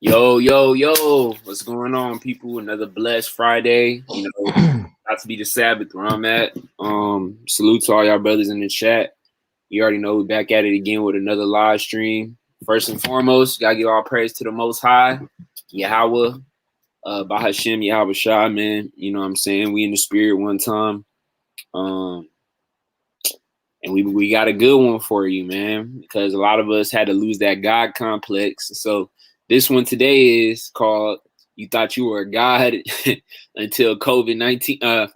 Yo, yo, yo, what's going on, people? Another blessed Friday. About to be the Sabbath where I'm at. Salute to all y'all brothers in the chat. You already know we're back at it again with another live stream. First and foremost, gotta give all praise to the Most High, Yahweh, Bahashem, Yahweh Shah, man. You know what I'm saying? We in the spirit one time. And we got a good one for you, man, because a lot of us had to lose that God complex. So this one today is called "You Thought You Were a God Until COVID-19." I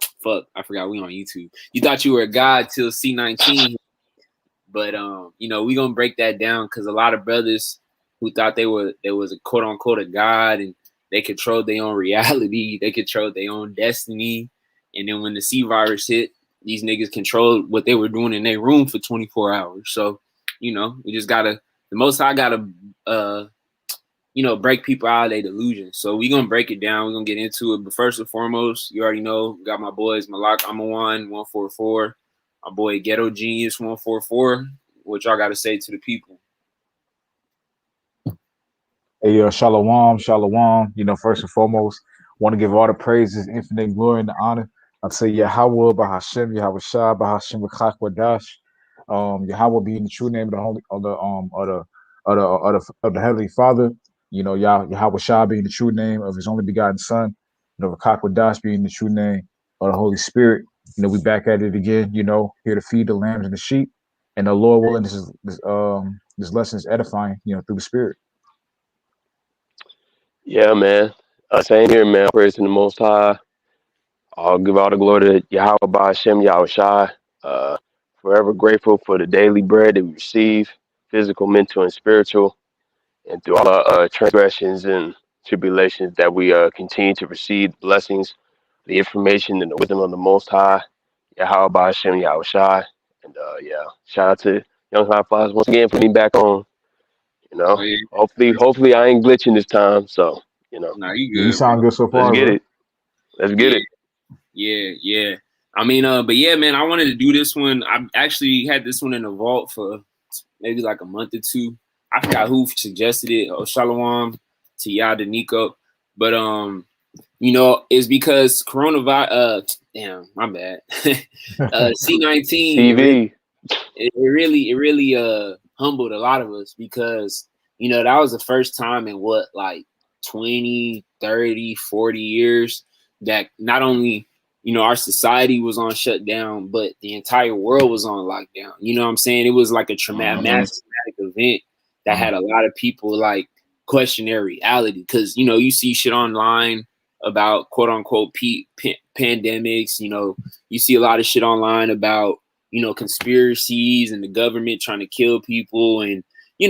forgot we on YouTube. You thought you were a God till C-19, but we gonna break that down because a lot of brothers who thought there was a quote unquote a God and they controlled their own reality, they controlled their own destiny, and then when the C virus hit, these niggas controlled what they were doing in their room for 24 hours. So, we just gotta, the Most High gotta, break people out of their delusion. So we gonna break it down. We're gonna get into it. But first and foremost, you already know, got my boys Malak Amawan 144, my boy Ghetto Genius 144. What y'all gotta say to the people? Hey, shalom, shalom. First and foremost, want to give all the praises, infinite glory, and the honor unto Yahweh, Bahashem, Yahweh Shah, Bahashem, Wadash. Yahweh being the true name of the holy, of the heavenly Father. Yahweh Shah being the true name of His only begotten Son. Wadash being the true name of the Holy Spirit. We back at it again. Here to feed the lambs and the sheep, and the Lord willing, this lesson is edifying. Through the Spirit. Yeah, man. Same here, man. Praise to the Most High. I'll give all the glory to Yahweh Ba'ashem, Yahweh Shai. Uh, Forever grateful for the daily bread that we receive, physical, mental, and spiritual, and through all our transgressions and tribulations that we continue to receive blessings, the information and the wisdom of the Most High, Yahweh Ba'ashem, Yahweh Shai. And yeah, shout out to Young High Flies once again for me back on. Oh yeah, Hopefully I ain't glitching this time. So, nah, you You good, bro. sound good so let's far, get bro. it. Let's get Yeah, it. yeah. But yeah, man, I wanted to do this one. I actually had this one in the vault for maybe like a month or two. I forgot who suggested it. Oh, Shalom to Yada Nico. But it's because coronavirus. Damn, my bad. C-19. CV. It really humbled a lot of us because that was the first time in what, like 20, 30, 40 years that not only our society was on shutdown, but the entire world was on lockdown. You know what I'm saying? It was like a mass traumatic event that had a lot of people like question their reality because you see shit online about quote unquote pandemics. You see a lot of shit online about conspiracies and the government trying to kill people. And, you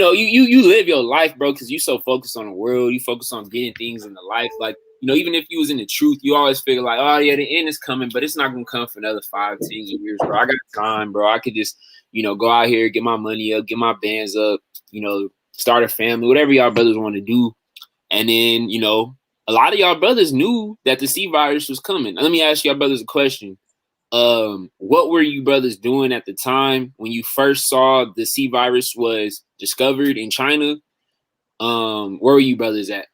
live your life, bro, because you so focused on the world. You focus on getting things in the life. Like, even if you was in the truth, you always figure like, oh, yeah, the end is coming, but it's not going to come for another 5, 10 years, bro. I got time, bro. I could just, go out here, get my money up, get my bands up, start a family, whatever y'all brothers want to do. And then, a lot of y'all brothers knew that the C virus was coming. Now, let me ask y'all brothers a question. What were you brothers doing at the time when you first saw the C virus was discovered in China? Where were you brothers at?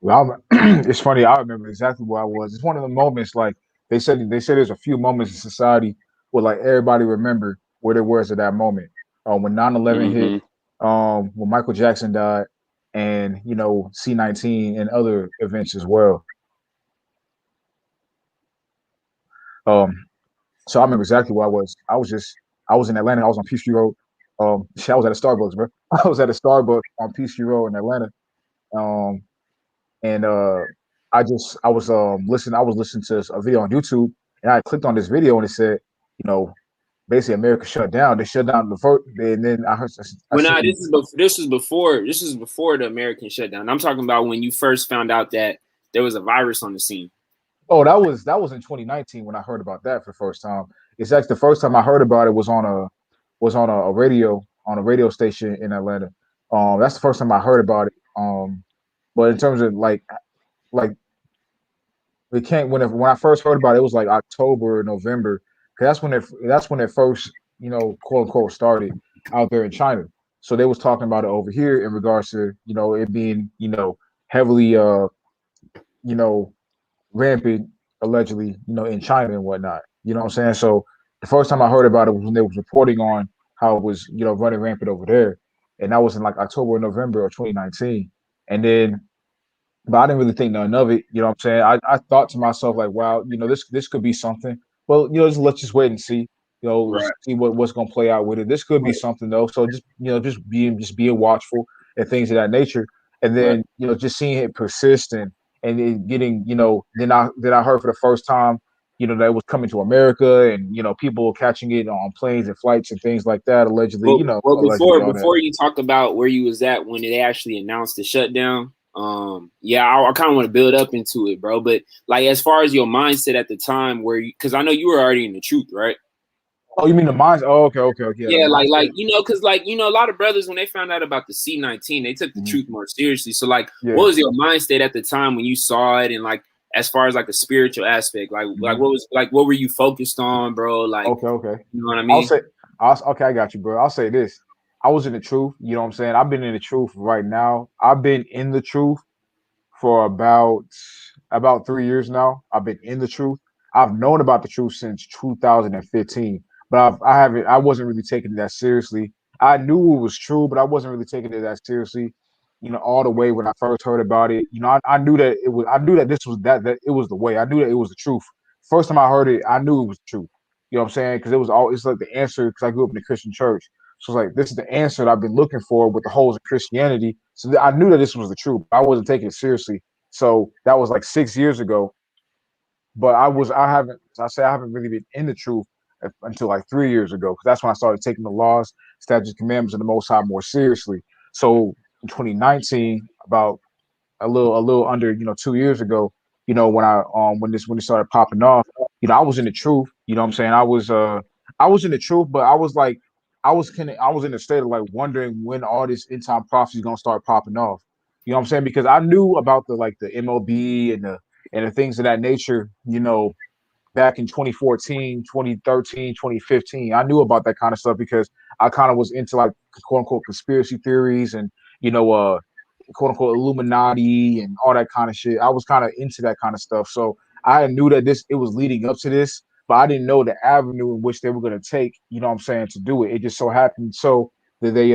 Well, it's funny. I remember exactly where I was. It's one of the moments, like they said there's a few moments in society where like everybody remember where they was at that moment. When 9/11 hit, Hmm. when Michael Jackson died, and C-19 and other events as well. Um, so I remember exactly where I was. I was in Atlanta. I was on Peachtree Road. I was at a Starbucks, bro. I was at a Starbucks on Peachtree Road in Atlanta. Um, and I was listening to a video on YouTube, and I clicked on this video and it said, you know, basically America shut down. They shut down the first, and then I Well, nah, seen. this is before the American shutdown. I'm talking about when you first found out that there was a virus on the scene. Oh, that was in 2019 when I heard about that for the first time. It's actually the first time I heard about it was on a radio station in Atlanta. That's the first time I heard about it. But in terms of like it can't when I first heard about it, it was like October, November. 'Cause that's when it first, quote unquote started out there in China. So they was talking about it over here in regards to, it being, heavily, you know, rampant allegedly, in China and whatnot. You know what I'm saying? So the first time I heard about it was when they was reporting on how it was, running rampant over there. And that was in like October or November of 2019. And then but I didn't really think nothing of it. You know what I'm saying? I thought to myself like, wow, this could be something. Well, let's just wait and see. Right. See what's gonna play out with it. This could be Right. something though. So just being watchful and things of that nature. And Right. then just seeing it persist and it getting then I heard for the first time that it was coming to America and people catching it on planes and flights and things like that allegedly. Well, Allegedly all that. before you talk about where you was at when they actually announced the shutdown, yeah, I kind of want to build up into it, bro. But like, as far as your mindset at the time, because I know you were already in the truth, right? Oh, you mean the minds? Oh, okay, yeah, the Yeah, mindset. because a lot of brothers when they found out about the C-19, they took the Mhm. truth more seriously. So like, Yeah. what was your mind state at the time when you saw it, and like, as far as like the spiritual aspect, Mhm. what were you focused on, bro? Like, Okay. you know what I I'll mean? say, okay, I got you, bro. I'll say this. I was in the truth. You know what I'm saying? I've been in the truth right now. I've been in the truth for about 3 years now. I've been in the truth. I've known about the truth since 2015, but I wasn't really taking it that seriously. I knew it was true, but I wasn't really taking it that seriously. All the way when I first heard about it. I knew that it was. I knew that this was that it was the way. I knew that it was the truth. First time I heard it, I knew it was true. You know what I'm saying? Because it's like the answer. Because I grew up in a Christian church, so it's like this is the answer that I've been looking for with the holes of Christianity. So I knew that this was the truth. I wasn't taking it seriously. So that was like 6 years ago. But I haven't really been in the truth until like 3 years ago, because that's when I started taking the laws, statutes, commandments of the Most High more seriously. So in 2019, about a little under 2 years ago, when it started popping off, I was in the truth. You know what I'm saying? I was in the truth, but I was like I was in a state of like wondering when all this end time prophecy is gonna start popping off. You know what I'm saying? Because I knew about the MLB and the things of that nature, back in 2014, 2013, 2015. I knew about that kind of stuff because I kind of was into like quote unquote conspiracy theories and you know uh quote unquote Illuminati and all that kind of shit. I was kind of into that kind of stuff. So I knew that it was leading up to this, but I didn't know the avenue in which they were going to take, what I'm saying, to do it. It just so happened so that they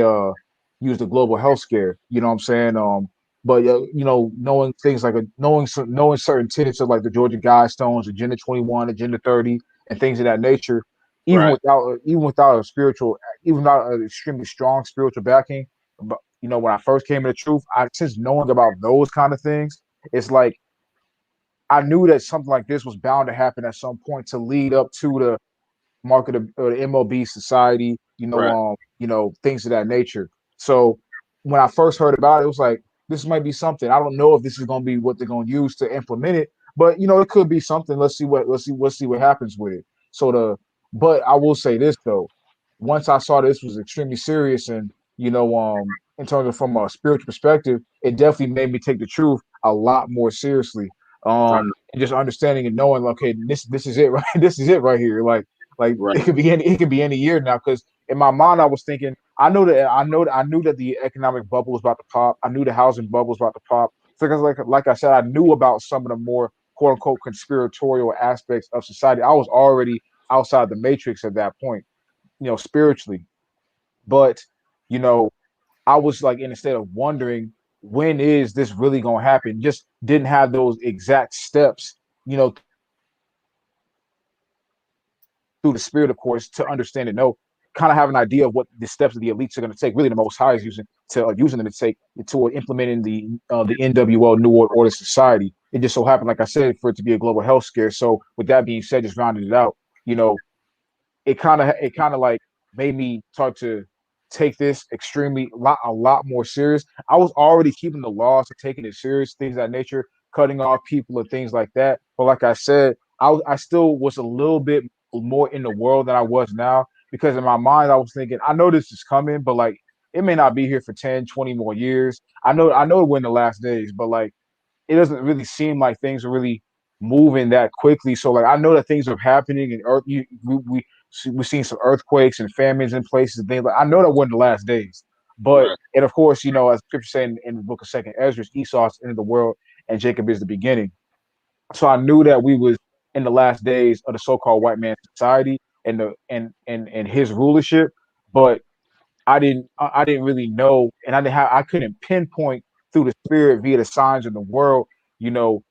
used the global health scare, you know what I'm saying? But knowing things like knowing certain tenets of like the Georgia Guidestones, Agenda 21, Agenda 30, and things of that nature, Right. even without a spiritual, even without an extremely strong spiritual backing, but when I first came to the truth, since knowing about those kind of things, it's like I knew that something like this was bound to happen at some point to lead up to the market of the MLB society, Right. things of that nature. So when I first heard about it, it was like this might be something. I don't know if this is going to be what they're going to use to implement it, but it could be something. Let's see what happens with it. But I will say this though, once I saw this was extremely serious and in terms of from a spiritual perspective, it definitely made me take the truth a lot more seriously. Right. And just understanding and knowing, okay, this is it, right? This is it right here. Like Right. it could be any year now. Because in my mind, I was thinking, I knew that the economic bubble was about to pop. I knew the housing bubble was about to pop. So because like I said, I knew about some of the more quote unquote conspiratorial aspects of society. I was already outside the matrix at that point, spiritually. But you know, I was like in a state of wondering when is this really gonna happen? Just didn't have those exact steps, through the spirit, of course, to understand and know, kind of have an idea of what the steps of the elites are going to take. Really, the Most High is using them to take toward implementing the NWO New World Order Society. It just so happened, like I said, for it to be a global health scare. So, with that being said, just rounding it out, you know, it kind of like made me start to take this a lot more serious. I was already keeping the laws, so taking it serious, things of that nature, cutting off people and things like that. But like I said, I still was a little bit more in the world than I was now, because in my mind I was thinking, I know this is coming, but like it may not be here for 10, 20 more years. I know we're in the last days, but like it doesn't really seem like things are really moving that quickly. So like I know that things are happening, and we're seeing some earthquakes and famines in places and things. Like I know that we're in the last days. But Right. and of course, as scripture saying in the book of Second Ezra, Esau's end of the world and Jacob is the beginning. So I knew that we was in the last days of the so-called white man society and and his rulership, but I didn't really know, and I couldn't pinpoint through the spirit via the signs in the world, you know,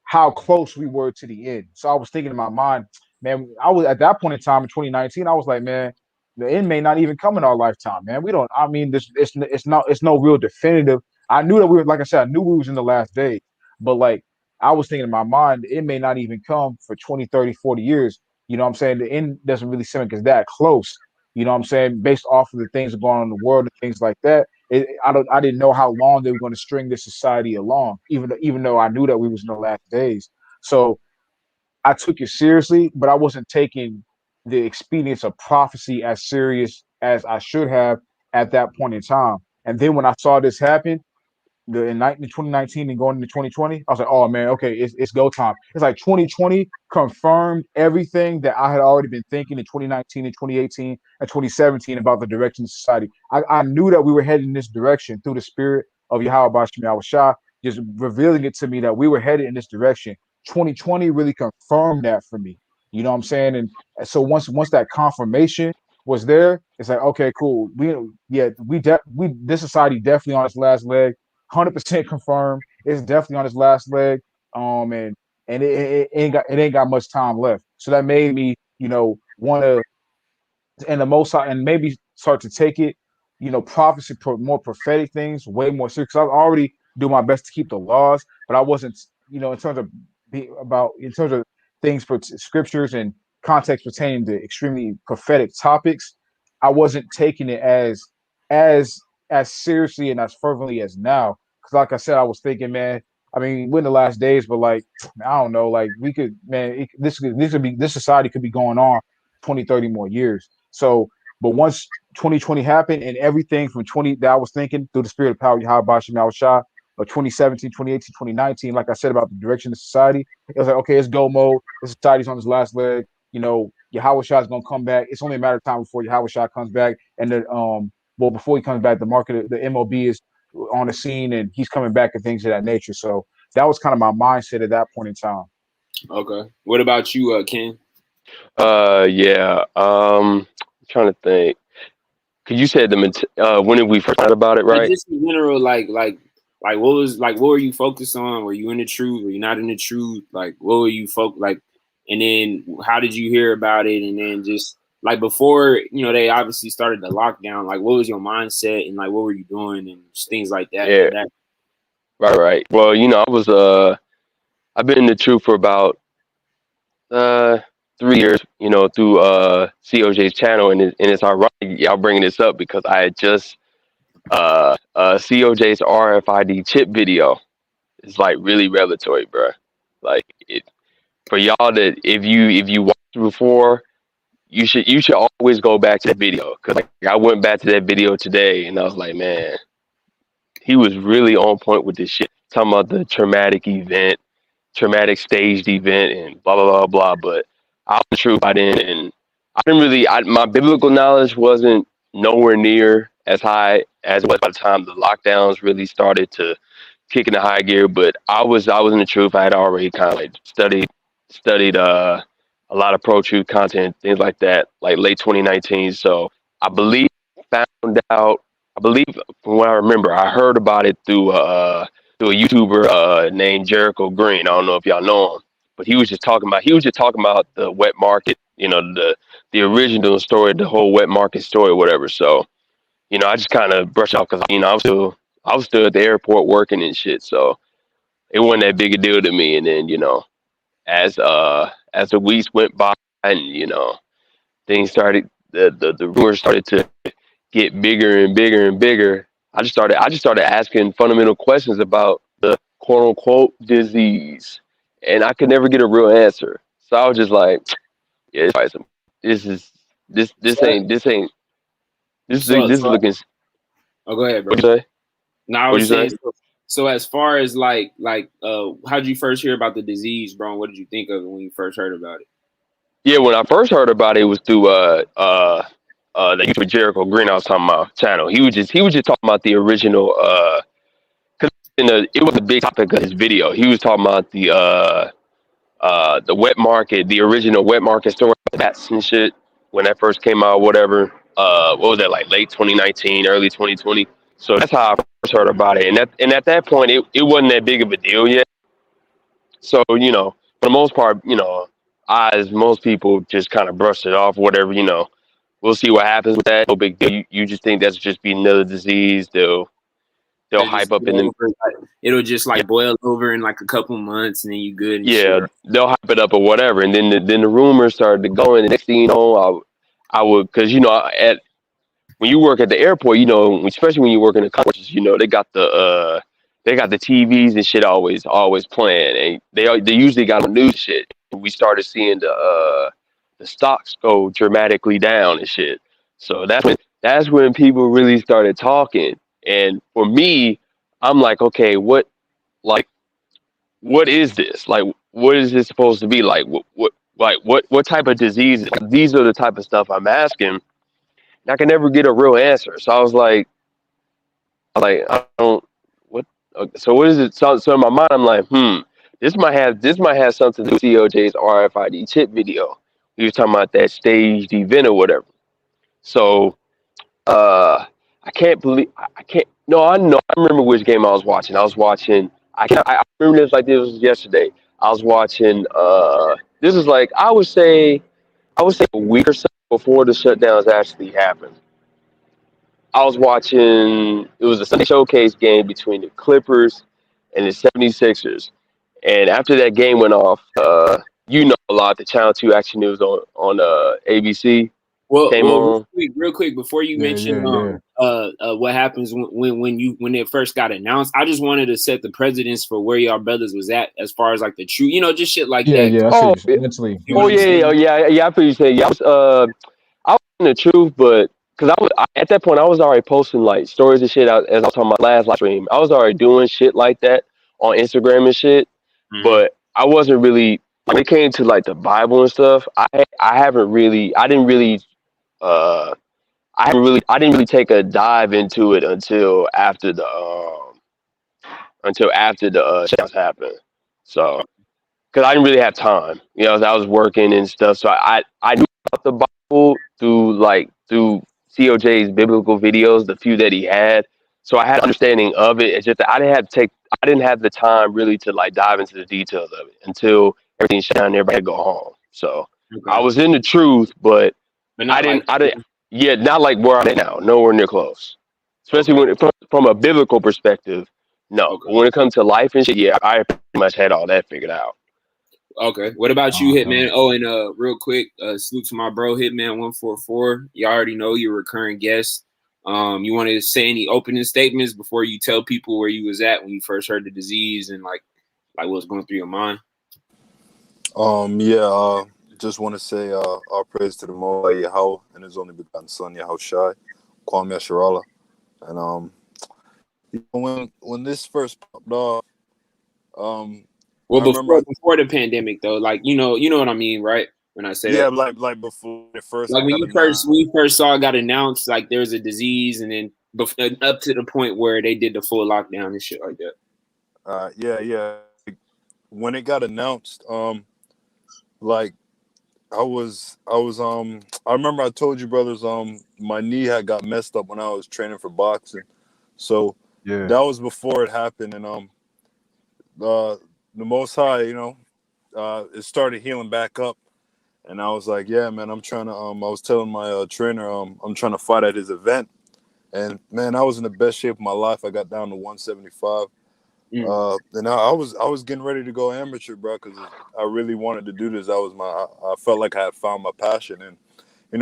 how close we were to the end. So I was thinking in my mind, man, I was at that point in time in 2019, I was like, man, the end may not even come in our lifetime, man. We don't. I mean, this it's no real definitive. I knew that we were, like I said, I knew we was in the last days, but like I was thinking in my mind, it may not even come for 20, 30, 40 years. You know what I'm saying? The end doesn't really seem like it's that close. You know what I'm saying? Based off of the things that are going on in the world and things like that. I didn't know how long they were going to string this society along, even though I knew that we was in the last days. So I took it seriously, but I wasn't taking the expedience of prophecy as serious as I should have at that point in time. And then when I saw this happen, in 2019 and going into 2020, I was like, oh man, okay, it's go time. It's like 2020 confirmed everything that I had already been thinking in 2019 and 2018 and 2017 about the direction of society. I knew that we were heading in this direction through the spirit of Yahweh Bashim Yahweh Shah, just revealing it to me that we were headed in this direction. 2020 really confirmed that for me. You know what I'm saying? And so once that confirmation was there, it's like, okay, cool. We this society definitely on its last leg. 100% confirmed. It's definitely on his last leg. And it ain't got much time left. So that made me, want to and the most and maybe start to take it, prophecy, more prophetic things, way more serious. I already do my best to keep the laws, but I wasn't, in terms of in terms of things for scriptures and context pertaining to extremely prophetic topics. I wasn't taking it as as seriously and as fervently as now. Because, like I said, I was thinking, man. I mean, we're in the last days, but like, I don't know, like we could, man, this society could be going on 20, 30 more years. So, but once 2020 happened and everything from 20 that I was thinking through the spirit of power, Yahweh Bashim Yahweh Shah, of 2017, 2018, 2019, like I said about the direction of society, it was like, okay, it's go mode. The society's on its last leg. Yahweh Shah is going to come back. It's only a matter of time before Yahweh Shah comes back. And then, before he comes back, the MOB is on the scene and he's coming back and things of that nature. So that was kind of my mindset at that point in time. Okay. What about you, Ken? Yeah. Trying to think. Cause you said when did we first heard about it, right? Just in general, what were you focused on? Were you in the truth? Were you not in the truth? Like, what were you and then how did you hear about it? And then just like before, they obviously started the lockdown. Like, what was your mindset and like what were you doing and just things like that? Yeah. Right. Well, I've been in the truth for about 3 years, through COJ's channel, and it's ironic y'all bringing this up because I had just COJ's RFID chip video. It's like really revelatory, bro. Like for y'all that if you watched before, you should always go back to that video because like I went back to that video today and I was like, man, he was really on point with this shit. Talking about the traumatic staged event and blah blah blah blah. But I was true by then, and I didn't really. My biblical knowledge wasn't nowhere near as high as it was by the time the lockdowns really started to kick into high gear. But I was in the truth. I had already kind of like studied a lot of pro truth content, things like that, like late 2019. So I believe found out. I believe from what I remember, I heard about it through a YouTuber named Jericho Green. I don't know if y'all know him, but he was just talking about the wet market, the original story, the whole wet market story, whatever. So, I just kind of brushed off because I was still at the airport working and shit. So it wasn't that big a deal to me. And then, as the weeks went by and, things started the rumors started to get bigger and bigger and bigger. I just started asking fundamental questions about the quote unquote disease, and I could never get a real answer. So I was just like, yeah, it's probably this is this So, ain't this so, is so looking. oh, go ahead, What bro. you say? No, I What was you saying. say? So as far as how did you first hear about the disease, bro? And what did you think of it when you first heard about it? Yeah, when I first heard about it, it was through that YouTuber Jericho Green I was talking about channel. He was just talking about the original because it was a big topic of his video. He was talking about the wet market, the original wet market story, bats and shit when that first came out, whatever. What was that, like late 2019, early 2020? So that's how I first heard about it. And at that point, it wasn't that big of a deal yet. So, for the most part, as most people just kind of brushed it off, whatever, we'll see what happens with that. No big deal. You just think that's just be another disease. They'll hype up in the it'll just like boil over in like a couple months and then you good. And yeah, shit. they'll hype it up or whatever, and then the rumors started to go, and the next thing you know, I would, because at when you work at the airport, especially when you work in the conferences, they got the TVs and shit always playing, and they usually got the news shit. We started seeing the stocks go dramatically down and shit. So that's when people really started talking. And for me, I'm like, okay, what is this? Like, what is this supposed to be? Like, what type of disease? These are the type of stuff I'm asking. And I can never get a real answer. So I was like, I don't what. So what is it? So in my mind, I'm like, this might have something to do with COJ's RFID chip video. He was talking about that staged event or whatever. So I can't believe I can't. No, I know. I remember which game I was watching. I was watching. I remember this like this was yesterday. I was watching. This is like I would say a week or so before the shutdowns actually happened. I was watching. It was a Sunday showcase game between the Clippers and the 76ers. And after that game went off, a lot. The Channel 2 Action News on ABC came Well, on. real quick, before you Yeah, mention yeah. what happens when it first got announced, I just wanted to set the precedence for where y'all brothers was at as far as like the true, just shit like Yeah, that. yeah. I see Oh, what you're mentally. You know what I'm yeah, saying? yeah. I feel you saying. Yeah, I was in the truth, but because at that point I was already posting like stories and shit out as I was talking about last live stream. I was already doing shit like that on Instagram and shit, Mhm. but I wasn't really when it came to like the Bible and stuff. Uh I didn't really take a dive into it until after the shutdowns happened. So because I didn't really have time. I was working and stuff. So I knew about the Bible through COJ's biblical videos, the few that he had. So I had understanding of it. It's just that I didn't have the time really to like dive into the details of it until everything shut down and everybody had to go home. So I Okay, was in the truth, but but not like I didn't, yeah, not like where I'm at now, nowhere near close. Especially okay, from a biblical perspective, no. okay, But when it comes to life and shit, yeah, I pretty much had all that figured out. okay. What about you, Uh-huh. Hitman? Oh, and real quick, salute to my bro Hitman 144. You already know you're a recurring guest. You want to say any opening statements before you tell people where you was at when you first heard the disease and like what was going through your mind? Yeah, just want to say our praise to the Most High Yahweh and His only begotten Son Yahweh Shai, Kwame Yasharallah. And when this first popped off, Well, I remember, before the pandemic though, like you know what I mean, right? When I say yeah, that, like before it first like when got you when announced. you first saw it got announced, like there's a disease, and then up to the point where they did the full lockdown and shit like that. Yeah. When it got announced, like I remember I told you brothers, my knee had got messed up when I was training for boxing, so Yeah. that was before it happened, and the Most High, it started healing back up, and I was like, yeah, man, I'm trying to. I was telling my trainer, I'm trying to fight at his event, and man, I was in the best shape of my life. I got down to 175. Mm. And I was getting ready to go amateur, bro, because I really wanted to do this. I felt like I had found my passion, and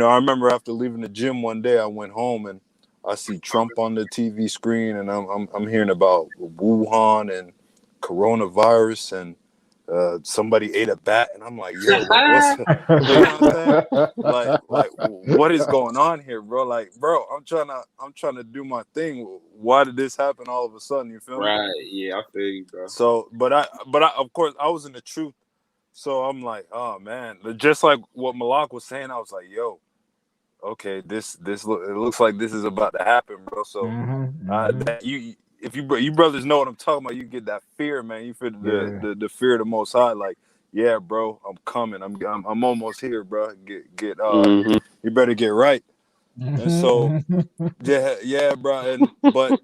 I remember after leaving the gym one day, I went home and I see Trump on the TV screen, and I'm hearing about Wuhan and coronavirus, and somebody ate a bat, and I'm like, yo, what's you know what I'm saying? Like what is going on here, bro? Like, bro, I'm trying to do my thing. Why did this happen all of a sudden? You feel me? Right? Yeah, I feel you, bro. So, but I, of course, I was in the truth. So I'm like, oh man, just like what Malak was saying, I was like, yo, okay, it looks like this is about to happen, bro. So that if you brothers know what I'm talking about, you get that fear, man. You feel the fear of the Most High, like, yeah, bro, I'm coming. I'm almost here, bro. Get you better get right. And so yeah, bro. But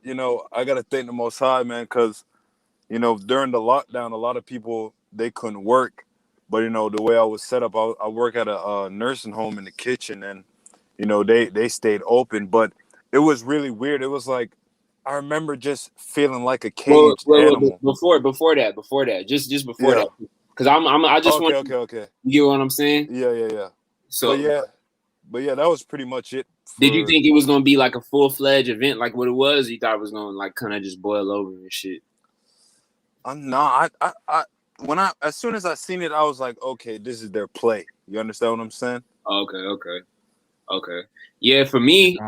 I gotta thank the Most High, man, because during the lockdown, a lot of people, they couldn't work. But the way I was set up, I work at a nursing home in the kitchen, and they stayed open. But it was really weird. It was like, I remember just feeling like a caged animal. Before that, just before Yeah. that, because I just want Okay. you get what I'm saying. Yeah. So, But yeah, that was pretty much it. did you think it was gonna be like a full-fledged event, like what it was? Or you thought it was gonna like kind of just boil over and shit? No, as soon as I seen it, I was like, okay, this is their play. You understand what I'm saying? Okay. Yeah, for me,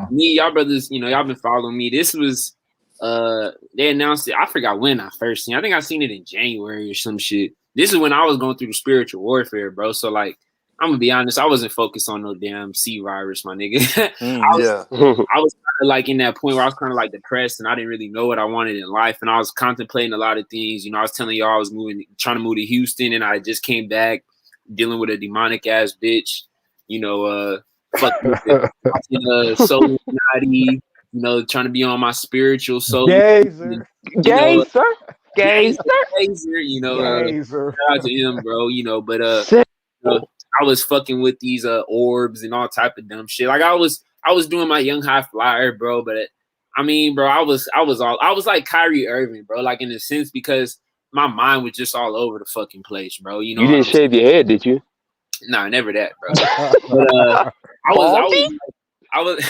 y'all brothers, y'all been following me. This was they announced it. I forgot when I first seen it. I think I seen it in January or some shit. This is when I was going through the spiritual warfare, bro. So like, I'm gonna be honest, I wasn't focused on no damn C virus, my nigga. I was kind of like in that point where I was kind of like depressed and I didn't really know what I wanted in life. And I was contemplating a lot of things. I was telling y'all I was trying to move to Houston, and I just came back dealing with a demonic ass bitch. Fucking soul naughty, trying to be on my spiritual soul. Gazer. Gazer. Shout out to him, bro. But I was fucking with these orbs and all type of dumb shit. Like I was doing my young high flyer, bro. But I mean, bro, I was like Kyrie Irving, bro. Like in a sense, because my mind was just all over the fucking place, bro. You didn't shave your head, did you? Nah, never that, bro. But I was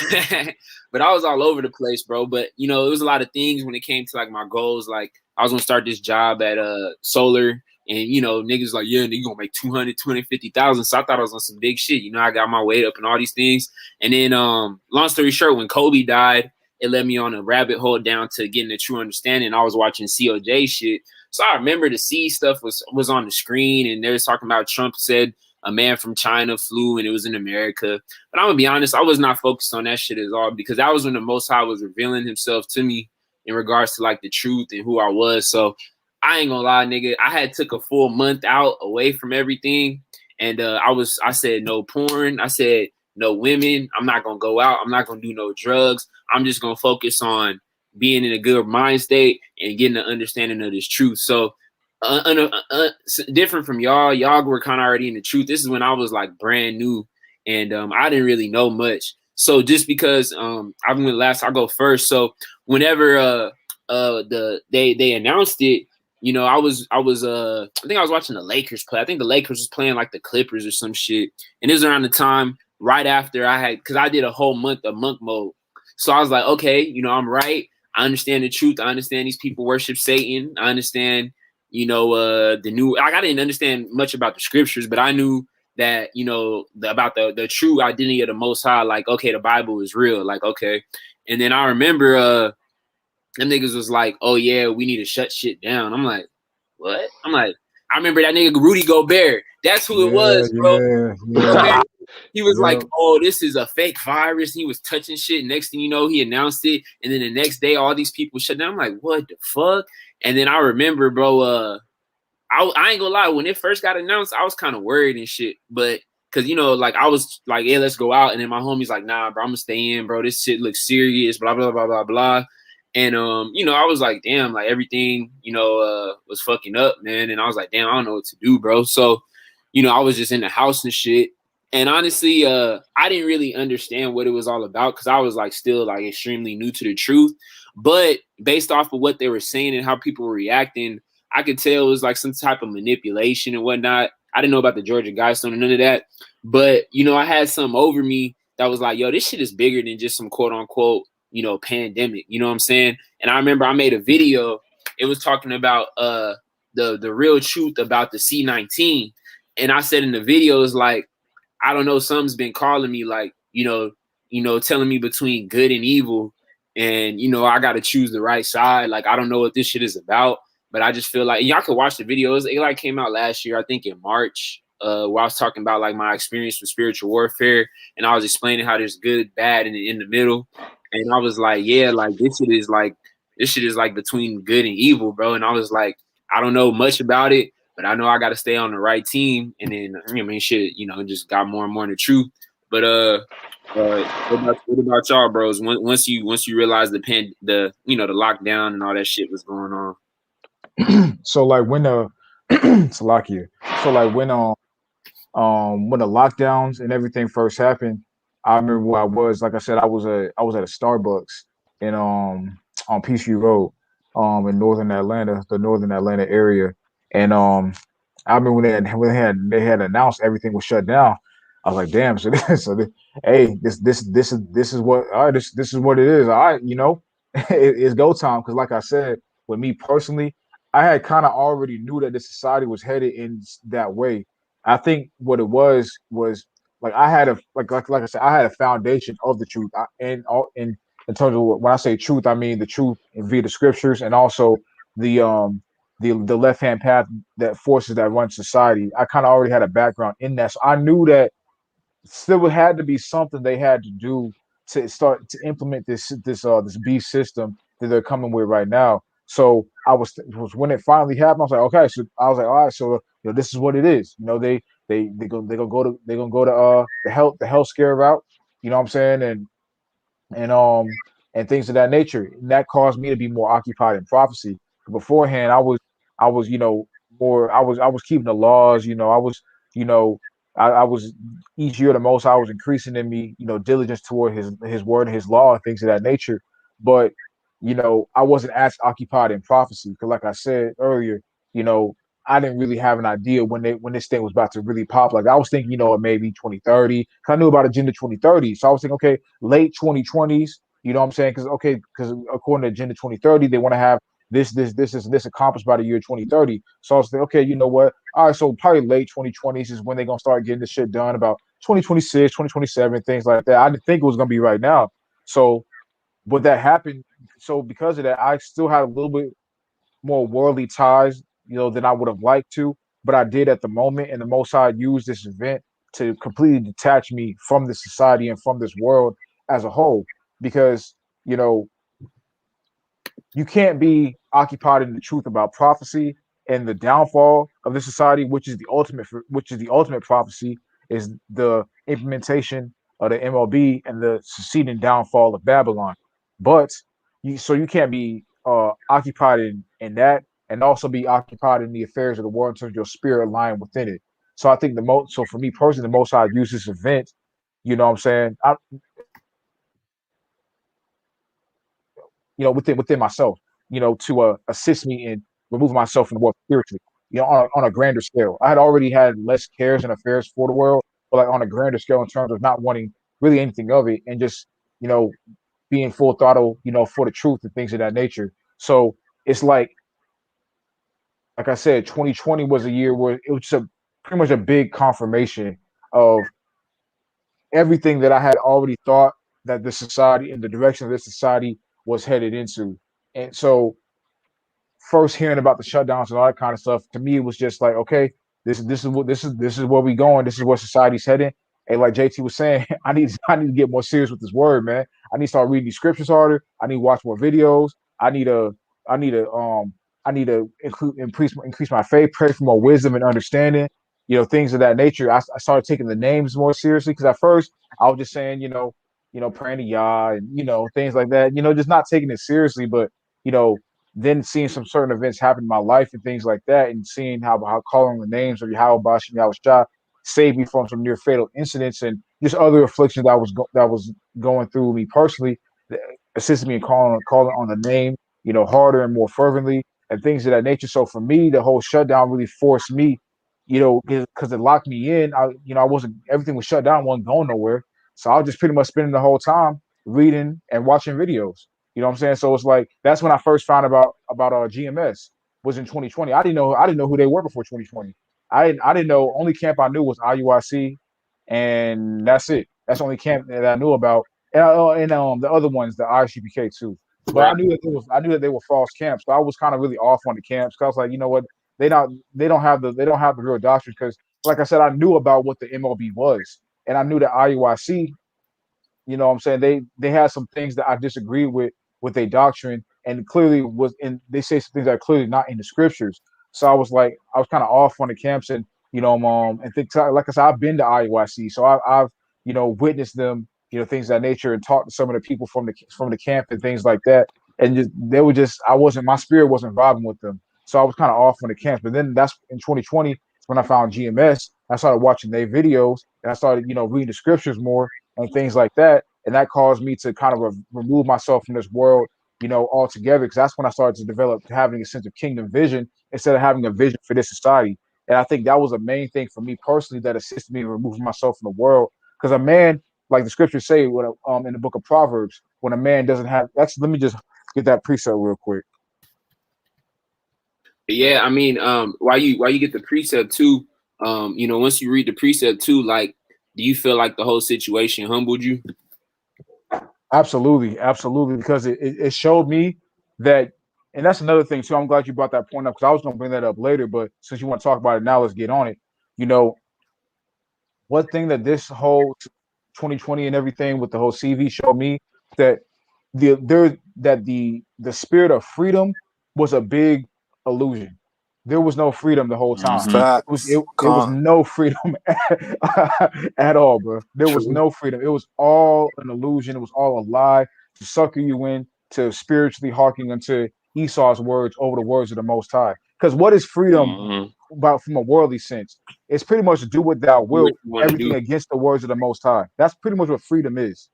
but I was all over the place, bro. But it was a lot of things when it came to like my goals. Like I was gonna start this job at Solar, and niggas like, yeah, nigga gonna make 250,000. So I thought I was on some big shit. I got my weight up and all these things. And then long story short, when Kobe died, it led me on a rabbit hole down to getting a true understanding. I was watching COJ shit. So I remember the C stuff was on the screen, and they was talking about Trump said a man from China flew and it was in America. But I'm gonna be honest, I was not focused on that shit at all, because that was when the Most High was revealing himself to me in regards to like the truth and who I was. So I ain't gonna lie, nigga. I had took a full month out away from everything. And I said no porn. I said no women. I'm not gonna go out. I'm not gonna do no drugs. I'm just gonna focus on being in a good mind state and getting an understanding of this truth. So different from y'all. Y'all were kind of already in the truth. This is when I was like brand new, and I didn't really know much. So just because I went last, I'll go first. So whenever they announced it, I think I was watching the Lakers play. I think the Lakers was playing like the Clippers or some shit, and it was around the time right after because I did a whole month of monk mode. So I was like, okay, I'm right. I understand the truth. I understand these people worship Satan. I understand I didn't understand much about the scriptures, but I knew that, about the true identity of the Most High. Like, okay, the Bible is real. Like, okay. And then I remember them niggas was like, oh yeah, we need to shut shit down. I'm like, what? I remember that nigga Rudy Gobert. That's who it was, bro. Yeah. He was like, oh, this is a fake virus. He was touching shit. Next thing you know, he announced it. And then the next day, all these people shut down. I'm like, what the fuck? And then I remember, bro, I ain't gonna lie, when it first got announced, I was kind of worried and shit. But because, like I was like, yeah, let's go out. And then my homie's like, nah, bro, I'm gonna stay in, bro. This shit looks serious, blah, blah, blah, blah, blah. And I was like, damn, like everything, was fucking up, man. And I was like, damn, I don't know what to do, bro. So, I was just in the house and shit. And honestly, I didn't really understand what it was all about, because I was like still like extremely new to the truth. But based off of what they were saying and how people were reacting, I could tell it was like some type of manipulation and whatnot. I didn't know about the Georgia Guidestone and none of that. But, I had something over me that was like, yo, this shit is bigger than just some quote unquote, pandemic. You know what I'm saying? And I remember I made a video. It was talking about the real truth about the C-19. And I said in the video, is like, I don't know, something's been calling me, like, telling me between good and evil. And, I got to choose the right side. Like, I don't know what this shit is about, but I just feel like, and y'all could watch the videos. It like came out last year, I think in March. where I was talking about like my experience with spiritual warfare, and I was explaining how there's good, bad, and in the middle. And I was like, yeah, like this shit is like between good and evil, bro. And I was like, I don't know much about it, but I know I got to stay on the right team. And then I mean, shit, just got more and more in the truth. But what about y'all, bros? Once you realize the lockdown and all that shit was going on. So like when Salakia. So like when the lockdowns and everything first happened, I remember where I was. Like I said, I was at a Starbucks in on PCU Road, in northern Atlanta, the northern Atlanta area. And I remember when they had announced everything was shut down. I was like, damn. Hey, this is what all right, this is what it is. All right, it's go time. Because like I said, with me personally, I had kind of already knew that the society was headed in that way. I think what it was like I had a like I said, I had a foundation of the truth. And all in terms of when I say truth, I mean the truth via the scriptures, and also the left hand path that forces that run society. I kind of already had a background in that, so I knew that still had to be something they had to do to start to implement this beast system that they're coming with right now. So was when it finally happened. I was like, okay. So I was like, all right. So this is what it is. They gonna go to the health scare route. You know what I'm saying? And and things of that nature. And that caused me to be more occupied in prophecy. Beforehand, I was more I was keeping the laws. You know I was each year the most I was increasing in me diligence toward his word and his law and things of that nature. But I wasn't as occupied in prophecy because, like I said earlier, you know I didn't really have an idea when this thing was about to really pop. Like I was thinking, maybe 2030. Cause I knew about Agenda 2030, so I was thinking, okay, late 2020s. You know what I'm saying? Because according to Agenda 2030, they want to have this accomplished by the year 2030. So I was thinking, okay, you know what? All right, so probably late 2020s is when they're gonna start getting this shit done. About 2026, 2027, things like that. I didn't think it was gonna be right now. So, but that happened. So because of that, I still had a little bit more worldly ties, than I would have liked to, but I did at the moment. And the Most High used this event to completely detach me from this society and from this world as a whole, because you know you can't be occupied in the truth about prophecy and the downfall of the society, which is the ultimate prophecy, is the implementation of the MLB and the succeeding downfall of Babylon. But you can't be occupied in that and also be occupied in the affairs of the world in terms of your spirit lying within it. So I think so for me personally, the most I use this event, what I'm saying, within myself, to assist me in removing myself from the world spiritually, on a grander scale. I had already had less cares and affairs for the world, but like on a grander scale in terms of not wanting really anything of it and just, you know, being full throttle, for the truth and things of that nature. So it's like I said, 2020 was a year where it was just pretty much a big confirmation of everything that I had already thought that the society and the direction of this society was headed into. And so first hearing about the shutdowns and all that kind of stuff, to me it was just like, okay, this is where we going. This is where society's heading. And like JT was saying, I need to get more serious with this word, man. I need to start reading these scriptures harder. I need to watch more videos. I need to I need to I need to increase my faith, pray for more wisdom and understanding. Things of that nature. I started taking the names more seriously because at first I was just saying, praying to Yah and things like that. Just not taking it seriously, but you know then seeing some certain events happen in my life and things like that, and seeing how calling the names of Yahweh Bashim Yahweh Shah saved me from some near fatal incidents and just other afflictions that was going through me personally, that assisted me in calling on the name, harder and more fervently and things of that nature. So for me, the whole shutdown really forced me, because it locked me in. I wasn't everything was shut down, wasn't going nowhere. So I was just pretty much spending the whole time reading and watching videos. You know what I'm saying? So it's like that's when I first found about GMS was in 2020. I didn't know who they were before 2020. I didn't know. Only camp I knew was IUIC, and that's it. That's the only camp that I knew about. And the other ones, the ICPK too. But Right. I knew that they were false camps. So I was kind of really off on the camps because I was like, you know what, they don't have the real doctrine because like I said, I knew about what the MLB was, and I knew that IUIC, you know what I'm saying, they had some things that I disagreed with their doctrine, and clearly was in they say some things that are clearly not in the scriptures. So I was like, I was kind of off on the camps, and and things like I said, I've been to IUIC, so I've witnessed them, things of that nature, and talked to some of the people from the camp and things like that, and just they were just I wasn't my spirit wasn't vibing with them, so I was kind of off on the camps. But then that's in 2020 when I found GMS. I started watching their videos, and I started reading the scriptures more and things like that. And that caused me to kind of remove myself from this world, altogether. Because that's when I started to develop having a sense of kingdom vision instead of having a vision for this society. And I think that was a main thing for me personally that assisted me in removing myself from the world. Because a man, like the scriptures say, in the book of Proverbs, when a man doesn't have, let me just get that precept real quick. Yeah, I mean, while you get the precept too, once you read the precept too, like, do you feel like the whole situation humbled you? Absolutely, absolutely, because it showed me that, and that's another thing too. I'm glad you brought that point up because I was going to bring that up later, but since you want to talk about it now, let's get on it. You know, one thing that this whole 2020 and everything with the whole CV showed me that the spirit of freedom was a big illusion. There was no freedom the whole time. Mm-hmm. Facts. It was no freedom at all, bro. There was True. no freedom. It was all an illusion. It was all a lie to sucker you in to spiritually harking unto Esau's words over the words of the Most High. Because what is freedom about from a worldly sense? It's pretty much to do what thou Do what wilt, you want to everything do. against the words of the Most High. That's pretty much what freedom is.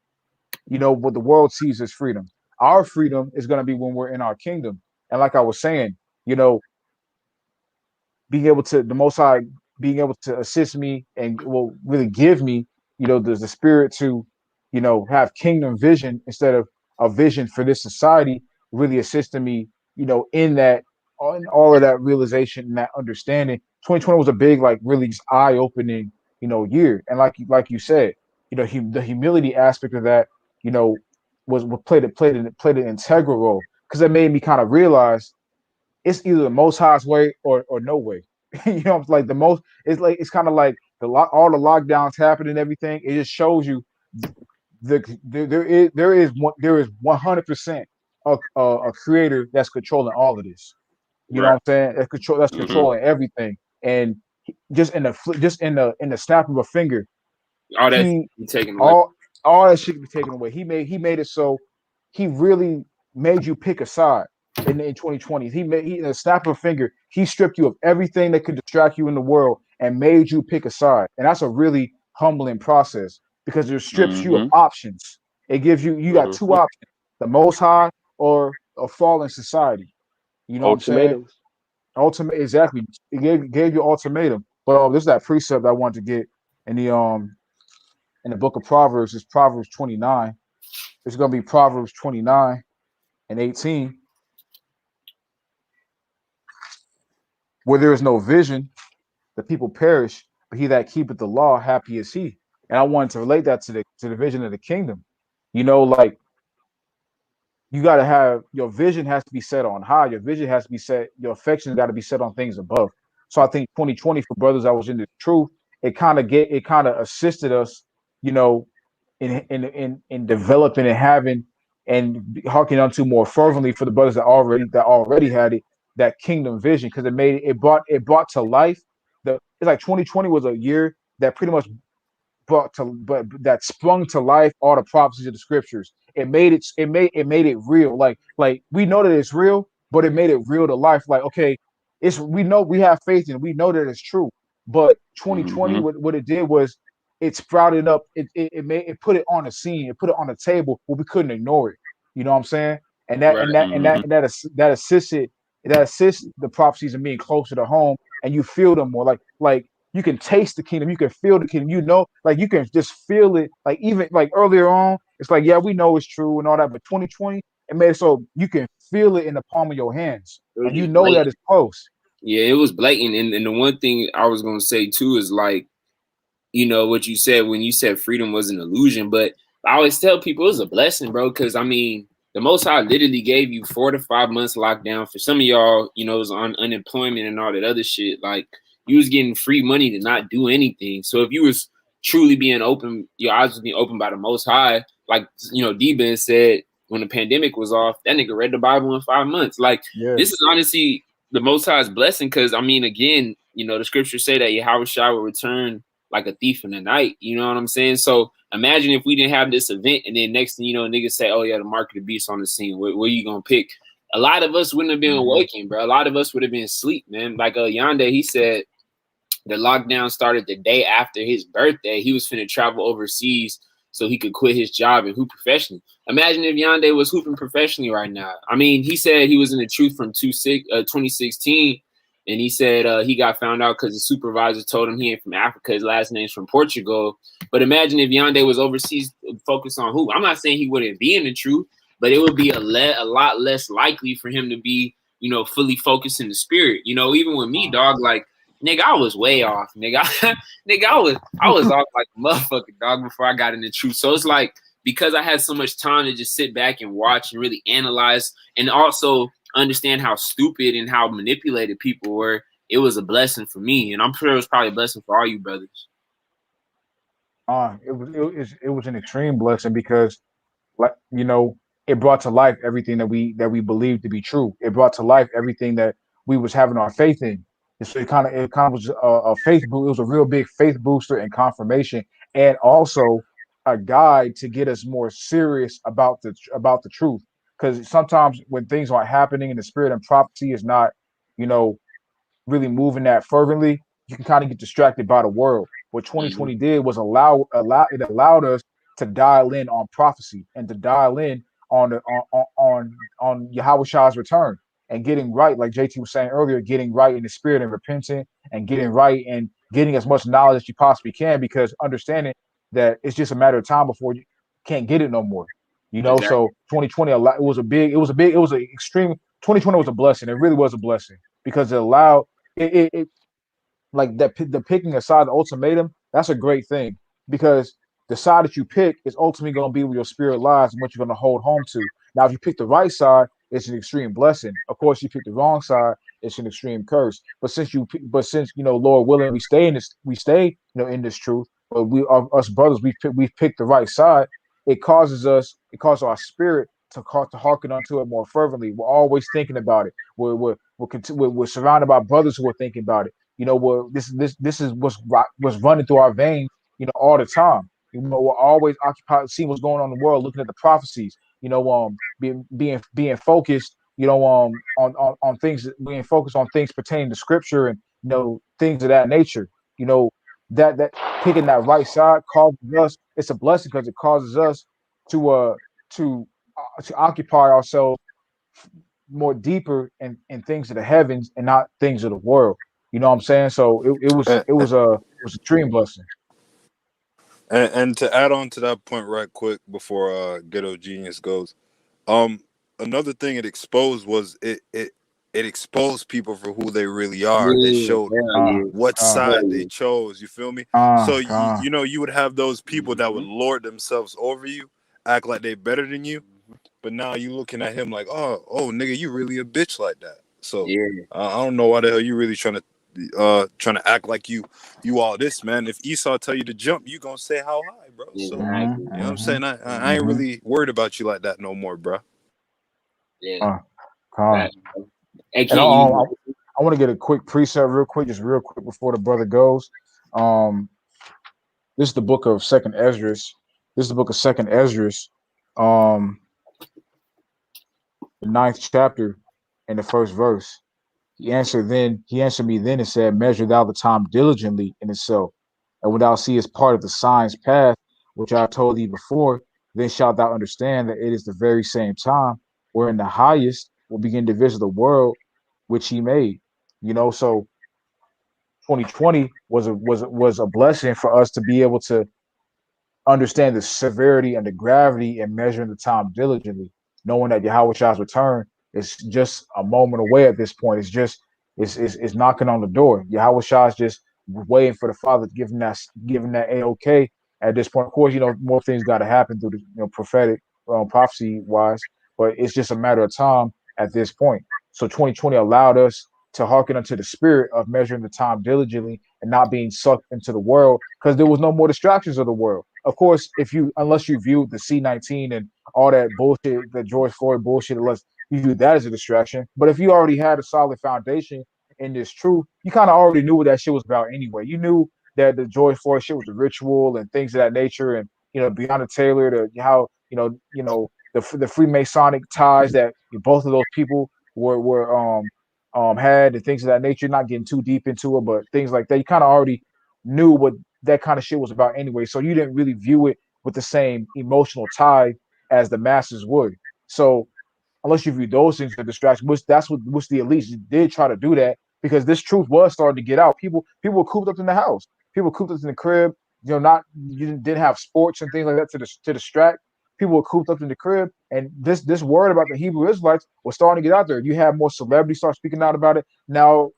What the world sees as freedom. Our freedom is going to be when we're in our kingdom. And like I was saying, you know, being able to the Most High being able to assist me and will really give me, there's the spirit to, have kingdom vision instead of a vision for this society, really assisting me, in that, in all of that realization and that understanding. 2020 was a big, like, really just eye-opening, year. And like you said, the humility aspect of that, you know, was what played an integral role because it made me kind of realize it's either the Most High's way or no way. Like the most. It's like it's kind of like all the lockdowns happen and everything. It just shows you there is 100% a creator that's controlling all of this. You know Right. what I'm saying? That's Mm-hmm. controlling everything, and just in the snap of a finger, All that he you taken away. all all that shit can be taken away. He made it so he really made you pick a side in 2020. He in a snap of a finger, he stripped you of everything that could distract you in the world and made you pick a side. And that's a really humbling process because it strips you of Mm-hmm. options. It gives you got two Mm-hmm. options: the Most High or a fallen society. You know what I'm saying? Ultimatums. Ultimate, exactly. It gave you ultimatum. But this is that precept I wanted to get in the book of Proverbs. It's Proverbs 29. It's gonna be Proverbs 29 and 18. Where there is no vision, the people perish, but he that keepeth the law, happy is he. And I wanted to relate that to the vision of the kingdom. Like you got to have your vision has to be set on high. Your vision has to be set. Your affections got to be set on things above. So I think 2020 for brothers that was in the truth, it kind of assisted us, you know, in developing and having and harking onto more fervently for the brothers that already had it, that kingdom vision, because it brought to life the it's like 2020 was a year that pretty much but that sprung to life all the prophecies of the scriptures. It made it real. Like we know that it's real, but it made it real to life. Like, okay, we know we have faith and we know that it's true. But 2020, Mm-hmm. what it did was it sprouted up, it put it on the scene, it put it on the table where we couldn't ignore it. You know what I'm saying? And that Right. and that and that Mm-hmm. and that assists the prophecies and being closer to home, and you feel them more like you can taste the kingdom, you can feel the kingdom, like you can just feel it. Like even like earlier on, it's like, yeah, we know it's true and all that, but 2020, it made it so you can feel it in the palm of your hands It was and you just know that blatant. it's close. Yeah, it was blatant. And the one thing I was gonna say too is like, what you said when you said freedom was an illusion, but I always tell people it was a blessing, bro. Because I mean, the Most High literally gave you 4 to 5 months lockdown. For some of y'all, it was on unemployment and all that other shit. Like, you was getting free money to not do anything. So if you was truly being open, your eyes was being opened by the Most High, like D-Ben said when the pandemic was off, that nigga read the Bible in 5 months. Like this is honestly the Most High's blessing, because I mean, again, the scriptures say that Yahweh Shai will return like a thief in the night. You know what I'm saying? So imagine if we didn't have this event, and then next thing you know, niggas say, "Oh yeah, the mark of the beast on the scene. Where you gonna pick?" A lot of us wouldn't have been awakened, bro. A lot of us would have been asleep, man. Like Yonde, he said the lockdown started the day after his birthday. He was finna travel overseas so he could quit his job and hoop professionally. Imagine if Yonde was hooping professionally right now. I mean, he said he was in the truth from 2016, and he said he got found out because the supervisor told him he ain't from Africa. His last name's from Portugal. But imagine if Yonde was overseas focused on hoop. I'm not saying he wouldn't be in the truth, but it would be a lot less likely for him to be, fully focused in the spirit. Even with me, dog, like, nigga, I was way off, nigga. I was off like a motherfucker, dog, before I got in the truth. So it's like, because I had so much time to just sit back and watch and really analyze and also understand how stupid and how manipulated people were, it was a blessing for me. And I'm sure it was probably a blessing for all you brothers. It was an extreme blessing because, like, it brought to life everything that we believed to be true. It brought to life everything that we was having our faith in. And so it kind of was a faith boost. It was a real big faith booster and confirmation, and also a guide to get us more serious about the truth. Because sometimes when things aren't happening and the spirit and prophecy is not, really moving that fervently, you can kind of get distracted by the world. What 2020 did was allowed us to dial in on prophecy and to dial in on the on Yahweh Shah's return and getting right, like JT was saying earlier, getting right in the spirit and repenting and getting right and getting as much knowledge as you possibly can, because understanding that it's just a matter of time before you can't get it no more. Exactly. So 2020, it was an extreme. 2020 was a blessing. It really was a blessing because it allowed it like that. The picking a side, the ultimatum, that's a great thing, because the side that you pick is ultimately going to be where your spirit lies and what you're going to hold home to. Now, if you pick the right side, it's an extreme blessing. Of course, you pick the wrong side, it's an extreme curse. But since Lord willing, we stay in this truth. But us brothers, we've picked the right side. It causes our spirit to hearken unto it more fervently. We're always thinking about it. We're surrounded by brothers who are thinking about it. This is what's running through our veins, all the time. We're always occupied, seeing what's going on in the world, looking at the prophecies, being focused, on things, being focused on things pertaining to scripture and, things of that nature. That picking that right side causes us, it's a blessing because it causes us to occupy ourselves more deeper in things of the heavens and not things of the world. You know what I'm saying? So it was a extreme blessing. And to add on to that point right quick before Ghetto Genius goes, another thing it exposed was it exposed people for who they really are. It showed what side they chose. You feel me? So you would have those people that would lord themselves over you, act like they better than you, but now you looking at him like, oh nigga, you really a bitch like that. So I don't know why the hell you really trying to act like you all this, man. If Esau tell you to jump, you gonna say how high, bro. So you know what I'm saying? I ain't really worried about you like that no more, bro. Yeah. And I want to get a quick precept real quick before the brother goes. This is the book of Second Ezra. The 9th chapter and the 1st verse. He answered me then and said, measure thou the time diligently in itself, and when thou seest part of the signs pass, which I told thee before, then shalt thou understand that it is the very same time wherein the highest will begin to visit the world which he made. So 2020 was a blessing for us to be able to understand the severity and the gravity and measuring the time diligently, knowing that Yahweh Shah's return is just a moment away at this point. It's knocking on the door. Yahweh Shah's just waiting for the Father to give him that A-OK at this point. Of course, more things got to happen through the prophetic prophecy wise, but it's just a matter of time at this point. So 2020 allowed us to hearken unto the spirit of measuring the time diligently and not being sucked into the world, because there was no more distractions of the world. Of course, if you unless you viewed the C-19 and all that bullshit, the George Floyd bullshit, unless you view that as a distraction. But if you already had a solid foundation in this truth, you kind of already knew what that shit was about anyway. You knew that the George Floyd shit was a ritual and things of that nature, and Breonna Taylor, the how the Freemasonic ties that both of those people were had and things of that nature. Not getting too deep into it, but things like that. You kind of already knew what that kind of shit was about anyway, so you didn't really view it with the same emotional tie as the masses would. So unless you view those things as a distraction, which the elites did try to do that because this truth was starting to get out. People were cooped up in the house. People were cooped up in the crib. Not you didn't have sports and things like that to distract. People were cooped up in the crib, and this word about the Hebrew Israelites was starting to get out there. You had more celebrities start speaking out about it. Now,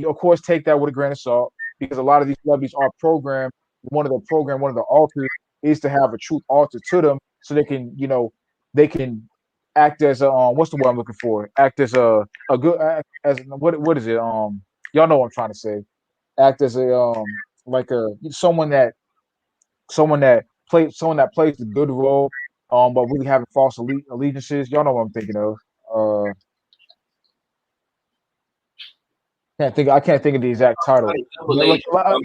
of course, take that with a grain of salt because a lot of these celebrities are programmed. One of the altars is to have a truth altar to them, so they can act as a what's the word I'm looking for? Act as a good as what is it? Y'all know what I'm trying to say. Act as a like a someone that plays the good role, but really having false allegiances. Y'all know what I'm thinking of. Uh, I can't think of the exact title. Like double But like agent, bro.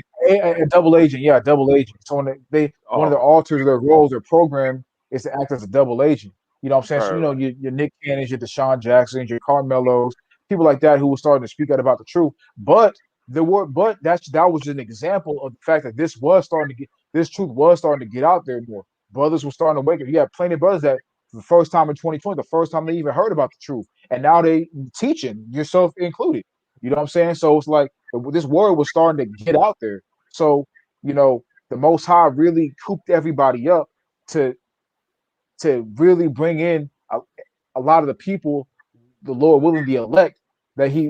a double agent, yeah, a double agent. So one of the Oh, alters of their roles, their program is to act as a double agent. You know what I'm saying? right, So right. your Nick Cannons, your Deshaun Jacksons, your Carmelos, people like that who were starting to speak out about the truth. But that was an example of the fact that this truth was starting to get out there more. Brothers were starting to wake up. You have plenty of brothers that for the first time in 2020, the first time they even heard about the truth, and now they teaching, yourself included. You know what I'm saying? So it's like this word was starting to get out there. So, the Most High really cooped everybody up to really bring in a lot of the people, the Lord willing, the elect that he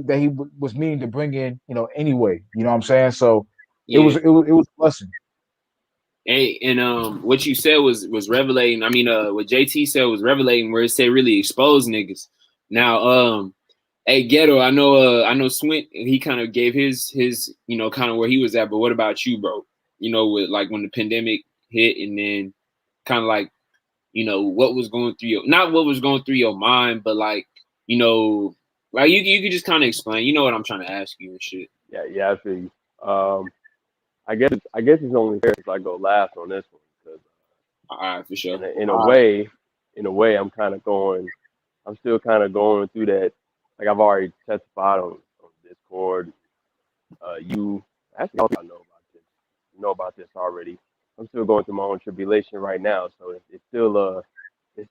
was meaning to bring in, anyway. You know what I'm saying? So it was Yeah. it was a blessing. Hey, and what you said was revelating. I mean, what JT said was revelating, where it said really expose niggas. Now, hey, Ghetto, I know Swint, he kind of gave his kind of where he was at, but what about you, bro? With like when the pandemic hit, and then kind of like what was going through not what was going through your mind, but like like you could just kind of explain. You know what I'm trying to ask you and shit. Yeah, yeah, I feel you. Um, I guess it's only fair if I go last on this one because All right, for sure. in a All right. way, I'm kind of going. I'm still kind of going through that. Like I've already testified on Discord. You actually all know about this. You know about this already. I'm still going through my own tribulation right now, so it's still a, it's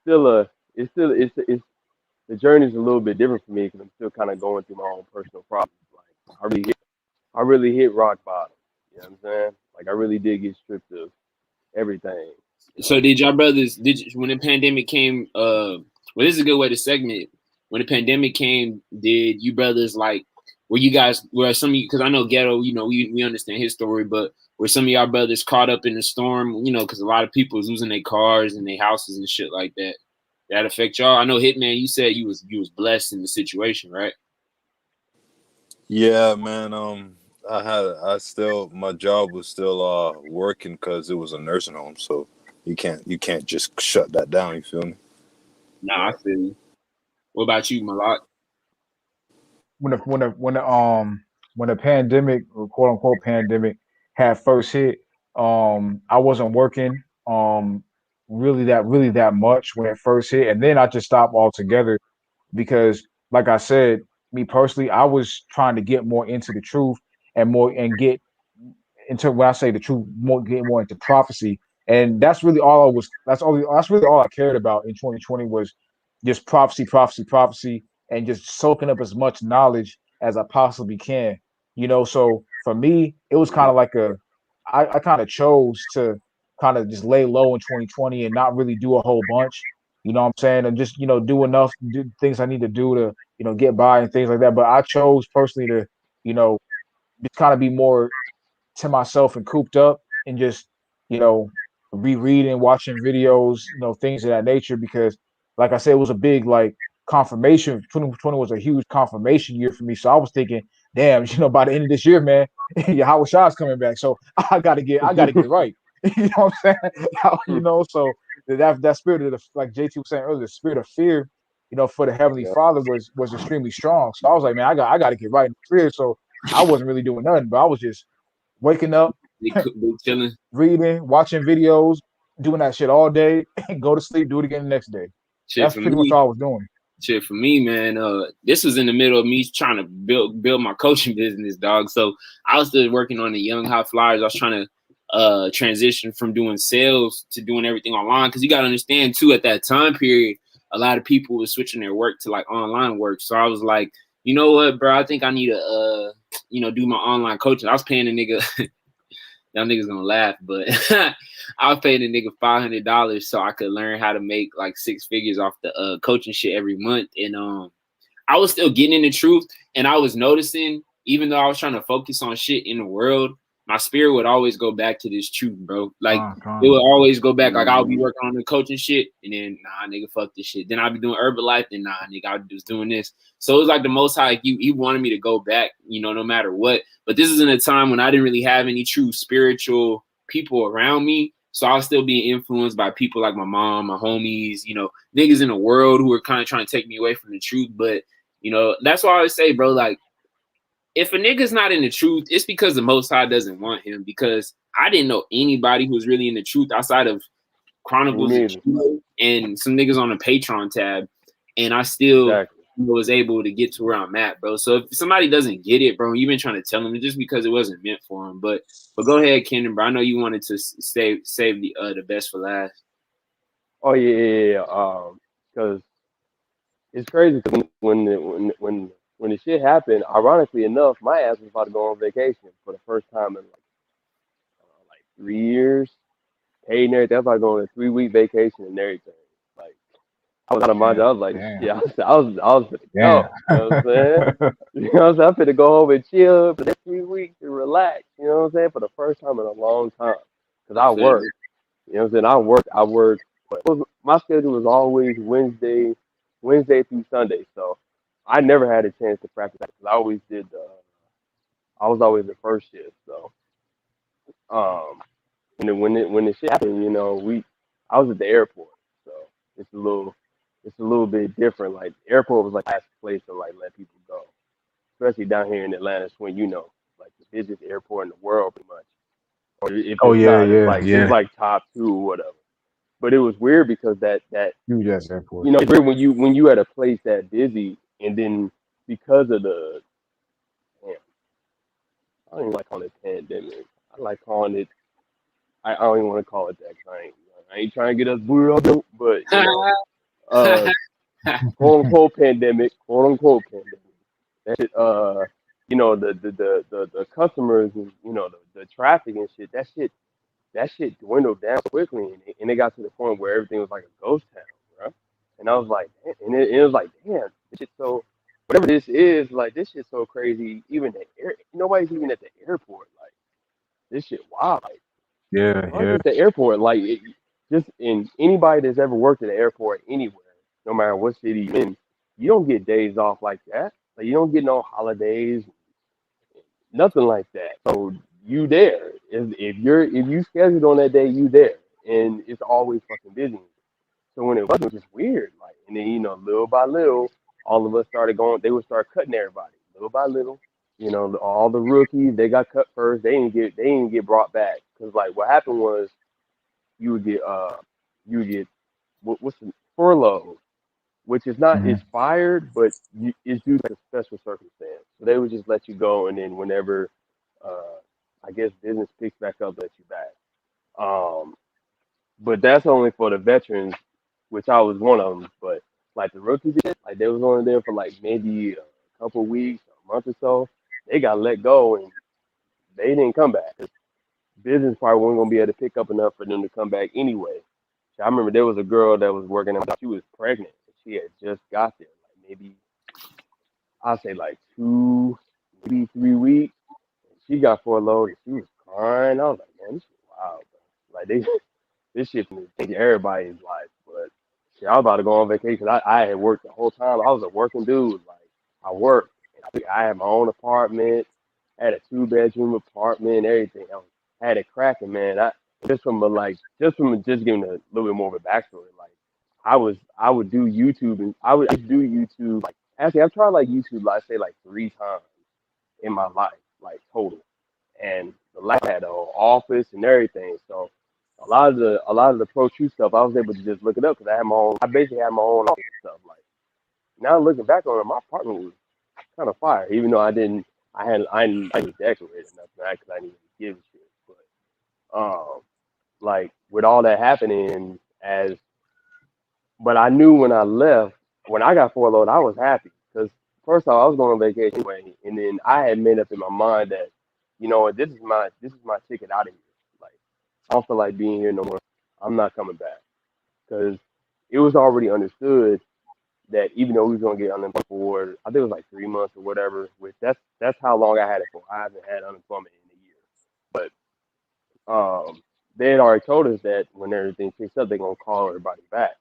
the journey's a little bit different for me because I'm still kind of going through my own personal problems. Like I really hit rock bottom. You know what I'm saying? Like I really did get stripped of everything. You So know, did y'all brothers when the pandemic came? Well, this is a good way to segment. When the pandemic came, did you brothers like? Were some of you? Because I know Ghetto, we understand his story, but were some of y'all brothers caught up in the storm? Because a lot of people was losing their cars and their houses and shit like that. That affect y'all? I know Hitman. You said you was blessed in the situation, right? Yeah, man. I still my job was still working because it was a nursing home, so you can't just shut that down. You feel me? Nah, I feel you. What about you, Malak? When the pandemic, or quote unquote pandemic, had first hit, I wasn't working really that much when it first hit, and then I just stopped altogether because, like I said, me personally, I was trying to get more into the truth and get into, when I say the truth, get more into prophecy, and that's really all I was. That's really all I cared about in 2020 was just prophecy, prophecy, prophecy, and just soaking up as much knowledge as I possibly can. So for me, it was kind of like I kind of chose to kind of just lay low in 2020 and not really do a whole bunch. You know what I'm saying? And just do enough, do things I need to do to get by and things like that. But I chose personally to you know just kind of be more to myself and cooped up and just, you know, rereading, watching videos, things of that nature. Because, like I said, it was a big, like, confirmation. 2020 was a huge confirmation year for me. So I was thinking, damn, by the end of this year, man, Howard Shaw's coming back. So I gotta get right. You know what I'm saying? So that spirit of like JT was saying earlier, the spirit of fear, for the Heavenly Yeah. Father was extremely strong. So I was like, man, I got to get right in the fear. So I wasn't really doing nothing, but I was just waking up, They chilling. reading, watching videos, doing that shit all day, go to sleep, do it again the next day. Shit That's for pretty much me. all I was doing. Shit for me, man. This was in the middle of me trying to build my coaching business, dog. So I was still working on the Young High Flyers. I was trying to transition from doing sales to doing everything online, because you got to understand too, at that time period, a lot of people were switching their work to like online work. So I was like, you know what, bro? I think I need to do my online coaching. I was paying a nigga. Y'all niggas gonna laugh, but I was paying a nigga $500 so I could learn how to make like 6 figures off the coaching shit every month. And I was still getting in the truth, and I was noticing, even though I was trying to focus on shit in the world, my spirit would always go back to this truth, bro. Like it would always go back. Like I'll be working on the coaching shit, and then nah, nigga, fuck this shit. Then I'll be doing Herbalife, and nah, nigga, I was doing this. So it was like the Most High, he wanted me to go back, no matter what. But this is in a time when I didn't really have any true spiritual people around me. So I was still being influenced by people like my mom, my homies, niggas in the world who were kind of trying to take me away from the truth. But that's why I always say, bro, like, if a nigga's not in the truth, it's because the Most High doesn't want him. Because I didn't know anybody who was really in the truth outside of Chronicles and some niggas on the Patreon tab, and I still was able to get to where I'm at, bro. So if somebody doesn't get it, bro, you've been trying to tell them just because it wasn't meant for them. But go ahead, Kenan, bro. I know you wanted to save the best for last. Oh yeah. Because it's crazy. Cause when the shit happened, ironically enough, my ass was about to go on vacation for the first time in like 3 years. Paid and everything. I was about to go on a 3-week vacation and everything. Like I was out of my job. I was like, shit, I was gonna go. You know what I'm saying? You know what I'm saying? I'm finna go home and chill for the next 3 weeks and relax. You know what I'm saying? For the first time in a long time. Cause I worked. You know what I'm saying? I worked. My schedule was always Wednesday through Sunday. So I never had a chance to practice because I was always the first shift. So and then when the shit happened, I was at the airport. So it's a little bit different. Like the airport was like the last place to like let people go. Especially down here in Atlanta, it's when like the busiest airport in the world pretty much. Or if it's not, it's like top 2 or whatever. But it was weird because that huge ass airport. it's weird when you at a place that busy and then because of the damn, I don't even like calling it pandemic. I like calling it I don't even want to call it that. 'Cause I ain't trying to get us booed up, but quote unquote pandemic. That shit, the customers and the traffic and shit. That shit dwindled down quickly, and it got to the point where everything was like a ghost town, bro. And I was like, and it was like, damn, this shit so whatever this is, like this shit's so crazy. Even nobody's even at the airport. Like this shit, wow. Like at the airport, like just in anybody that's ever worked at an airport anywhere, no matter what city you're in, you don't get days off like that. Like you don't get no holidays, nothing like that. So you there. If you scheduled on that day, you there, and it's always fucking busy. So when it wasn't, it was just weird. Like, and then little by little, all of us started going. They would start cutting everybody, little by little. All the rookies they got cut first. They didn't get brought back because like what happened was you would get what's the furlough, which is not it's fired, but it's due to a special circumstance. So they would just let you go, and then whenever I guess business picks back up, let you back. Um, but that's only for the veterans, which I was one of them. But like the rookies, like they was only there for like maybe a couple weeks, a month or so. They got let go, and they didn't come back. Business probably wasn't gonna be able to pick up enough for them to come back anyway. So I remember there was a girl that was working. She was pregnant. She had just got there, like maybe I'll say like 2, maybe 3 weeks. She got furloughed and she was crying. I was like, man, this shit wild, bro. Like this shit can change everybody's life. But shit, I was about to go on vacation. I had worked the whole time. I was a working dude. Like I worked. And I had my own apartment, had a 2 bedroom apartment, and everything. I had it cracking, man. Just giving a little bit more of a backstory. Like I would do YouTube and I do YouTube like actually I've tried like YouTube like say like 3 times in my life, like total. And the lab had a whole office and everything. So a lot of the pro truth stuff I was able to just look it up because I basically had my own office and stuff. Like now looking back on it, my apartment was kind of fire, even though I didn't decorate it nothing because I didn't even give a shit. But like with all that happening as but I knew when I left, when I got furloughed, I was happy because first off, I was going on vacation anyway, and then I had made up in my mind that, you know what, this is my ticket out of here. Like I don't feel like being here no more. I'm not coming back because it was already understood that even though we was gonna get unemployment for, I think it was like 3 months or whatever. Which that's how long I had it for. I haven't had unemployment in a year, but they had already told us that when everything picks up, they're gonna call everybody back.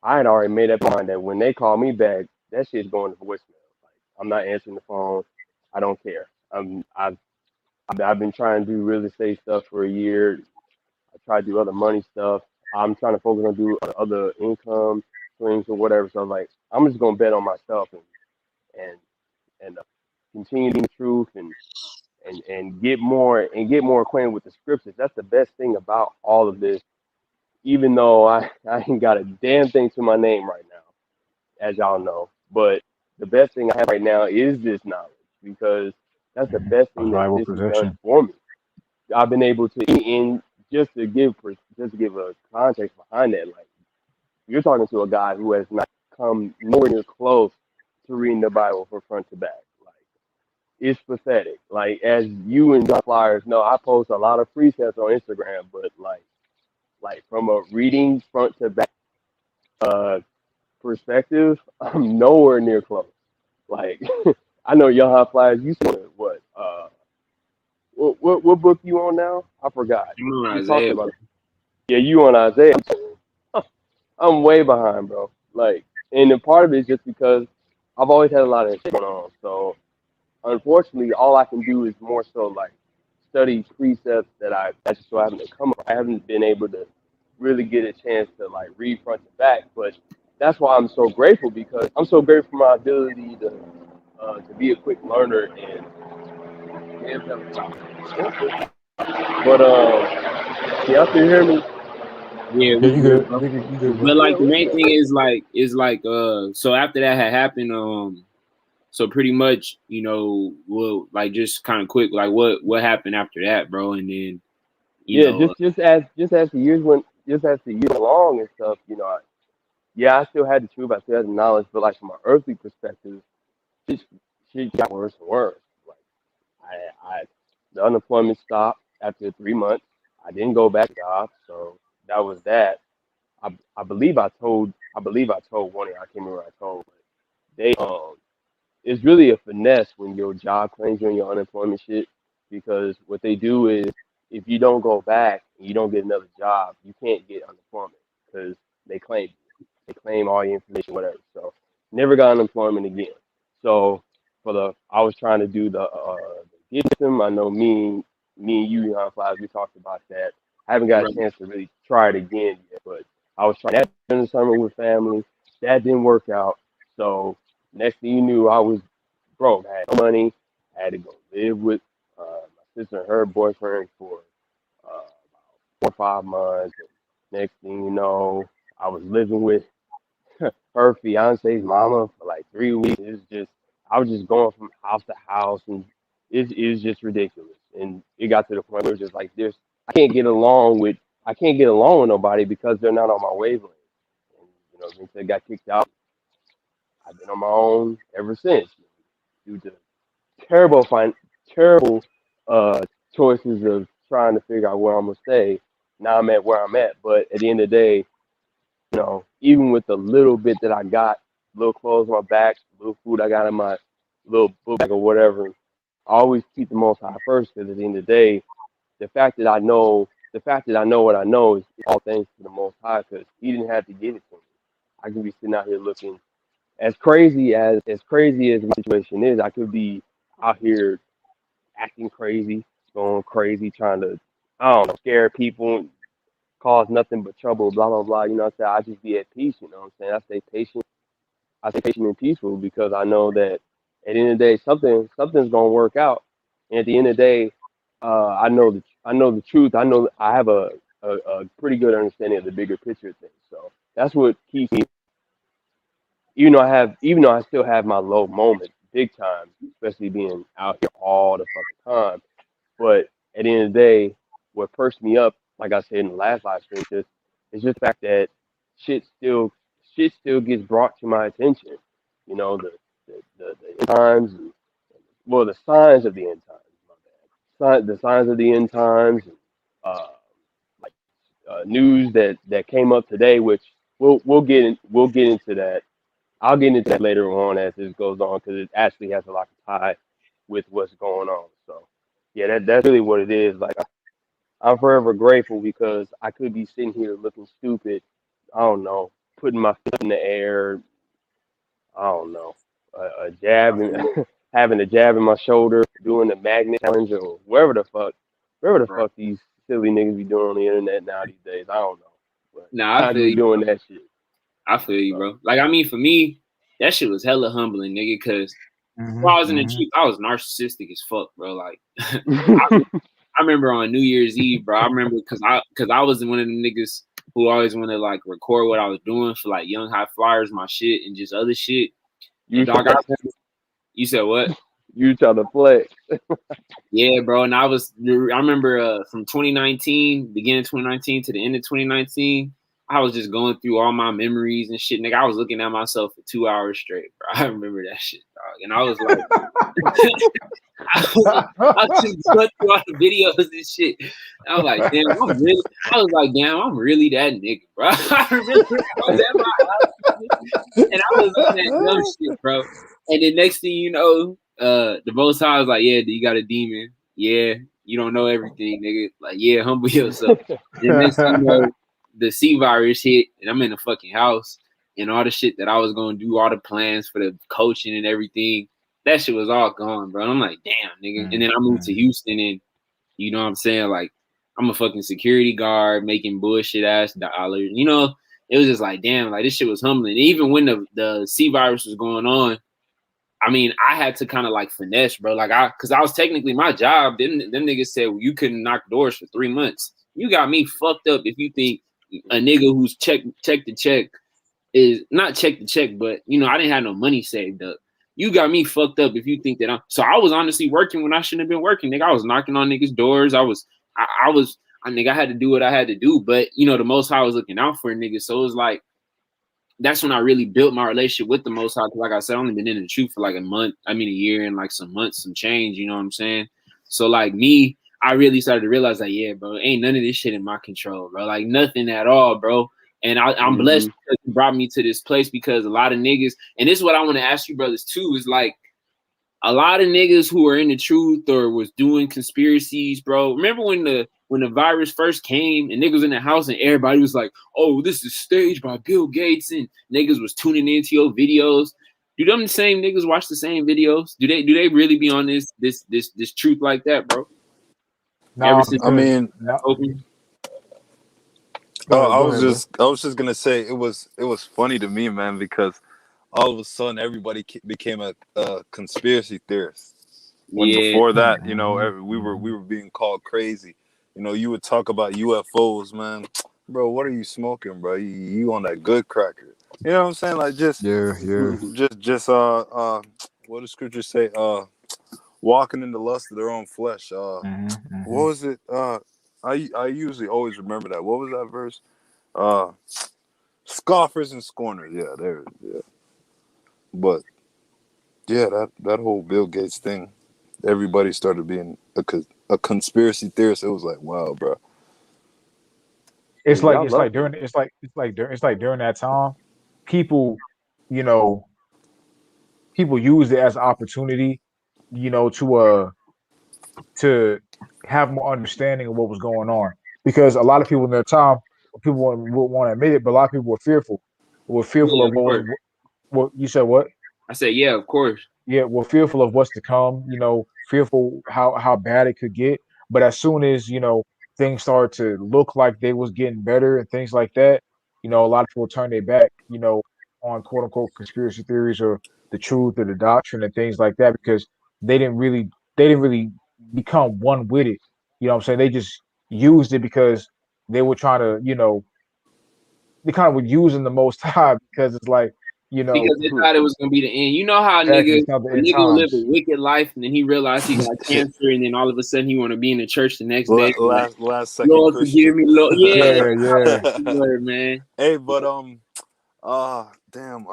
I had already made up my mind that when they call me back, that shit's going to voicemail. Like I'm not answering the phone. I don't care. I've been trying to do real estate stuff for a year. I try to do other money stuff. I'm trying to focus on do other income streams or whatever. So like I'm just gonna bet on myself and and continue to be the truth and get more acquainted with the scriptures. That's the best thing about all of this. Even though I ain't got a damn thing to my name right now, as y'all know. But the best thing I have right now is this knowledge because that's the best That's thing that valuable this has done possession. for me. I've been able to in just to give a context behind that. Like you're talking to a guy who has not come nowhere near close to reading the Bible from front to back. Like it's pathetic. Like as you and John Flyers know, I post a lot of precepts on Instagram, but like from a reading front to back uh perspective, I'm nowhere near close. Like I know Johan Flyers, you said what book you on now? I forgot. You know You talked Isaiah, about bro. it. Yeah, you on Isaiah. I'm way behind, bro. Like, and then part of it is just because I've always had a lot of shit going on. So unfortunately, all I can do is more so like study precepts that I just so happen to come up. I haven't been able to really get a chance to like read front to back, but that's why I'm so grateful because I'm so grateful for my ability to be a quick learner and but can y'all still hear me? Yeah, Yeah, we you good, good. bro. You good, bro. But Yeah, like the what's main good? thing is like so after that had happened, so pretty much, well, like just kind of quick, like what happened after that, bro? And then, you Yeah, know, just as the years went just as the years went along and stuff, yeah, I still had the truth, I still had the knowledge, but like from an earthly perspective, shit, shit got worse and worse. Like I the unemployment stopped after 3 months. I didn't go back to job, so that was that. I believe I told one of y'all, I can't remember what I told, but they it's really a finesse when your job claims you on your unemployment shit because what they do is if you don't go back and you don't get another job, you can't get unemployment because they claim you. They claim all your information, whatever. So never got unemployment again. So I was trying to do the gift system. I know me and you, Young Flies, we talked about that. I haven't got a right, chance to really try it again yet, but I was trying that in the summer with family. That didn't work out. So next thing you knew, I was broke. I had no money. I had to go live with my sister and her boyfriend for 4 or 5 months. And next thing you know, I was living with her fiance's mama for like 3 weeks. It was just I was just going from house to house, and it was just ridiculous. And it got to the point where it was just like this. I can't get along with I can't get along with nobody because they're not on my wavelength. And since they got kicked out, I've been on my own ever since due to terrible terrible uh choices of trying to figure out where I'm gonna stay. Now I'm at where I'm at, but at the end of the day, even with the little bit that I got, little clothes on my back, little food I got in my little book bag or whatever, I always keep the Most High first because at the end of the day, the fact that I know what I know is all thanks to the Most High because He didn't have to give it to me. I could be sitting out here looking as crazy as my situation is. I could be out here acting crazy, going crazy, trying to, I don't know, scare people, cause nothing but trouble, blah blah blah. You know what I'm saying? I just be at peace. You know what I'm saying? I stay patient. I stay patient and peaceful because I know that at the end of the day, something's gonna work out. And at the end of the day, I know the truth. I know I have a pretty good understanding of the bigger picture of things. So that's what keeps me. Even though I still have my low moments, big time, especially being out here all the fucking time. But at the end of the day, what perks me up, like I said in the last live stream, it's just the fact that shit still shit still gets brought to my attention. You know, the end times, well, the signs of the end times. My bad. The signs of the end times, uh, like news that came up today, which we'll get into that. I'll get into that later on as this goes on because it actually has a lot to tie with what's going on. So yeah, that's really what it is. Like I'm forever grateful because I could be sitting here looking stupid. I don't know, putting my foot in the air. I don't know, a jab and having a jab in my shoulder, doing the magnet challenge or wherever the fuck these silly niggas be doing on the internet now these days. I don't know, but Nah, I I feel be you. doing that shit. I feel you, So bro. Like, I mean, for me, that shit was hella humbling, nigga. Because while I was in the Jeep, I was narcissistic as fuck, bro. Like, I remember on New Year's Eve, bro. I remember because I was one of the niggas who always wanted to like record what I was doing for like Young High Flyers, my shit, and just other shit. And you dog, you said what? you trying to flex? Yeah, bro. And I remember from 2019, beginning 2019 to the end of 2019, I was just going through all my memories and shit. Nigga, I was looking at myself for 2 hours straight, bro. I remember that shit, dog. And I was like, I was just going through all the videos and shit. I was like, damn, I'm really that nigga, bro. I remember I was at my house and I was on that dumb shit, bro. And the next thing you know, the Most High was like, yeah, you got a demon. Yeah, you don't know everything, nigga. Like, yeah, humble yourself. And next thing you know, the C virus hit, and I'm in the fucking house, and all the shit that I was gonna do, all the plans for the coaching and everything, that shit was all gone, bro. I'm like, damn, nigga. And then I moved to Houston, and you know what I'm saying? Like, I'm a fucking security guard making bullshit ass dollars. You know, it was just like, damn, like this shit was humbling. And even when the C virus was going on, I mean, I had to kind of like finesse, bro. Like because I was technically my job. Them niggas said, well, you couldn't knock doors for 3 months. You got me fucked up if you think a nigga who's check the check is not check the check, but you know, I didn't have no money saved up. You got me fucked up if you think that so I was honestly working when I shouldn't have been working, nigga. I was knocking on niggas' doors. Nigga, I had to do what I had to do, but you know, the Most High was looking out for niggas. So it was like, that's when I really built my relationship with the Most High. Like I said, I've only been in the truth for like a year and like some months, some change, you know what I'm saying? So like me, I really started to realize like, yeah, bro, ain't none of this shit in my control, bro. Like nothing at all, bro. And I'm blessed because he brought me to this place because a lot of niggas, and this is what I want to ask you brothers too, is like a lot of niggas who are in the truth or was doing conspiracies, bro. Remember when the virus first came and niggas in the house and everybody was like, oh, this is staged by Bill Gates and niggas was tuning into your videos. Do them same niggas watch the same videos? Do they really be on this truth like that, bro? No, Ever since I mean, open? go I ahead, bro. was just gonna say it was funny to me, man, because all of a sudden everybody became a conspiracy theorist. When Yeah. before that, you know, we were being called crazy. You know, you would talk about UFOs, man. Bro, what are you smoking, bro? You on that good cracker? You know what I'm saying? Like Yeah, yeah. what does scripture say? Walking in the lust of their own flesh. What was it? I usually always remember that. What was that verse? Uh, Scoffers and scorners. Yeah, there. Yeah, but yeah, that whole Bill Gates thing, everybody started being a conspiracy theorist. It was like, wow, bro. It's like Y'all love it. it's like during that time, people, you know, people use it as an opportunity, you know, to have more understanding of what was going on. Because a lot of people in their time, people would want to admit it, but a lot of people were fearful. We're fearful Yeah, of of course. what you said. What? I said, yeah, of course. Yeah, we're fearful of what's to come. Fearful how bad it could get. But as soon as things start to look like they was getting better and things like that, a lot of people turn their back, on quote unquote conspiracy theories or the truth or the doctrine and things like that because they didn't really they didn't really become one with it. You know what I'm saying? They just used it because they were trying to, they kind of were using the most high because it's like, you know, Because they thought it was gonna be the end. You know how exactly, it's not the a end nigga will live a times. wicked life and then he realized he got cancer and then all of a sudden he want to be in the church the next day. Like, last second Lord forgive Christian. me, Lord. Yeah, Yeah, yeah, Lord, man. Hey, but damn,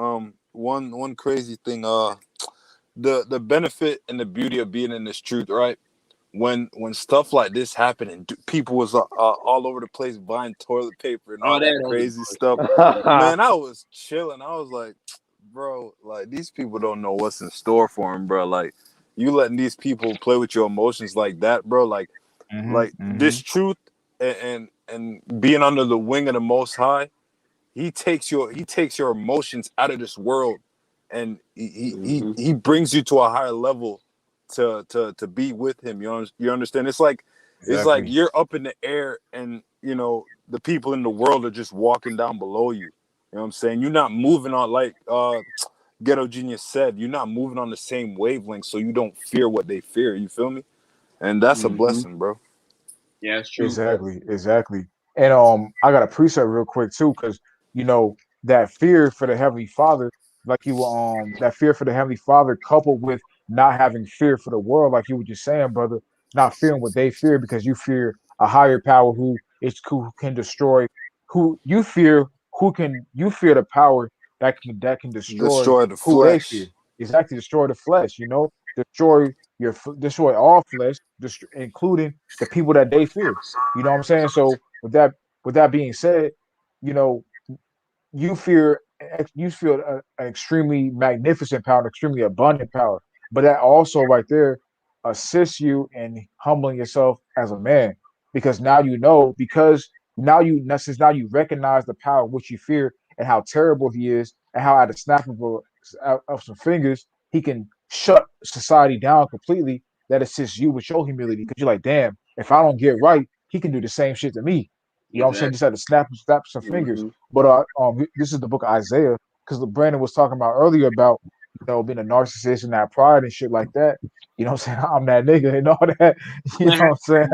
one crazy thing, the benefit and the beauty of being in this truth, right? When stuff like this happened and people was all over the place buying toilet paper and All all that that other crazy stuff, bullshit. man, I was chilling. I was like, bro, like these people don't know what's in store for them, bro. Like you letting these people play with your emotions like that, bro. hmm Like hmm this truth and being under the wing of the Most High, he takes your emotions out of this world, and hmm he brings you to a higher level to be with him. You understand? It's like exactly. you're up in the air, and the people in the world are just walking down below you. You know what I'm saying? You're not moving on like Ghetto Genius said. You're not moving on the same wavelength, so you don't fear what they fear. You feel me? And that's a hmm blessing, bro. Yeah, it's true. Exactly, exactly. And I got a precept real quick too, because you know that fear for the Heavenly Father, like you that fear for the Heavenly Father, coupled with not having fear for the world, like you were just saying, brother, not fearing what they fear because you fear a higher power who can destroy, who you fear the power that can destroy Destroy the who they fear. flesh. Exactly, destroy the flesh. Destroy destroy all flesh, including the people that they fear. You know what I'm saying? So with that being said, you know, you feel an extremely magnificent power, an extremely abundant power, but that also right there assists you in humbling yourself as a man because now you know because since now you recognize the power which you fear and how terrible he is and how at a snap of some fingers he can shut society down completely. That assists you with your humility because you're like, damn, if I don't get right, he can do the same shit to me. You know what I'm saying? Exactly. Just at the snap some fingers. hmm But this is the book of Isaiah because Brandon was talking about earlier about being a narcissist and that pride and shit like that. You know what I'm saying? I'm that nigga and all that. You know what I'm saying?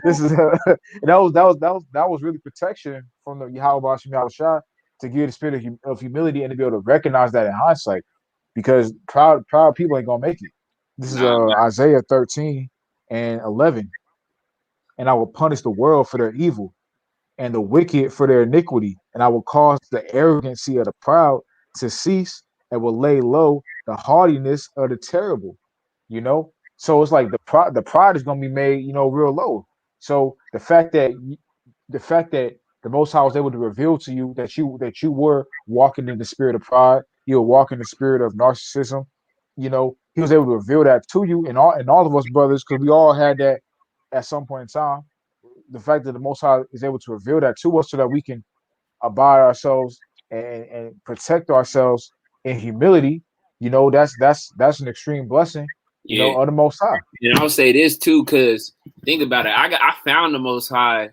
This is that was really protection from the Yahweh Shem Yahushua to give the spirit of humility and to be able to recognize that in hindsight, because proud people ain't gonna make it. This is Nah, Isaiah 13 and 11, and I will punish the world for their evil and the wicked for their iniquity, and I will cause the arrogancy of the proud to cease, and will lay low the haughtiness of the terrible. So it's like the pride is gonna be made, real low. So the fact that the Most High was able to reveal to you that you were walking in the spirit of pride, you were walking in the spirit of narcissism. He was able to reveal that to you and all of us brothers, because we all had that at some point in time. The fact that the Most High is able to reveal that to us so that we can abide ourselves and protect ourselves in humility, that's an extreme blessing, yeah. of the Most High. And I'll say this too, because think about it. I found the Most High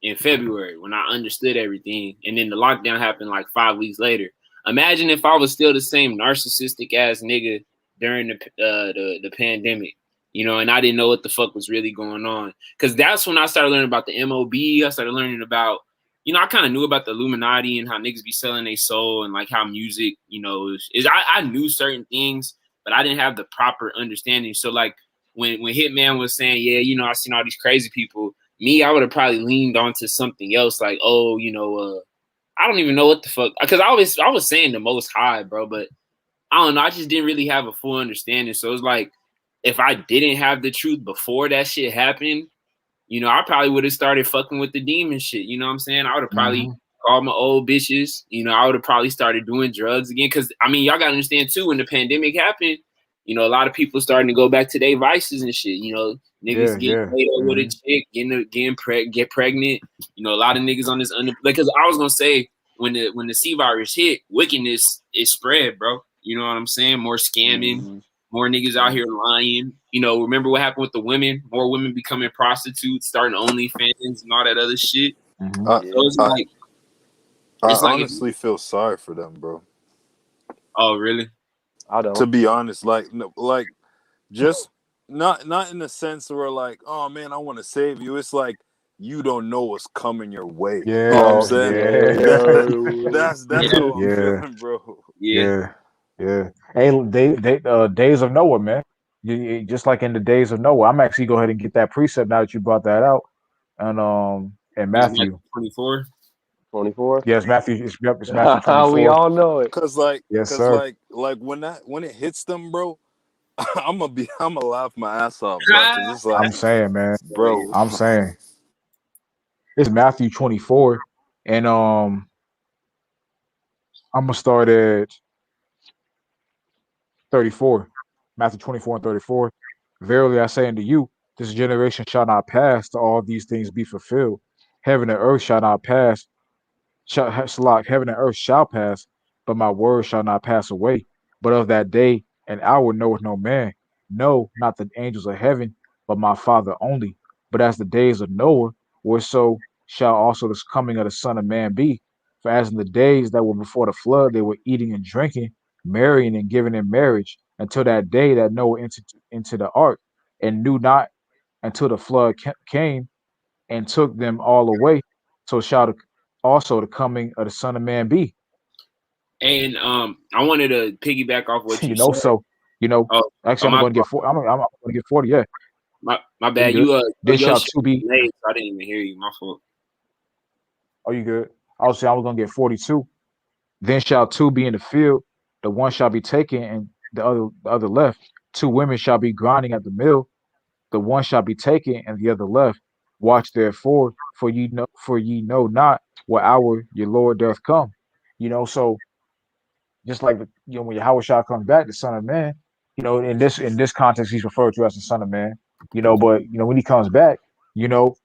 in February when I understood everything, and then the lockdown happened like 5 weeks later. Imagine if I was still the same narcissistic ass nigga during the pandemic, and I didn't know what the fuck was really going on. Because that's when I started learning about the MOB. I started learning about, I kind of knew about the Illuminati and how niggas be selling their soul and like how music, I knew certain things, but I didn't have the proper understanding. So like when Hitman was saying, yeah, I seen all these crazy people, me, I would have probably leaned onto something else, like, oh, I don't even know what the fuck, because I was saying the Most High, bro, but I don't know, I just didn't really have a full understanding. So it's like, if I didn't have the truth before that shit happened, I probably would have started fucking with the demon shit. You know what I'm saying? I would have probably hmm called my old bitches. I would have probably started doing drugs again. Because I mean, y'all gotta understand too. When the pandemic happened, a lot of people starting to go back to their vices and shit. Niggas Yeah, getting yeah. laid up with a hmm chick, get pregnant. A lot of niggas on this because I was gonna say, when the C virus hit, wickedness is spread, bro. You know what I'm saying? More scamming, more niggas out here lying. You know, remember what happened with the women? More women becoming prostitutes, starting OnlyFans and all that other shit. Mm-hmm. I, So it's I, like, I it's like, honestly feel sorry for them, bro. oh really? I To don't. be honest, like just not in the sense where like, oh man, I want to save you. It's like you don't know what's coming your way. You know what I'm Yeah, Oh saying? yeah, yeah, That's Yeah, how I'm yeah, feeling, bro. yeah. yeah, yeah. Hey, days of Noah, man. Just like in the days of Noah. I'm actually go ahead and get that precept now that you brought that out. And It's Matthew Matthew. 24. 24. Yes, Matthew. It's Matthew We 24. all know it. Cause like, Yes, cause sir. like when it hits them, bro, I'm gonna laugh my ass off, bro. Cause it's like, I'm saying, man. So, yeah. bro, I'm saying it's Matthew 24, and I'm gonna start at 34. Matthew 24 and 34. Verily I say unto you, this generation shall not pass till all these things be fulfilled. Heaven and earth shall not pass, heaven and earth shall pass, but my word shall not pass away. But of that day and hour knoweth no man, no, not the angels of heaven, but my Father only. But as the days of Noah were, so shall also the coming of the Son of Man be. For as in the days that were before the flood, they were eating and drinking, marrying and giving in marriage, until that day that Noah entered into the ark, and knew not until the flood came and took them all away. So shall also the coming of the Son of Man be. And I wanted to piggyback off what you You know, said. so you know, Oh, actually, I'm my going to get fault. 40. I'm going to get 40. Yeah, My you bad. good. Then Your shall shit two be. delayed, so I didn't even hear you. My fault. Oh, you good? I was saying I was going to get 42. Then shall two be in the field, the one shall be taken, and the other left. Two women shall be grinding at the mill, the one shall be taken, and the other left. Watch therefore, for ye know not what hour your Lord doth come. So just like when Yahweh Shah comes back, the Son of Man, in this context, he's referred to as the Son of Man. But when he comes back, you know,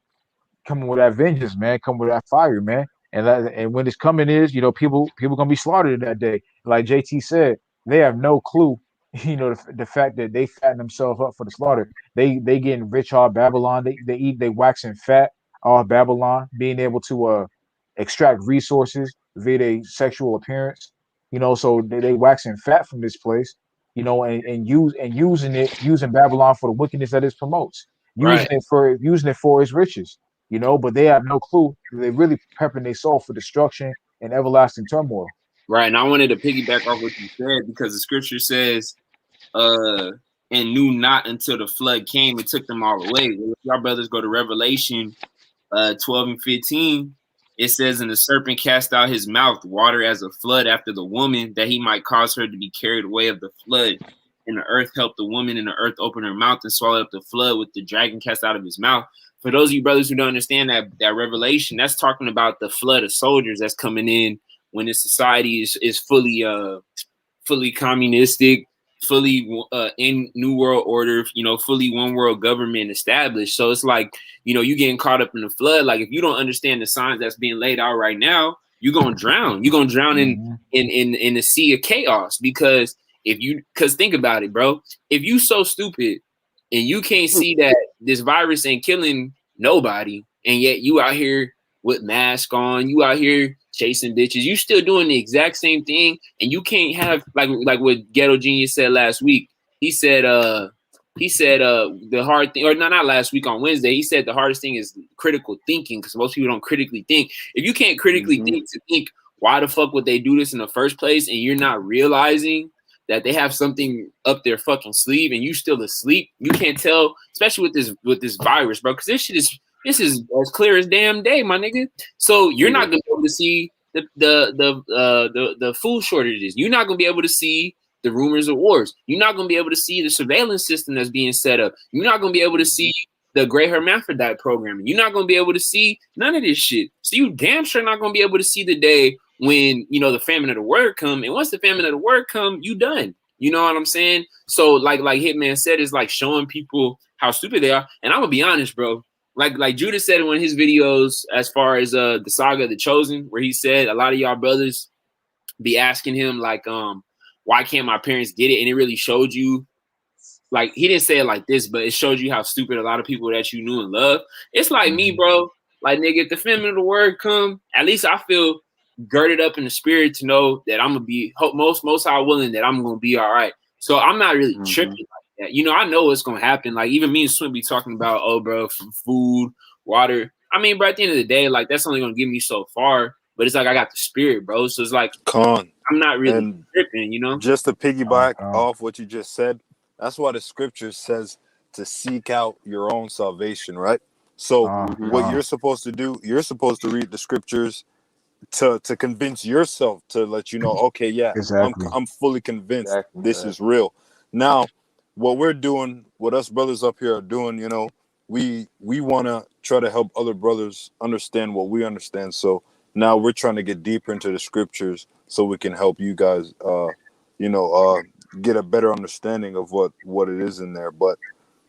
coming with that vengeance, man, coming with that fire, man. And when it's coming is, people gonna be slaughtered in that day. Like JT said, they have no clue, the fact that they fatten themselves up for the slaughter. They getting rich off Babylon. They waxing fat off Babylon, being able to extract resources via their sexual appearance. So they waxing fat from this place, and using Babylon for the wickedness that it promotes, Right, using it for its riches. But they have no clue. They really prepping their soul for destruction and everlasting turmoil. right. And I wanted to piggyback off what you said because the scripture says, uh, and knew not until the flood came and took them all away. Well, if y'all brothers go to Revelation 12 and 15, it says, and the serpent cast out his mouth water as a flood after the woman, that he might cause her to be carried away of the flood. And the earth helped the woman, and the earth opened her mouth and swallowed up the flood with the dragon cast out of his mouth. For those of you brothers who don't understand that revelation, that's talking about the flood of soldiers that's coming in when the society is fully communistic, fully in New World Order, fully one world government established. So it's like, you getting caught up in the flood. Like if you don't understand the signs that's being laid out right now, you're gonna drown. You're gonna drown Mm-hmm. in the sea of chaos because think about it, bro. If you so stupid and you can't see that this virus ain't killing nobody, and yet you out here with mask on, you out here chasing bitches, you still doing the exact same thing, and you can't have like what Ghetto Genius said last week. He said the hard thing, or not last week on Wednesday, he said the hardest thing is critical thinking because most people don't critically think. If you can't critically think why the fuck would they do this in the first place, and you're not realizing that they have something up their fucking sleeve and you still asleep, you can't tell, especially with this virus, bro, because this is as clear as damn day, my nigga. So you're not gonna be able to see the food shortages. You're not gonna be able to see the rumors of wars. You're not gonna be able to see the surveillance system that's being set up. You're not gonna be able to see the gray hermaphrodite programming. You're not gonna be able to see none of this shit. So you damn sure not gonna be able to see the day when the famine of the word come. And once the famine of the word come, you done. You know what I'm saying? So like Hitman said, it's like showing people how stupid they are. And I'm gonna be honest, bro. like Judah said in one of his videos, as far as the saga of the Chosen, where he said a lot of y'all brothers be asking him like, why can't my parents get it? And it really showed you, like, he didn't say it like this, but it showed you how stupid a lot of people that you knew and loved. It's like me, bro. Like, nigga, if the famine of the word come, at least I feel girded up in the spirit to know that I'm gonna be most high willing that I'm gonna be all right. So I'm not really tripping like that. You know, I know what's gonna happen. Like, even me and Swim be talking about, oh, bro, food, water. I mean, bro, at the end of the day, like, that's only gonna get me so far. But it's like I got the spirit, bro. So it's like Con. I'm not really And tripping, you know. just to piggyback off what you just said, that's why the scripture says to seek out your own salvation, right? So what you're supposed to do, you're supposed to read the scriptures to convince yourself, to let you know, okay, yeah, Exactly. I'm fully convinced this Exactly. is real. Now, what we're doing, what us brothers up here are doing, you know, we want to try to help other brothers understand what we understand. So now we're trying to get deeper into the scriptures so we can help you guys, get a better understanding of what it is in there. But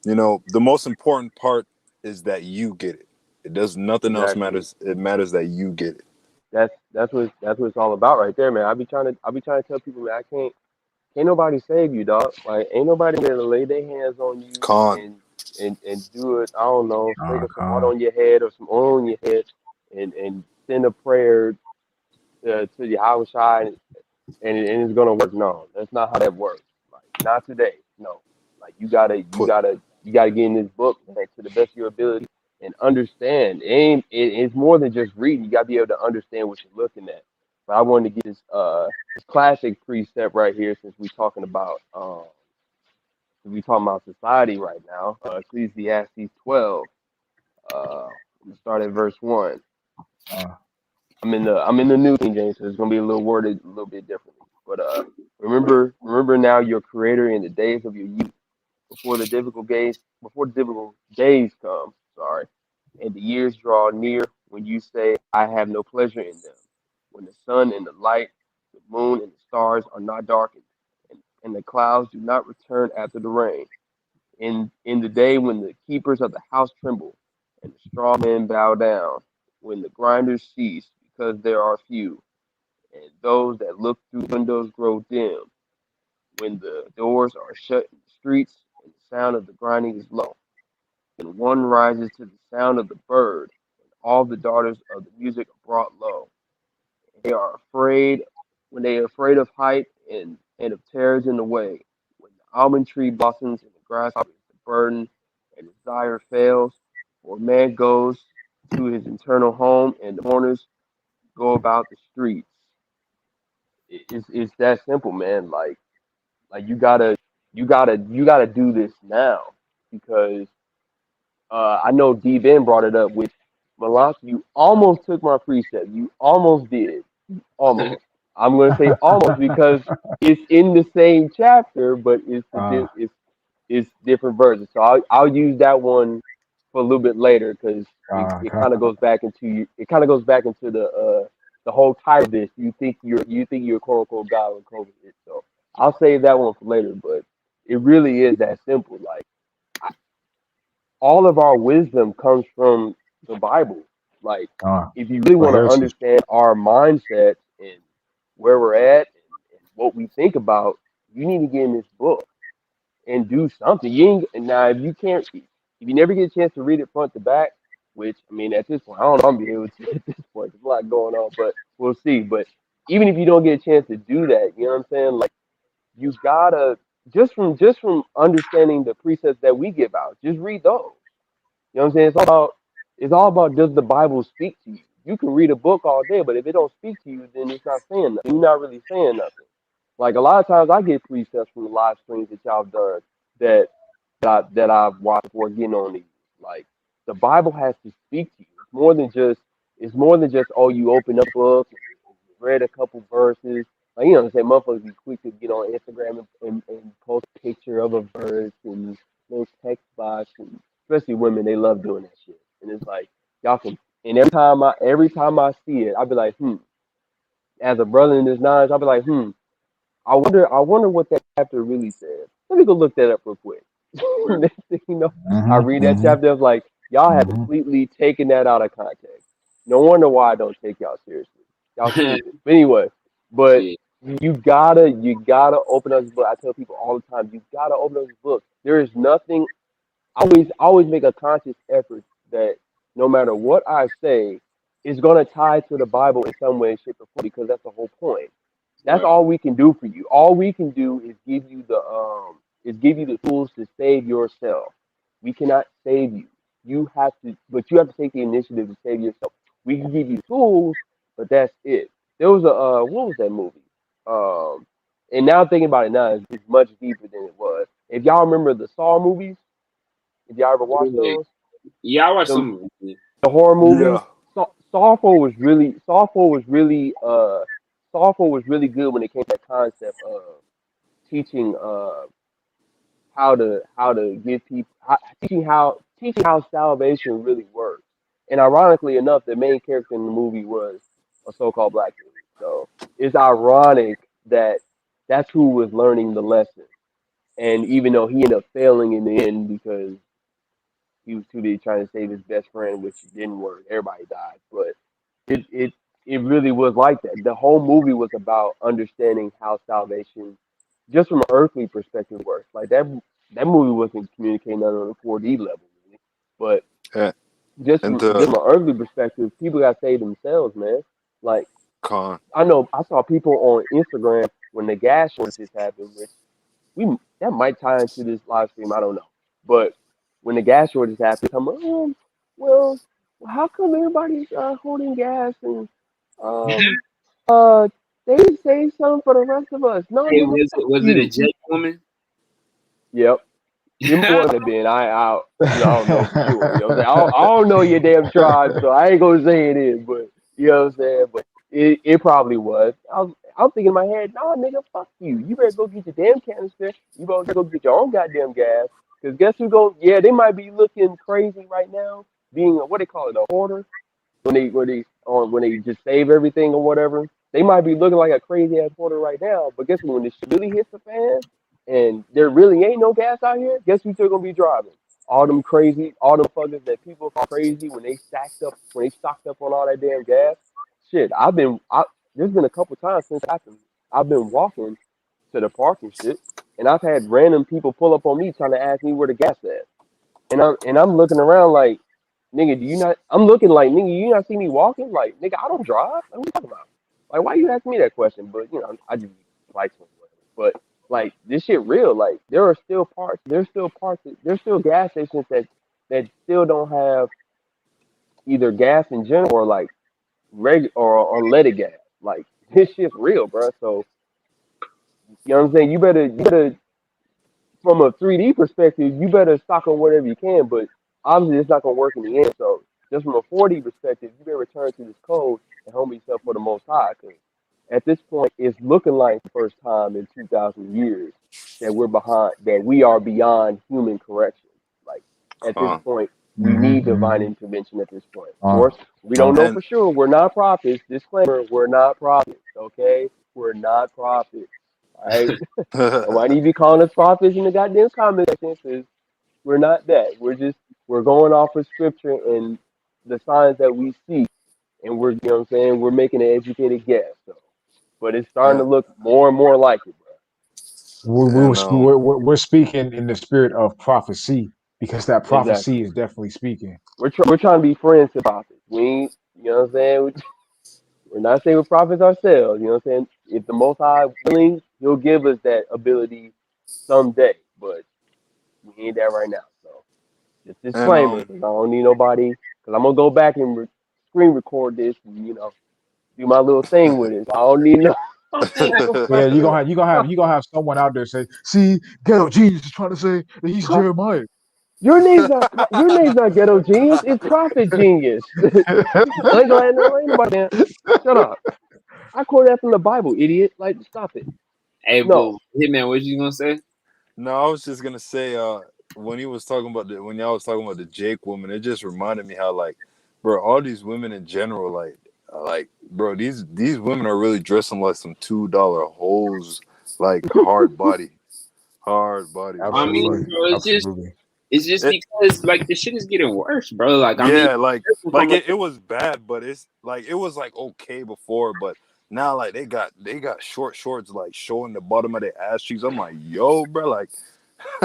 you know, the most important part is that you get it. It does nothing else Exactly. matters. It matters that you get it. That's what it's all about right there, man. I be trying to tell people, man, I can't nobody save you, dog. Like, ain't nobody there to lay their hands on you Con. and do it. I don't know, sprinkle some water on your head or some oil on your head, and send a prayer to the house side, and it's gonna work. No, that's not how that works. Like, not today. No, like Put you gotta get in this book, man, to the best of your ability and understand. It's more than just reading. You gotta be able to understand what you're looking at. But I wanted to get this classic precept right here, since we talking about society right now. Ecclesiastes 12. I'm gonna start at verse 1. Uh, I'm in the New King James, so it's gonna be a little worded a little bit differently. But remember now your Creator in the days of your youth, before the difficult days come. Sorry, and the years draw near when you say, "I have no pleasure in them." When the sun and the light, the moon and the stars are not darkened, and the clouds do not return after the rain. In the day when the keepers of the house tremble, and the straw men bow down, when the grinders cease because there are few, and those that look through windows grow dim, when the doors are shut in the streets, and the sound of the grinding is low, and one rises to the sound of the bird, and all the daughters of the music are brought low. They are afraid when they are afraid of height and of terrors in the way. When the almond tree blossoms and the grasshopper is the burden and desire fails, or man goes to his eternal home and the mourners go about the streets. It's that simple, man. Like you gotta do this now, because I know D Ben brought it up with Malak. You almost took my precept. You almost did. Almost. I'm gonna say almost because it's in the same chapter, but it's different versions. So I'll use that one for a little bit later, because it kind of goes back into the whole title of this. You think you're quote unquote God when COVID hit. So I'll save that one for later. But it really is that simple. Like, all of our wisdom comes from the Bible. Like, if you really for want to heritage. understand our mindset and where we're at and what we think about, you need to get in this book and do something. You ain't, now if you can't, if you never get a chance to read it front to back, which, I mean, at this point, I don't know if I'm be able to at this point. There's a lot going on, but we'll see. But even if you don't get a chance to do that, you know what I'm saying? Like, you gotta, just from understanding the precepts that we give out, just read those. You know what I'm saying? It's all about, does the Bible speak to you? You can read a book all day, but if it don't speak to you, then it's not saying nothing. You're not really saying nothing. Like, a lot of times I get precepts from the live streams that y'all done, that I've watched before getting on these. Like, the Bible has to speak to you. It's more than just, oh, you open up a book and you read a couple verses. Like, you know what I'm saying? Motherfuckers be quick to get on Instagram and post a picture of a verse and little text box, and especially women, they love doing that shit. And it's like, y'all can, and every time I see it, I'll be like, as a brother in this knowledge, I'll be like, I wonder what that chapter really says. Let me go look that up real quick. Next thing you know, I read that chapter. I was like, Y'all have Mm-hmm. completely taken that out of context. No wonder why I don't take y'all seriously. Y'all stupid. But anyway, but Shit. you gotta open up this book. I tell people all the time, you gotta open up this book. There is nothing. I always make a conscious effort that no matter what I say, it's gonna tie to the Bible in some way, shape, or form because that's the whole point. That's Right. all we can do for you. All we can do is give you the tools to save yourself. We cannot save you. You have to, but you have to take the initiative to save yourself. We can give you tools, but that's it. There was a what was that movie? Um, and now thinking about it now, it's much deeper than it was. If y'all remember the Saw movies, if y'all ever watched Yeah, those, yeah, I watched them some. the horror movies, Yeah. Saw 4 was really good when it came to that concept of teaching how to give people teaching how salvation really works. And ironically enough, the main character in the movie was a so-called black dude. So it's ironic that that's who was learning the lesson. And even though he ended up failing in the end because he was too busy trying to save his best friend, which didn't work. Everybody died, but it it it really was like that. The whole movie was about understanding how salvation, just from an earthly perspective, works. Like that movie wasn't communicating on a 4D level, really, but And, just and from just from an earthly perspective, people got saved themselves, man. Like con. I know I saw people on Instagram when the gas shortages happened, which we that might tie into this live stream. I don't know, but when the gas shortage happened, I'm like, well, how come everybody's holding gas and um uh they didn't say something for the rest of us? No, Hey, nigga, was fuck it was it a you. Jake woman? Yep. It Yeah, was have been. I don't know for sure. You know what I'm saying? I don't know your damn tribe, so I ain't gonna say it is, but you know what I'm saying? But it probably was. I'm thinking in my head, nah, nigga, fuck you. You better go get your damn canister. You better go get your own goddamn gas. Cause guess who go? Yeah, they might be looking crazy right now, being what they call it, a hoarder when they just save everything or whatever. They might be looking like a crazy ass hoarder right now, but guess what? When this shit really hits the fan and there really ain't no gas out here, guess who's still gonna be driving? All them fuckers that people call crazy when they stocked up on all that damn gas. Shit, there's been a couple times since it happened. I've been walking to the park and shit, and I've had random people pull up on me trying to ask me where the gas at. And I'm looking around like, nigga, do you not? I'm looking like, nigga, you not see me walking? Like, nigga, I don't drive. Like, what you talking about? Like, why you asking me that question? But I just like or whatever. But like, this shit real. Like, there's still gas stations that still don't have either gas in general or like or unleaded gas. Like, this shit's real, bro. So you know what I'm saying? You better from a 3D perspective, you better stock on whatever you can, but obviously it's not going to work in the end. So just from a 4D perspective, you better return to this code and humble yourself for the Most High. Because at this point, it's looking like the first time in 2,000 years that we are beyond human correction. Like at this Con. point, we Mm-hmm. need divine Mm-hmm. intervention at this point. Of Uh, course, we don't know And for sure. We're not prophets. Disclaimer: we're not prophets. Okay, we're not prophets. All right. Nobody need to be calling us prophets in the goddamn comment section because we're not that. We're going off of scripture and the signs that we see, and we're you know what I'm saying we're making an educated guess. So, but it's starting to and, look more and more like it, bro. we're, and we're speaking in the spirit of prophecy because that Exactly. prophecy is definitely speaking. We're trying to be friends to prophets. We ain't you know what I'm saying. We're not saying we're prophets ourselves. You know what I'm saying. If the Most High willing, He'll give us that ability someday, but we ain't that right now. So. Just and disclaimer, because I don't need nobody. Because I'm gonna go back and screen record this, and do my little thing with it. So I don't need no. Yeah, you're gonna have someone out there say, "See, ghetto genius is trying to say that he's Pro- Jeremiah." your name's not ghetto genius. It's prophet genius. ain't nobody there. Shut up. I quote that from the Bible, idiot. Like, stop it. hey, No, but Hitman, what you gonna say? no, I was just gonna say, when he was talking about when y'all was talking about the Jake woman, it just reminded me how like, bro, all these women in general, like, bro, these women are really dressing like some $2 hoes, like hard body, I bro. It's mean, Absolutely, like, bro, absolutely. It's just because like the shit is getting worse, bro. Like I mean, it was bad, but it's like it was like okay before, but now like they got short shorts like showing the bottom of their ass cheeks. I'm like, yo, bro, like,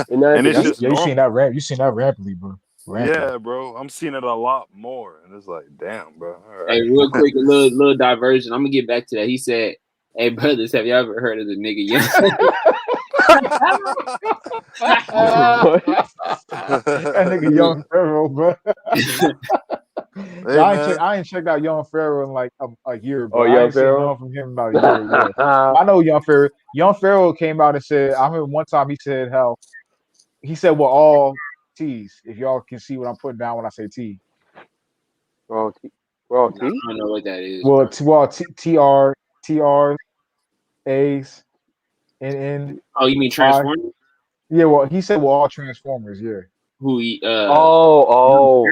and it's just you seen normal. you seen that rampantly, bro. Rampantly. Yeah, bro, I'm seeing it a lot more, and it's like, damn, bro. All hey, right. real quick, a little diversion. I'm gonna get back to that. He said, "Hey, brothers, have you ever heard of the nigga Young?" That nigga Young Pharaoh, bro. Hey, man. I ain't checked out Young Pharaoh in like a year, bro. Oh, I Young ain't seen Pharaoh. nothing from him in about a year. Yeah. I know Young Pharaoh. Young Pharaoh came out and said, I remember one time he said we're all T's. If y'all can see what I'm putting down when I say T. We're all Nah, I T. don't know what that is. Well, Bro. TR A's N Oh, you mean Y. Transformers? Yeah, well, he said we're all Transformers. Yeah. Who he Oh,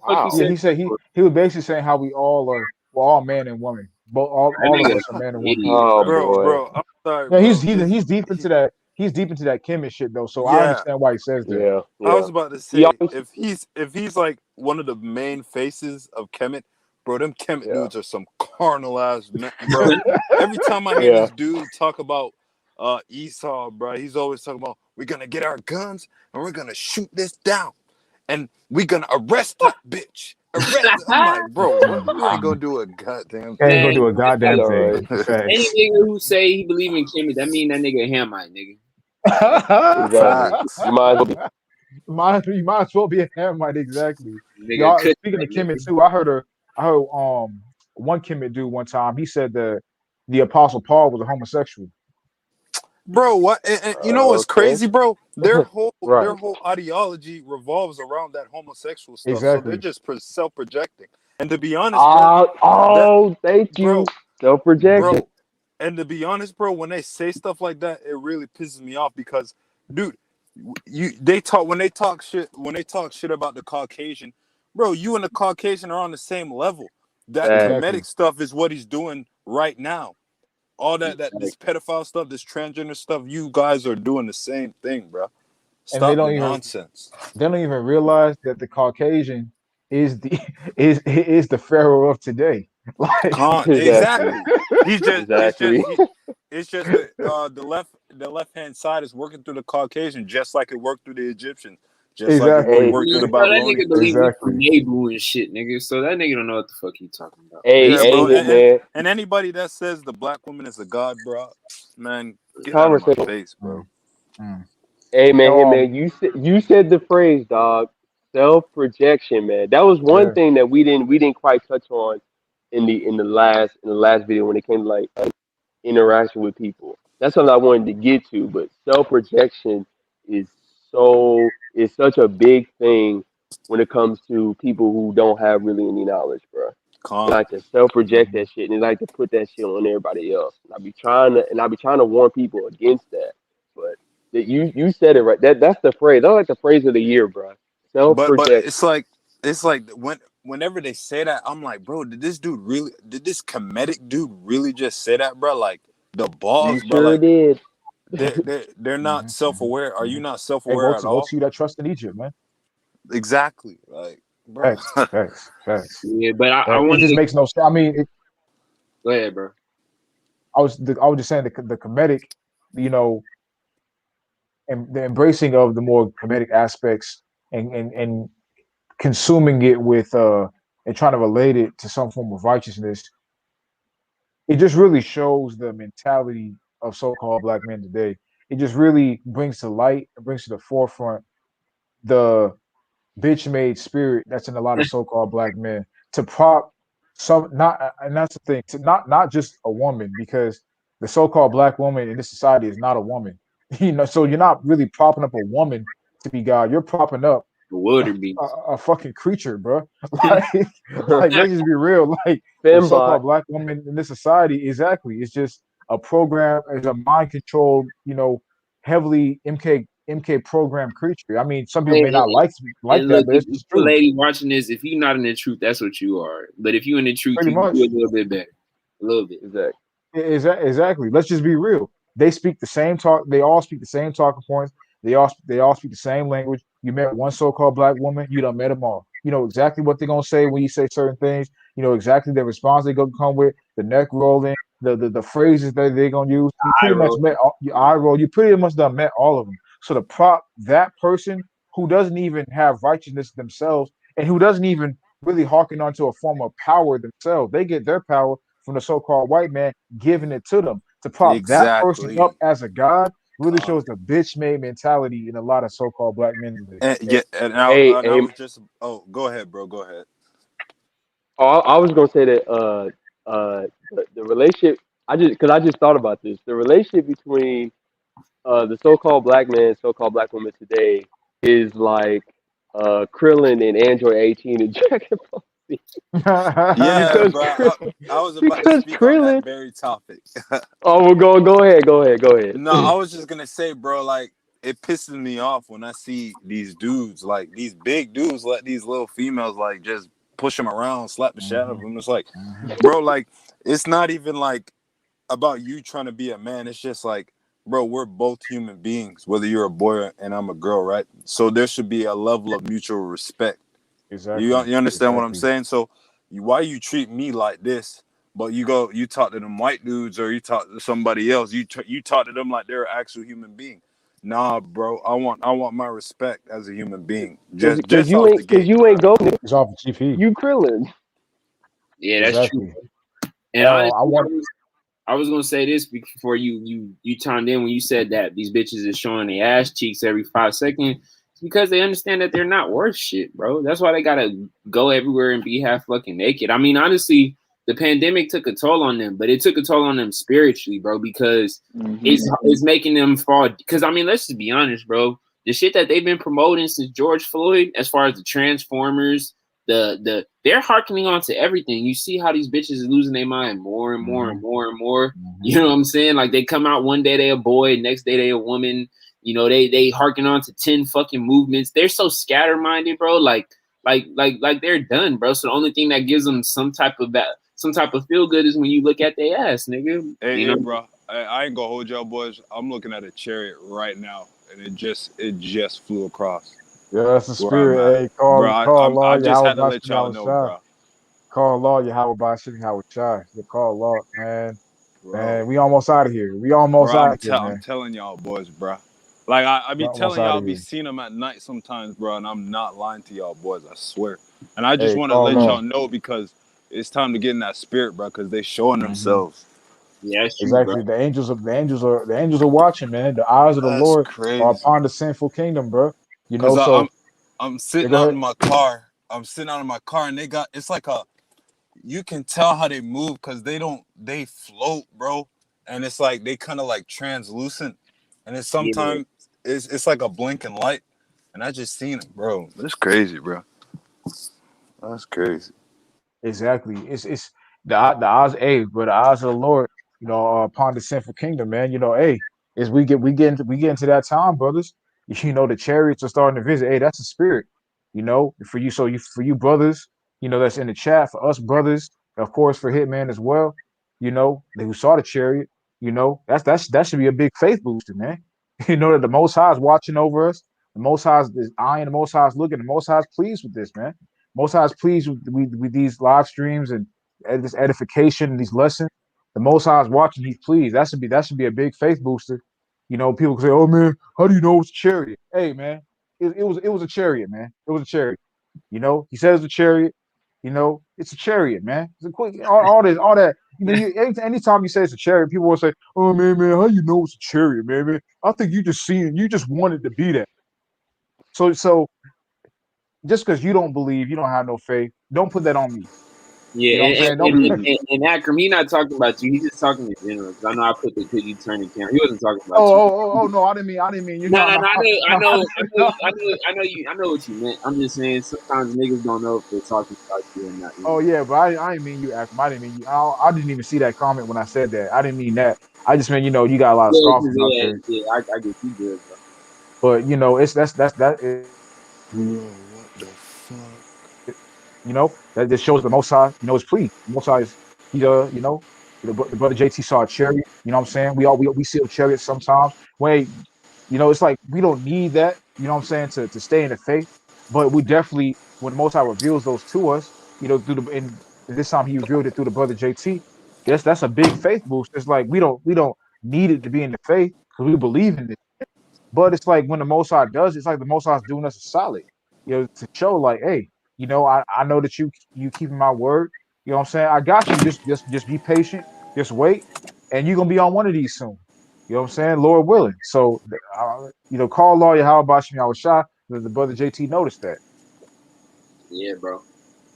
fuck he wow. Yeah, said? he said he was basically saying how we're all man and woman. But That all of nigga us are man and woman. idiot, Oh bro. boy. Bro, I'm sorry, Yeah, bro. he's deep into that. He's deep into that Kemet shit though. So I Yeah, understand why he says that. Yeah, I yeah. was about to He say always, if he's like one of the main faces of Kemet, bro, them Kemet yeah, dudes are some carnal ass men, bro. Every time I hear yeah. this dude talk about Esau, bro, he's always talking about we're gonna get our guns and we're gonna shoot this down and we're gonna arrest that bitch. Arrest. I'm like, bro, what? You ain't gonna do a goddamn Ain't Man, gonna thing. do a I goddamn know, thing. right? any Facts. nigga who say he believe in Kimmy, that mean that nigga a Hamite, nigga. Exactly. Facts. You might as well be. You might as well be a Hamite, exactly. Nigga, Y'all could speaking that of nigga. Kemet too, I heard one Kemet dude one time. He said the Apostle Paul was a homosexual. Bro, what? And you know what's Okay. crazy, bro? Right. Their whole ideology revolves around that homosexual stuff. So they're Exactly. just self-projecting. And to be honest, bro, that Thank you. bro, Self projection. bro, and to be honest, bro, when they say stuff like that, it really pisses me off because, dude, when they talk shit about the Caucasian, bro, you and the Caucasian are on the same level. That Facts. Exactly. comedic stuff is what he's doing right now. All that Like, this pedophile stuff, this transgender stuff, you guys are doing the same thing, bro. And they Stop the don't even nonsense. realize that the Caucasian is the is the Pharaoh of today. Like Exactly. Exactly. He's just Exactly. it's just the left hand side is working through the Caucasian just like it worked through the Egyptians, just like it exactly. Hey, worked through the bro, that nigga Babylonians. believe we Exactly. from Nabu and shit, nigga. So that nigga don't know what the fuck he talking about. hey, Yeah, hey, bro. Hitman. And anybody that says the black woman is a god, bro, man, get out of my Conversation. face, bro. Mm, mm. Hey, man, Um. Hitman. You said the phrase, dog. Self projection, man. That was one Yeah. thing that we didn't quite touch on in the last video when it came to like interaction with people. That's something I wanted to get to, but self projection is is such a big thing when it comes to people who don't have really any knowledge, bro. They Con. like to self project Mhm. that shit and they like to put that shit on everybody else. And I be trying to warn people against that. But that you said it right. That's the phrase. That's like the phrase of the year, bro. Self But projection. it's like whenever they say that, I'm like, bro, did this comedic dude really just say that, bro? Like the You balls, bro. sure Like did. they're not Mhm. Mhm. self-aware. Are you Mhm. not Hey, self-aware at go all? to that trust in Egypt, man. Exactly. Like, bro. Facts. Facts. Facts. Yeah, but I It wanted just to makes no sense. I mean, go ahead, bro. I was just saying the comedic, you know, and the embracing of the more comedic aspects and consuming it with and trying to relate it to some form of righteousness. It just really shows the mentality of so-called black men today. It just really brings to light, it brings to the forefront the bitch made spirit that's in a lot of so-called black men to prop some not and that's the thing to not just a woman because the so-called black woman in this society is not a woman. So you're not really propping up a woman to be God. You're propping up The a, wildebeest. a fucking creature, bro. Like let's just be real. Like the Fembot. so-called black woman in this society, exactly. It's just a program, it's a mind controlled, heavily MK program creature. I mean, some people may Hey, not like and that, look, but if it's just you a true. lady watching this, if you're not in the truth, that's what you are. But if you in the truth, Pretty you can do much. a little bit better. A little bit. Exactly. Exactly. Let's just be real. They speak the same talk. They all speak the same talking points. They all speak the same language. You met one so-called black woman, you done met them all. You know exactly what they're gonna say when you say certain things. You know exactly the response they're gonna come with, the neck rolling, the phrases that they're gonna use. You I pretty much roll. met your eye roll. You pretty much done met all of them. So the prop that person who doesn't even have righteousness themselves and who doesn't even really hearken onto a form of power themselves, they get their power from the so-called white man giving it to them. To prop that person up Exactly. as a god really God. shows the bitch made mentality in a lot of so-called black men today. And Hey, yeah, hey, and I hey, was just. Oh, go ahead, bro. Go ahead. I was gonna say that the relationship. I just thought about this. The relationship between the so-called black man, so-called black woman today is like Krillin and Android 18 and Dragon Ball Z. Yeah, Because bro. I was about to because speak on that Krillin. very topic. Oh, well, go ahead. No, I was just gonna say, bro, like it pisses me off when I see these dudes, like these big dudes, let these little females like just push them around, slap the shit out of Mhm, them. It's like, mhm. bro, like it's not even like about you trying to be a man. It's just like, bro, we're both human beings, whether you're a boy and I'm a girl, right? So there should be a level of mutual respect. Exactly, You understand what I'm exactly. saying? So why you treat me like this, but you talk to them white dudes or you talk to somebody else, you talk to them like they're an actual human being. Nah, bro, I want my respect as a human being, Cause just off the cause gate. you ain't Goku. It's off the GP. You Krillin. Yeah, that's true. Exactly. And I honestly, want. I was gonna say this before you chimed in when you said that these bitches is showing their ass cheeks every 5 seconds. It's because they understand that they're not worth shit, bro. That's why they gotta go everywhere and be half fucking naked. I mean, honestly, the pandemic took a toll on them, but it took a toll on them spiritually, bro, because Hmm. it's making them fall. Because I mean, let's just be honest, bro. The shit that they've been promoting since George Floyd, as far as the Transformers, they're hearkening on to everything. You see how these bitches are losing their mind more and more and Mhm, more and more. mhm. You know what I'm saying? Like they come out one day they a boy, next day they a woman. You know, they hearken on to 10 fucking movements. They're so scatter minded, bro. Like they're done, bro. So the only thing that gives them some type of feel good is when you look at their ass, nigga. You Hey, know, bro, I ain't gonna hold y'all boys. I'm looking at a chariot right now, and it just flew across Yeah, that's the where I'm spirit. at, Hey, bro. call law I just Yahweh had to let Bashim y'all Yahweh know, Shai. bro. Call law Yahweh Bashim Yahweh Shai. Yeah, call law, man. Man, Bro, we almost out of here. We almost bro, out of here, I'm man. telling y'all boys, bro. Like I We be almost telling out y'all, I of be here. seeing them at night sometimes, bro, and I'm not lying to y'all boys. I swear. And I just Hey, want to call let law. y'all know because it's time to get in that spirit, bro, because they showing Mhm. themselves. yeah, that's true, bro. Exactly. The angels are watching, man. The eyes of the That's Lord are crazy. upon the sinful kingdom, bro. You Cause know, so I'm yeah, sitting go out ahead. in my car. I'm sitting out in my car, and they got it's like a you can tell how they move because they float, bro, and it's like they kind of like translucent, and it's Yeah. sometimes it's like a blinking light, and I just seen it, bro. That's crazy, bro. That's crazy. Exactly. It's the eyes, hey, but the eyes of the Lord, you know, are upon the sinful kingdom, man. You know, hey, as we get into that time, brothers. You know, the chariots are starting to visit. Hey, that's the spirit. You know, for you brothers, you know, that's in the chat, for us brothers, of course, for Hitman as well. You know, who saw the chariot. You know, that should be a big faith booster, man. You know that the Most High is watching over us. The Most High is eyeing. The Most High is looking. The Most High is pleased with this, man. Most High is pleased with these live streams and this edification and these lessons. The Most High is watching; He's pleased. That should be a big faith booster. You know, people say, "Oh man, how do you know it's a chariot?" Hey man, it was a chariot, man. It was a chariot. You know, He says it's a chariot. You know, it's a chariot, man. It's a quick all that. You know, anytime you say it's a chariot, people will say, "Oh man, how you know it's a chariot, man? I think you just seen, you just wanted to be that." So just because you don't believe, you don't have no faith, don't put that on me. Yeah, You know what I'm saying? Don't. and Akram, he not talking about you. He's just talking in general. Because I know I put the could you turn the camera. He wasn't talking about you. No, I didn't mean you. No, No, no, no, no. no, no. I know what you meant. I'm just saying sometimes niggas don't know if they're talking about you or not. You Oh know? yeah, but I didn't mean you, Akram. I didn't mean you. I didn't even see that comment when I said that. I didn't mean that. I just meant, you know, you got a lot of Yeah, scoffers out there. I get you good, bro. But you know, it's that Bro, what the fuck? you know, that just shows the Most High, you know, is pleased. The Most High is you know, the brother JT saw a chariot. You know what I'm saying? We see a chariot sometimes. Wait. It's like we don't need that, what I'm saying, to stay in the faith. But we definitely, when the Most High reveals those to us, through the and this time he revealed it through the brother JT. Yes, that's a big faith boost. It's like we don't need it to be in the faith because we believe in it. But it's like when the Most High does, it's like the Most High is doing us a solid, to show like, hey, I know that you keeping my word. You know what I'm saying? I got you. Just be patient. Just wait, and you're gonna be on one of these soon. You know what I'm saying? Lord willing. So, call lawyer how about you? I was shy. The brother JT noticed that. Yeah, bro.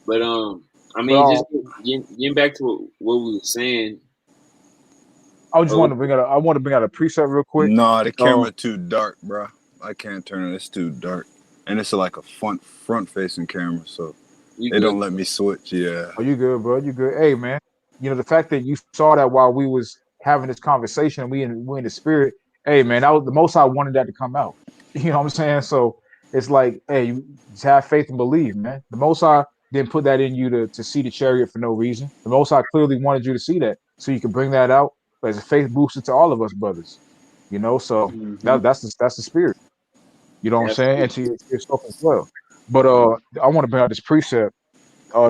But I But mean, just getting back to what we were saying. I just want Oh, to bring out. I want to bring out a preset real quick. Nah, the Uh, camera too dark, bro. I can't turn it. It's too dark, and it's like a front facing camera, so you they good? don't let me switch. Yeah. Oh, you good, bro? You good? Hey, man. The fact that you saw that while we was having this conversation, and we in the spirit. Hey, man, that was the most I wanted that to come out. You know what I'm saying? So it's like, hey, you just have faith and believe, man. The Most High didn't put that in you to see the chariot for no reason. The Most High clearly wanted you to see that, so you could bring that out as a faith booster to all of us brothers. So Mm-hmm. that's the spirit. You know what I'm saying, and Absolutely. to yourself as well. But I want to bring out this precept.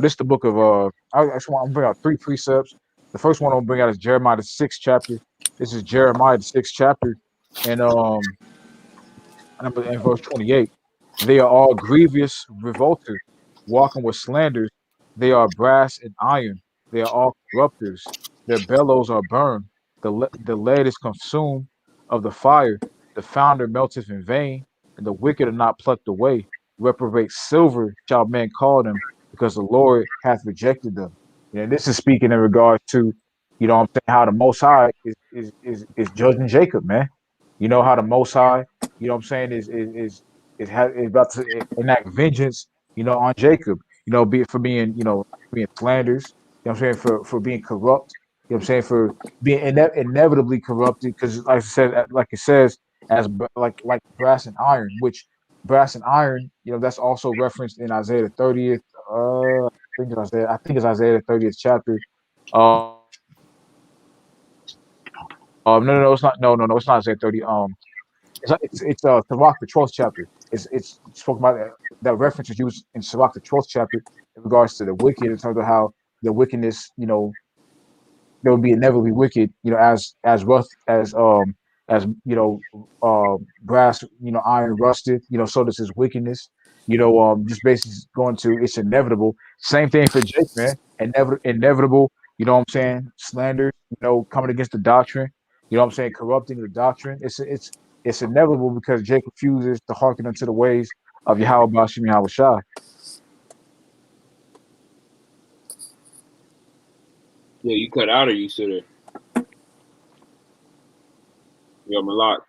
This is the book of I just want to bring out three precepts. The first one I'm gonna bring out is Jeremiah the sixth chapter. This is Jeremiah the sixth chapter, and in verse 28. They are all grievous revolters, walking with slanders. They are brass and iron. They are all corrupters. Their bellows are burned. The lead is consumed of the fire. The founder melteth in vain, and the wicked are not plucked away. Reprobate silver shall men call them, because the Lord hath rejected them. And this is speaking in regards to, I'm saying, how the Most High is judging Jacob, man. How the Most High, what I'm saying, is about to enact vengeance, on Jacob, be it for being slanders, what I'm saying, for being corrupt, what I'm saying, for being inevitably corrupted, because like I said, like it says, like brass and iron, which brass and iron, that's also referenced in Isaiah the 30th. I think it's Isaiah the 30th chapter. No, it's not. No, it's not Isaiah 30. It's Sirach the 12th chapter. It's spoken about that reference is used in Sirach the 12th chapter in regards to the wicked, in terms of how the wickedness, they would be inevitably wicked, as rough as brass, iron rusted, so does his wickedness. Just basically going to, it's inevitable. Same thing for Jake, man. Inevitable, what I'm saying, slander, coming against the doctrine, what I'm saying, corrupting the doctrine. It's inevitable because Jake refuses to hearken unto the ways of Yahweh Bashim Yahweh Shai. Yeah, you cut out or you still there? Yo, Malak.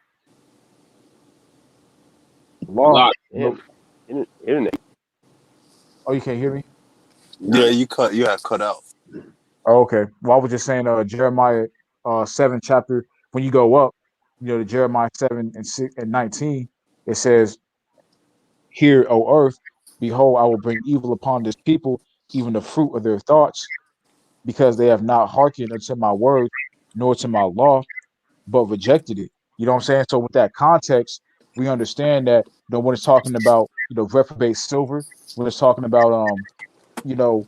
Law. Malak. Yeah, internet. Oh, you can't hear me? Nah. Yeah, you had cut out. Oh, okay. Well, I was just saying, Jeremiah 7 chapter, when you go up, to Jeremiah 7 and 19, it says, Hear, O earth, behold, I will bring evil upon this people, even the fruit of their thoughts, because they have not hearkened unto my word, nor to my law, but rejected it. You know what I'm saying? So with that context, we understand that, when it's talking about, reprobate silver, when it's talking about you know,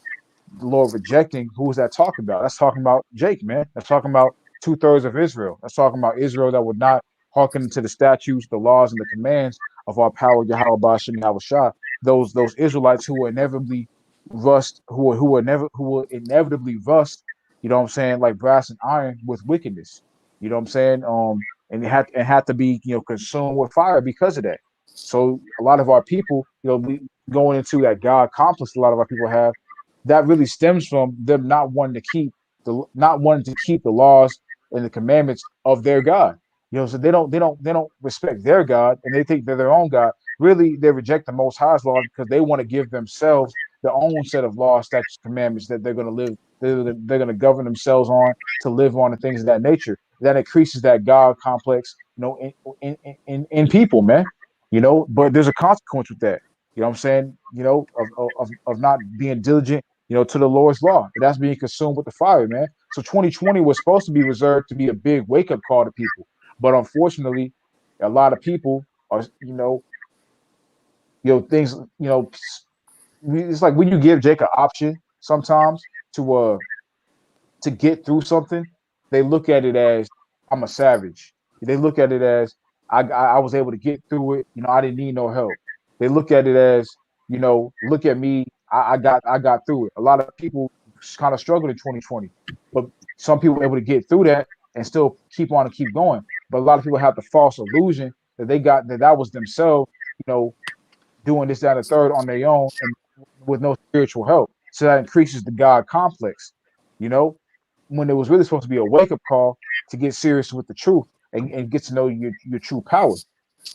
the Lord rejecting, who is that talking about? That's talking about Jake, man. That's talking about 2/3 of Israel. That's talking about Israel that would not hearken to the statutes, the laws, and the commands of our power, Yahweh Bashim Yahweh Shah. Those Israelites who will inevitably who will inevitably rust, what I'm saying, like brass and iron with wickedness. You know what I'm saying? And it had to be, consumed with fire because of that. So a lot of our people, we going into that God complex, a lot of our people have, that really stems from them not wanting to keep the laws and the commandments of their God. So they don't respect their God, and they think they're their own God. Really, they reject the Most High's laws because they want to give themselves their own set of laws, statutes, commandments that they're going to live. They're going to govern themselves on, to live on, and things of that nature. That increases that God complex, in people, man. But there's a consequence with that. You know what I'm saying? Of not being diligent, to the Lord's law. And that's being consumed with the fire, man. So 2020 was supposed to be reserved to be a big wake up call to people. But unfortunately, A lot of people are, things, it's like when you give Jake an option sometimes to get through something, they look at it as I'm a savage. They look at it as I was able to get through it. I didn't need no help. They look at it as, look at me. I got through it. A lot of people kind of struggled in 2020, but some people were able to get through that and still keep on and keep going. But a lot of people have the false illusion that they got that was themselves, you know, doing this, that, and the third on their own and with no spiritual help. So that increases the God complex, you know, when it was really supposed to be a wake up call to get serious with the truth and get to know your true power,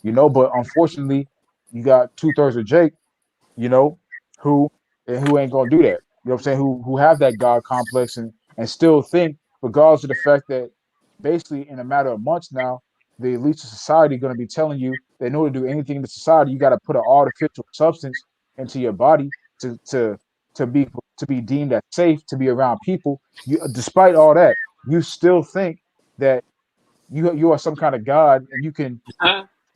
But unfortunately, you got 2/3 of Jake, you know, who who ain't gonna do that. You know what I'm saying? Who have that God complex and still think, regardless of the fact that basically in a matter of months now, the elites of society are gonna be telling you that in order to do anything in the society, you gotta put an artificial substance into your body to be to be deemed as safe to be around people. You despite all that, you still think that you are some kind of God and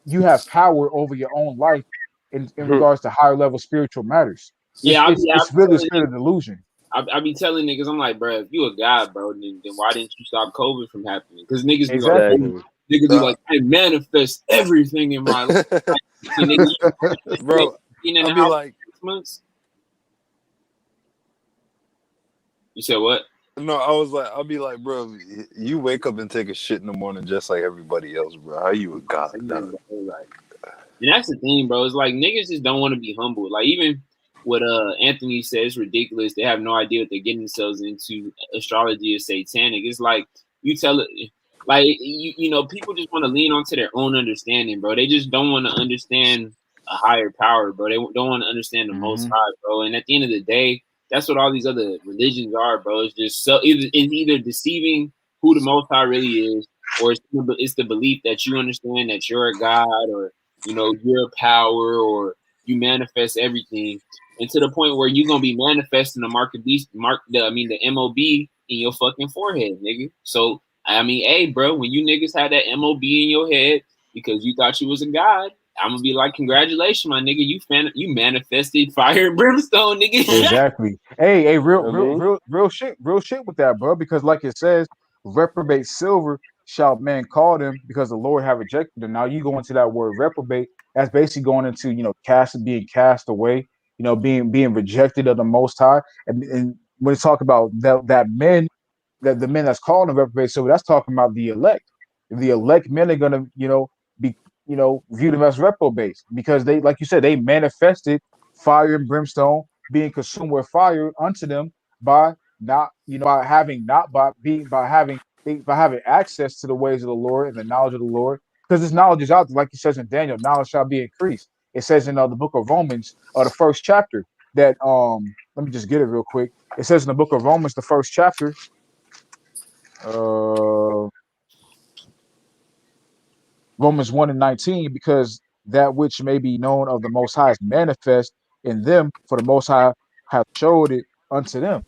you have power over your own life in regards to higher level spiritual matters. It's Yeah, it's I it's be really a telling spirit of delusion. I be telling niggas, I'm like, bro, if you a god, bro, then why didn't you stop COVID from happening? Because niggas be like, Exactly. Exactly. niggas be like, I manifest everything in my life. See, nigga, you Bro, been in I'll the be house like, for 6 months. You said what? no, I'll be like, bro, you wake up and take a shit in the morning just like everybody else, bro. How you a god, Amen, dog? bro. Like, and that's the thing, bro. It's like niggas just don't want to be humble. Like even what Anthony says is ridiculous. They have no idea what they're getting themselves into. Astrology is satanic. It's like you tell it like people just want to lean onto their own understanding, bro. They just don't want to understand a higher power, bro. They don't want to understand the most Hmm. high, bro. And at the end of the day, that's what all these other religions are, bro. It's just so it's either deceiving who the most high really is, or it's the belief that you understand that you're a god, or your power, or you manifest everything, and to the point where you're gonna be manifesting the mark of beast, the MOB in your fucking forehead, nigga. So I mean, hey, bro, when you niggas had that MOB in your head because you thought you was a god, I'm gonna be like, congratulations, my nigga, you manifested fire and brimstone, nigga. Exactly. Hey, real, I real, mean, real shit with that, bro. Because like it says, reprobate silver shall man call them because the Lord have rejected them. Now you go into that word reprobate, that's basically going into being cast away, being rejected of the Most High. And when it's talk about that the men that's called them reprobate silver, that's talking about the elect. The elect men are gonna, be view them as reprobates because they, like you said, they manifested fire and brimstone being consumed with fire unto them by not, by having not by being by having access to the ways of the Lord and the knowledge of the Lord. Because this knowledge is out there, like it says in Daniel, knowledge shall be increased. It says in the book of Romans, the first chapter, that let me just get it real quick. It says in the book of Romans, the first chapter, uh Romans 1 and 19, because that which may be known of the Most High is manifest in them, for the Most High hath showed it unto them.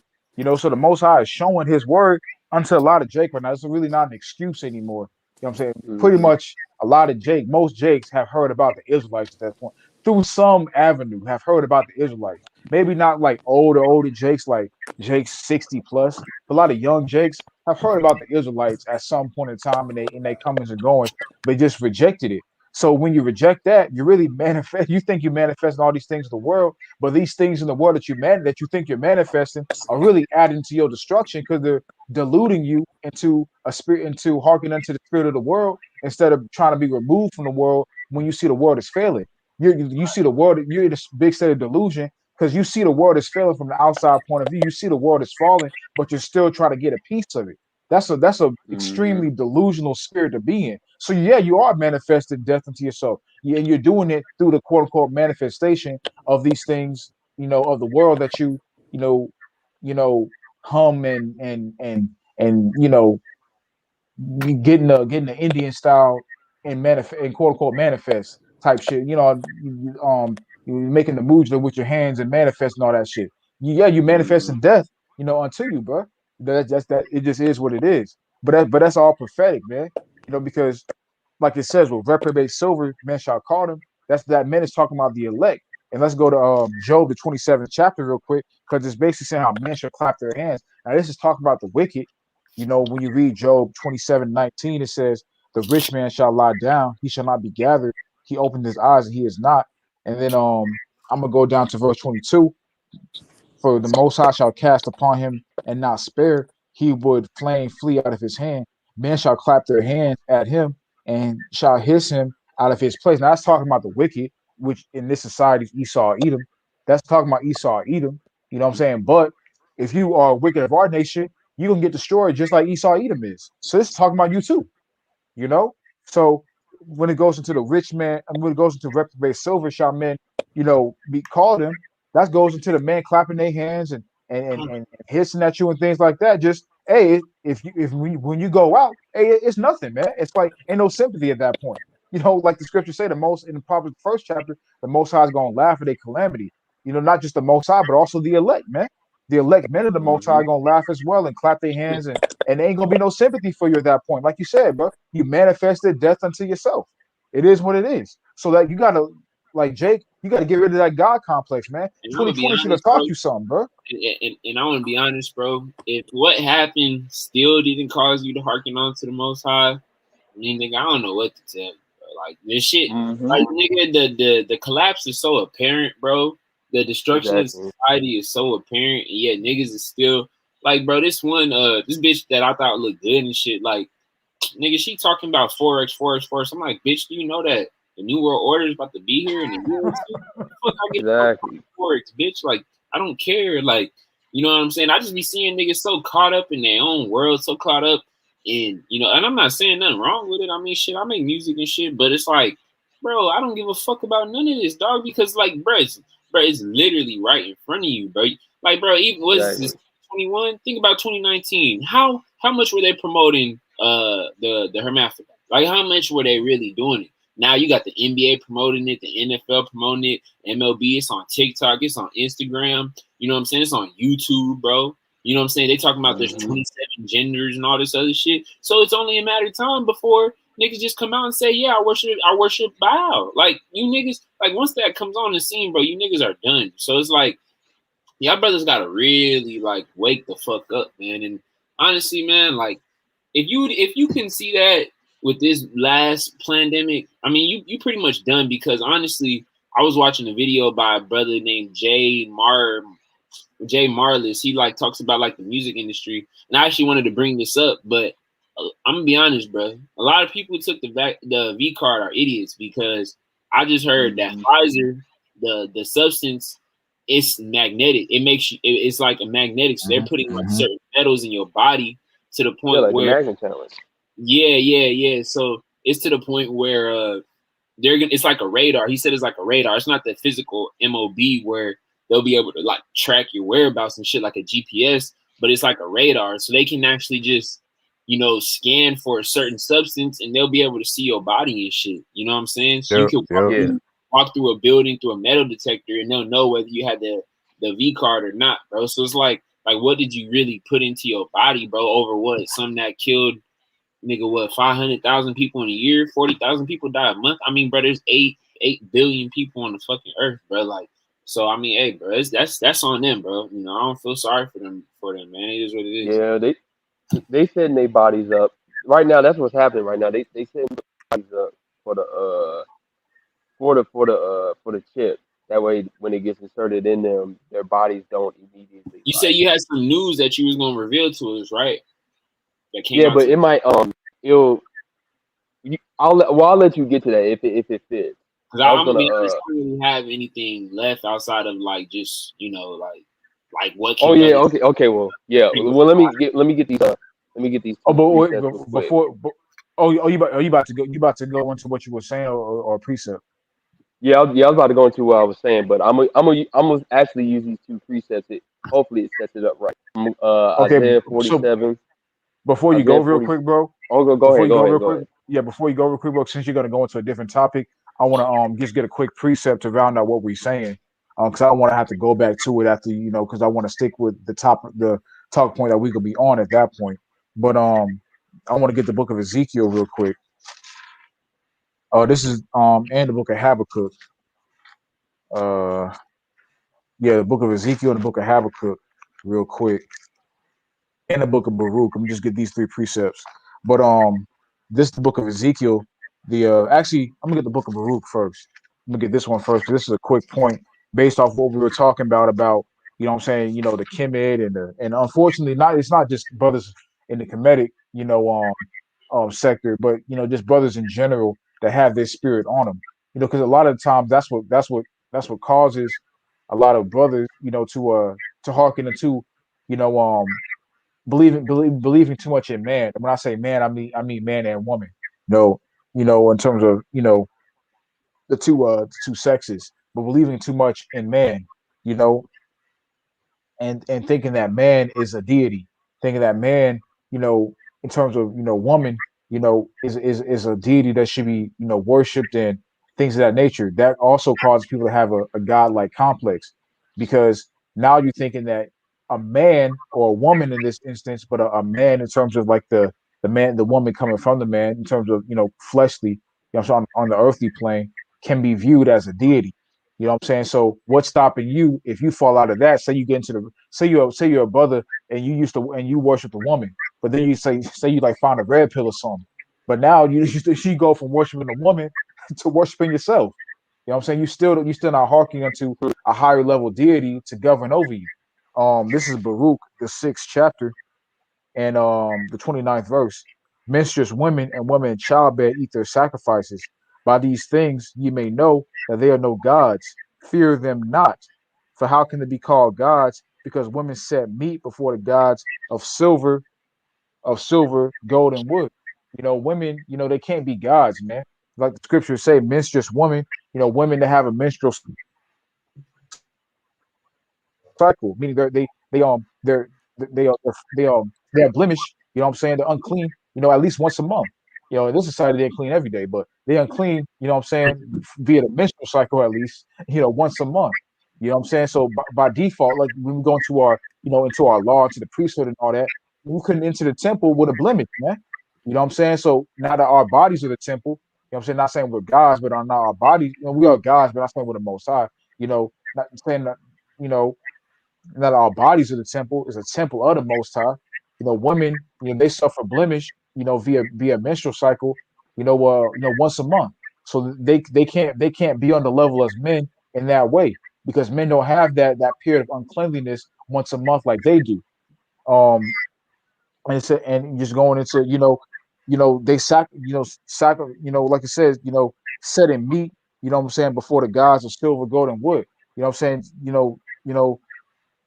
So the Most High is showing his word unto a lot of Jake right now. It's really not an excuse anymore. You know what I'm saying? Pretty hmm much a lot of most Jakes have heard about the Israelites at that point. Through some avenue, have heard about the Israelites. Maybe not like older Jakes, like Jakes 60 plus. A lot of young Jakes have heard about the Israelites at some point in time in they comings and goings, but just rejected it. So when you reject that, you really manifest. You think you're manifesting all these things in the world, but these things in the world that you think you're manifesting are really adding to your destruction because they're deluding you into a spirit, into hearkening unto the spirit of the world instead of trying to be removed from the world when you see the world is failing. You see the world. You're in this big state of delusion because you see the world is failing from the outside point of view. You see the world is falling, but you're still trying to get a piece of it. That's a hmm extremely delusional spirit to be in. So yeah, you are manifesting death into yourself, yeah, and you're doing it through the quote unquote manifestation of these things, of the world that you know, you know, hum and getting the Indian style and quote unquote manifest type shit. You making the mudra with your hands and manifesting all that shit. Yeah, you hmm manifesting death, unto you, bro. That's that. It just is what it is. But that's all prophetic, man. Because like it says, with reprobate silver, men shall call them. That men is talking about the elect. And let's go to Job, the 27th chapter, real quick, because it's basically saying how men shall clap their hands. Now, this is talking about the wicked. You know, when you read Job 27:19, it says, the rich man shall lie down, he shall not be gathered. He opened his eyes and he is not. And then I'm gonna go down to verse 22. For the Most High shall cast upon him and not spare. He would flame flee out of his hand. Men shall clap their hands at him and shall hiss him out of his place. Now that's talking about the wicked, which in this society is Esau, Edom. That's talking about Esau, Edom. You know what I'm saying? But if you are wicked of our nation, you're gonna get destroyed just like Esau, Edom is. So this is talking about you too. You know, so when it goes into the rich man, and when it goes into reprobate silver, shall men, be called him. That goes into the man clapping their hands and hissing at you and things like that. Just hey, when you go out, hey, it's nothing, man. It's like ain't no sympathy at that point. Like the scriptures say, the most in the Proverbs first chapter, the Most High is gonna laugh at a calamity. Not just the Most High, but also the elect, man. The elect men of the Most High are gonna laugh as well and clap their hands and there ain't gonna be no sympathy for you at that point. Like you said, bro, you manifested death unto yourself. It is what it is. So that you gotta, like Jake, you gotta get rid of that God complex, man. And I'm gonna be 2020 should have honest, taught bro. you something, bro. And I want to be honest, bro. If what happened still didn't cause you to hearken on to the Most High, I mean, nigga, I don't know what to tell you, bro. Like this shit, like nigga, the collapse is so apparent, bro. The destruction of Exactly. society is so apparent, and yet niggas is still like, bro. This bitch that I thought looked good and shit, like, nigga, she talking about forex. I'm like, bitch, do you know that the New World Order is about to be here in a year or two? Fuck, I get Exactly. forex, bitch. Like, I don't care. Like, you know what I'm saying? I just be seeing niggas so caught up in their own world, so caught up in, and I'm not saying nothing wrong with it. I mean, shit, I make music and shit, but it's like, bro, I don't give a fuck about none of this, dog, because like, it's literally right in front of you, bro. Like, bro, even was this 21? Think about 2019. How much were they promoting the hermaphrodite? Like, how much were they really doing it? Now you got the NBA promoting it, the NFL promoting it, MLB, it's on TikTok, it's on Instagram, you know what I'm saying? It's on YouTube, bro. You know what I'm saying? They talking about there's 27 genders and all this other shit. So it's only a matter of time before niggas just come out and say, yeah, I worship Baal. Like, you niggas, like, once that comes on the scene, bro, you niggas are done. So it's like, y'all brothers gotta really like wake the fuck up, man. And honestly, man, like if you can see that with this last pandemic, I mean, you pretty much done, because honestly, I was watching a video by a brother named Jay Marlis. He like talks about like the music industry, and I actually wanted to bring this up, but I'm gonna be honest, bro. A lot of people who took the V card are idiots, because I just heard that Pfizer, the substance, it's magnetic. It makes you. It's like a magnetic. So they're putting like certain metals in your body to the point like where the magnet challenge. Yeah. So it's to the point where they're gonna. It's like a radar. He said it's like a radar. It's not the physical MOB where they'll be able to like track your whereabouts and shit like a GPS, but it's like a radar. So they can actually just scan for a certain substance, and they'll be able to see your body and shit. You know what I'm saying? So you can walk through a building through a metal detector, and they'll know whether you had the V card or not, bro. So it's like what did you really put into your body, bro? Over what? Something that killed nigga, what, 500,000 people in a year, 40,000 people die a month. I mean, bro, there's 8 billion people on the fucking earth, bro. Like, so I mean, hey, bro, that's on them, bro. I don't feel sorry for them, man. It is what it is. Yeah, they setting their bodies up right now. That's what's happening right now. They setting their bodies up for the chip. That way, when it gets inserted in them, their bodies don't immediately. You said you had some news that you was gonna reveal to us, right? That came Yeah, out but it might I'll let you get to that if it fits. Because I'm gonna be honest, I don't really have anything left outside of like just like what. Oh yeah, okay. Well, yeah. Well, let me get these. Oh, but wait, before. You about to go? You about to go into what you were saying or precept? Yeah, I was about to go into what I was saying, but I'm gonna actually use these two precepts. Hopefully, it sets it up right. Okay, Isaiah 47. So before you go real quick, bro. Oh, go ahead. Yeah, before you go real quick, bro. Since you're gonna go into a different topic, I want to just get a quick precept to round out what we're saying. Because I don't want to have to go back to it after because I want to stick with the talk point that we could be on at that point. But I want to get the book of Ezekiel real quick. This is in the book of Habakkuk. Uh, yeah, the book of Ezekiel and the book of Habakkuk, real quick, and the book of Baruch. Let me just get these three precepts. But this is the book of Ezekiel. The actually, I'm gonna get the book of Baruch first. I'm gonna get this one first. This is a quick point based off what we were talking about you know what I'm saying, the Kemet and unfortunately not it's not just brothers in the Kemetic, sector, but just brothers in general that have this spirit on them. Because a lot of times that's what causes a lot of brothers, to hearken into, you know, believing too much in man. And when I say man, I mean man and woman. No, in terms of the two sexes, but believing too much in man, you know, and thinking that man is a deity, thinking that man, in terms of woman, is a deity that should be worshipped and things of that nature. That also causes people to have a godlike complex, because now you're thinking that a man or a woman in this instance, but a man in terms of like the woman coming from the man in terms of fleshly, so on the earthly plane, can be viewed as a deity. You know what I'm saying? So what's stopping you if you fall out of that? Say you get into the say you're a brother and you worship the woman, but then you say you like find a red pill or something. But now you go from worshiping a woman to worshiping yourself. You know what I'm saying? You still not harking unto a higher level deity to govern over you. This is Baruch, the 6th chapter, and the 29th verse. Menstruous women and women in childbed eat their sacrifices. By these things ye may know that they are no gods. Fear them not. For how can they be called gods? Because women set meat before the gods of silver, gold, and wood. Women, they can't be gods, man. Like the scriptures say, menstruous women, women that have a menstrual cycle, meaning they're they are they are blemished. You know what I'm saying? They're unclean. At least once a month. In this society they're clean every day, but they're unclean. You know what I'm saying? Via the menstrual cycle, at least once a month. You know what I'm saying? So by default, like when we go into our law, into the priesthood and all that, we couldn't enter the temple with a blemish, man. You know what I'm saying? So now that our bodies are the temple, you know what I'm saying? Not saying we're gods, but are not our bodies. We are gods, but not saying we're the Most High. Not saying that. You know, not our bodies are the temple, is a temple of the Most High. Women, they suffer blemish, via menstrual cycle, once a month. So they can't be on the level as men in that way, because men don't have that period of uncleanliness once a month like they do. Um, and just going into they like it says, setting meat, what I'm saying, before the gods of silver, gold, and wood. What I'm saying,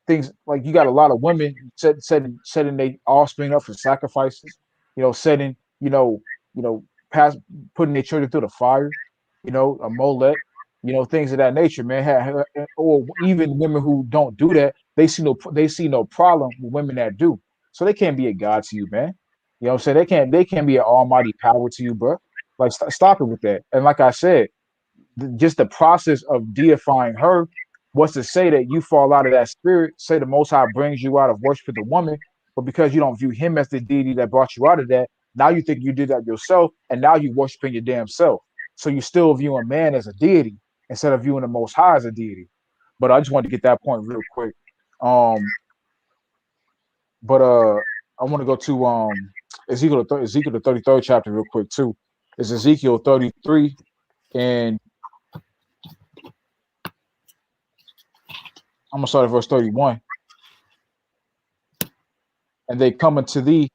things like you got a lot of women setting their offspring up for sacrifices, setting, you know, pass putting their children through the fire, a molech, things of that nature, man. Or even women who don't do that, they see no problem with women that do. So they can't be a god to you, man. You know what I'm saying? They can't be an almighty power to you, bro. Like stop it with that. And like I said, just the process of deifying her was to say that you fall out of that spirit, say the Most High brings you out of worship of the woman, but because you don't view him as the deity that brought you out of that, now you think you did that yourself, and now you worshiping your damn self. So you still viewing man as a deity instead of viewing the Most High as a deity. But I just wanted to get that point real quick. Um, but I want to go to Ezekiel the 33rd chapter real quick too. It's Ezekiel 33, and I'm gonna start at verse 31. And they come unto thee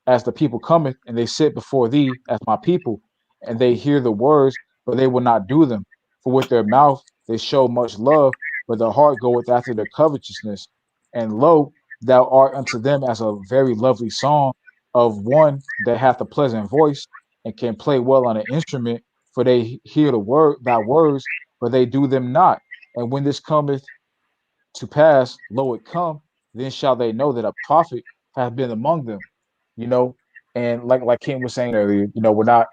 as the people cometh, and they sit before thee as my people, and they hear the words, but they will not do them. For with their mouth they show much love, but their heart goeth after their covetousness. And lo, thou art unto them as a very lovely song of one that hath a pleasant voice and can play well on an instrument, for they hear the word thy words, but they do them not. And when this cometh to pass, lo, it come, then shall they know that a prophet hath been among them, you know. And like King was saying earlier, we're not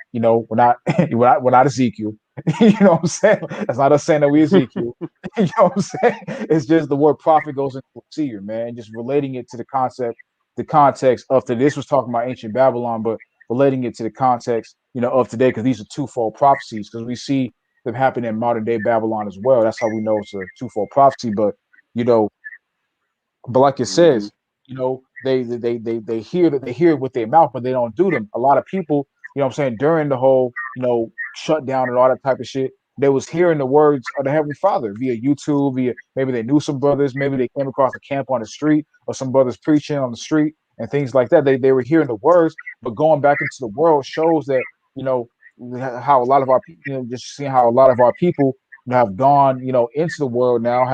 Ezekiel. You know what I'm saying? That's not us saying that we Ezekiel. You know what I'm saying? It's just the word prophet goes into a seer, man, just relating it to the context of this was talking about ancient Babylon, but relating it to the context, of today, because these are twofold prophecies, because we see them happen in modern day Babylon as well. That's how we know it's a twofold prophecy. You know, but like it Mm-hmm. says, they hear that they hear it with their mouth, but they don't do them. A lot of people, what I'm saying, during the whole, shutdown and all that type of shit, they was hearing the words of the Heavenly Father via YouTube, via maybe they knew some brothers, maybe they came across a camp on the street or some brothers preaching on the street and things like that. They were hearing the words, but going back into the world shows that, you know, how a lot of our people, just seeing how a lot of our people have gone, into the world now,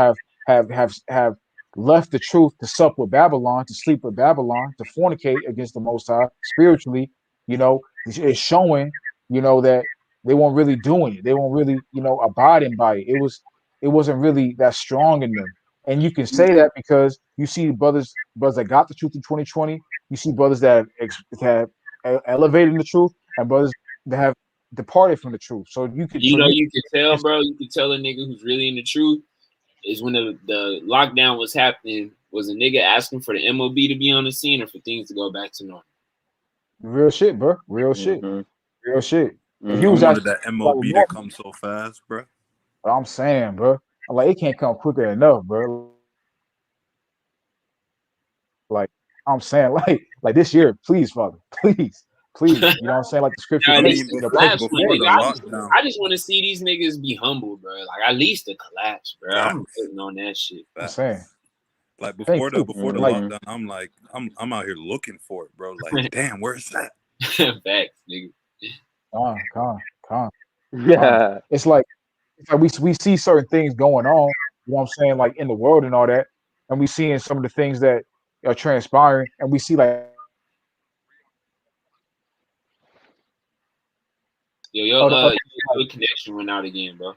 have left the truth to sup with Babylon, to sleep with Babylon, to fornicate against the Most High spiritually. It's showing, that they weren't really doing it. They weren't really, abiding by it. It wasn't really that strong in them. And you can say that because you see brothers that got the truth in 2020. You see brothers that have elevated the truth, and brothers that have departed from the truth. So You could tell, bro. You could tell a nigga who's really in the truth is when the lockdown was happening. Was a nigga asking for the MOB to be on the scene or for things to go back to normal? Real shit, bro. Real shit. Mm-hmm. Real shit. If he I was Mm-hmm. wanted actually that like MOB to normal, come so fast, bro. but I'm saying, bro, I'm like, it can't come quicker enough, bro. Like I'm saying, like this year, please, Father, please. You know what I'm saying? Like the scriptures Now, at I say, least mean, the before collapse one, before nigga. the lockdown, I just want to see these niggas be humble, bro. Like at least the collapse, bro. I'm facts, putting on that shit. I'm facts. saying. Like Thank you. before the Like, Mm-hmm. lockdown, I'm like, I'm out here looking for it, bro. Like, damn, where's that? Facts, nigga. con. Yeah. It's like we see certain things going on, you know what I'm saying, like in the world and all that, and we seeing some of the things that are transpiring, and we see like Yo, your connection went out again, bro.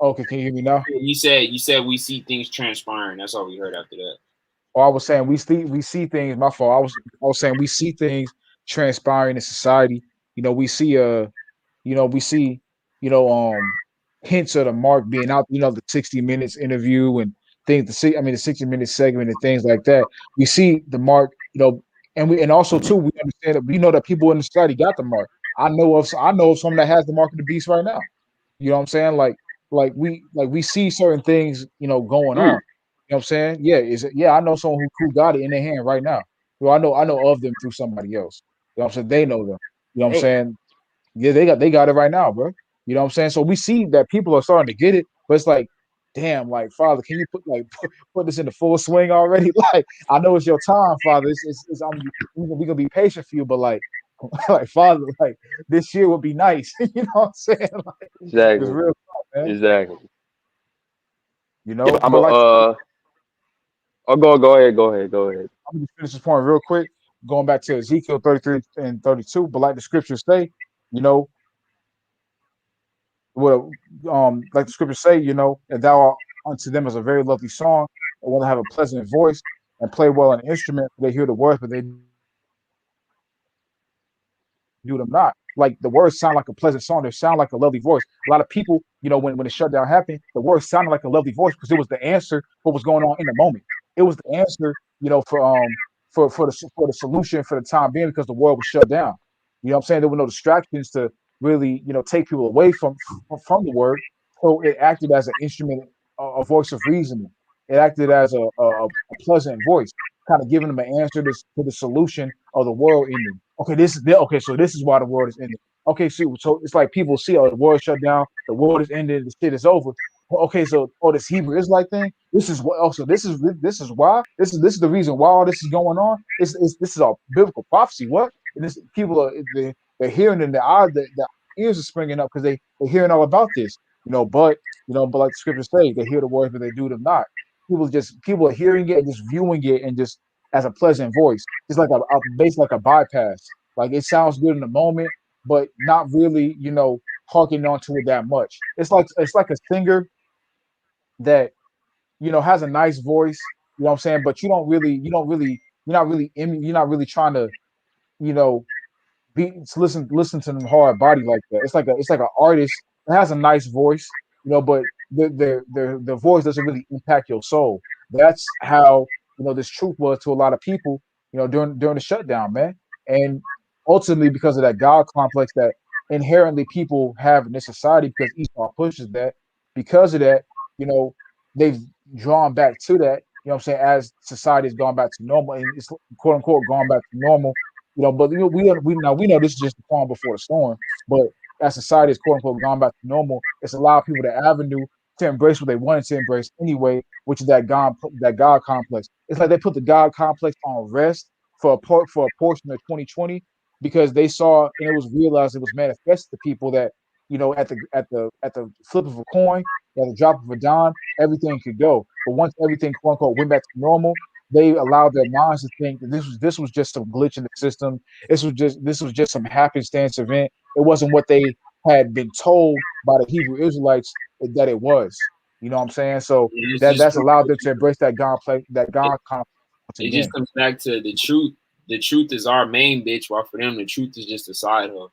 okay, can you hear me now? You said we see things transpiring. That's all we heard after that. Or I was saying we see things. My fault. I was saying we see things transpiring in society. We see hints of the mark being out. The 60 Minutes interview and things. The 60-minute segment and things like that. We see the mark. And also too, we understand that we know that people in the society got the mark. I know of someone that has the mark of the beast right now. You know what I'm saying? Like we see certain things, going on. Mm. You know what I'm saying? Yeah, I know someone who got it in their hand right now. Well, I know of them through somebody else. You know what I'm saying? They know them. You know what I'm Damn. saying? Yeah, they got it right now, bro. You know what I'm saying? So we see that people are starting to get it, but it's like, damn, like Father, can you put this into full swing already? Like, I know it's your time, Father. We're gonna be patient for you, but like Father, like this year would be nice. You know what I'm saying? Like, it's Exactly. real talk, man. Exactly. Yeah, but I'm a But like oh go ahead. I'm gonna finish this point real quick, going back to Ezekiel 33 and 32. But like the scriptures say, you know, well, like the scriptures say, and thou art unto them as a very lovely song, and want to have a pleasant voice and play well on an instrument. They hear the words, but they do them not. Like the words sound like a pleasant song. They sound like a lovely voice. A lot of people, when the shutdown happened, the words sounded like a lovely voice because it was the answer for what was going on in the moment. It was the answer, for the solution for the time being because the world was shut down. You know what I'm saying? There were no distractions to really, take people away from the word. So it acted as an instrument, a voice of reasoning. It acted as a pleasant voice, kind of giving them an answer to the solution of the world ending. Okay, so this is why the world is ending. Okay, so it's like people see, oh, the world shut down, the world is ended, the shit is over. Okay, so this Hebrew Israelite thing, this is what. Also, this is why. This is the reason why all this is going on. This is a biblical prophecy. What? And this people they're hearing in their eyes, the ears are springing up because they're hearing all about this. But like the scriptures say, they hear the words, but they do them not. People are hearing it and just viewing it and just as a pleasant voice. It's like basically like a bypass. Like it sounds good in the moment, but not really, harking onto it that much. It's like a singer that has a nice voice. You know what I'm saying? But you're not really trying to, you know, listen to them hard body like that. It's like an artist that has a nice voice, but the voice doesn't really impact your soul. That's how this truth was to a lot of people, during the shutdown, man. And ultimately because of that God complex that inherently people have in this society, because Esau pushes that. Because of that, you know, they've drawn back to that. You know what I'm saying? As society has gone back to normal, and it's quote unquote gone back to normal. You know, but you know, we know this is just the calm before the storm. But as society has quote unquote gone back to normal, it's allowed people the avenue to embrace what they wanted to embrace anyway, which is that God complex. It's like they put the God complex on rest for for a portion of 2020, because they saw and it was realized, it was manifested to people that, you know, at the flip of a coin, at the drop of a dime, everything could go. But once everything quote unquote went back to normal, they allowed their minds to think that this was just some glitch in the system. This was just some happenstance event. It wasn't what they had been told by the Hebrew Israelites that it was. You know what I'm saying? So it's just that's allowed them to embrace that it, God complex once it just again. comes back to the truth. The truth is our main bitch, while for them the truth is just a side hustle.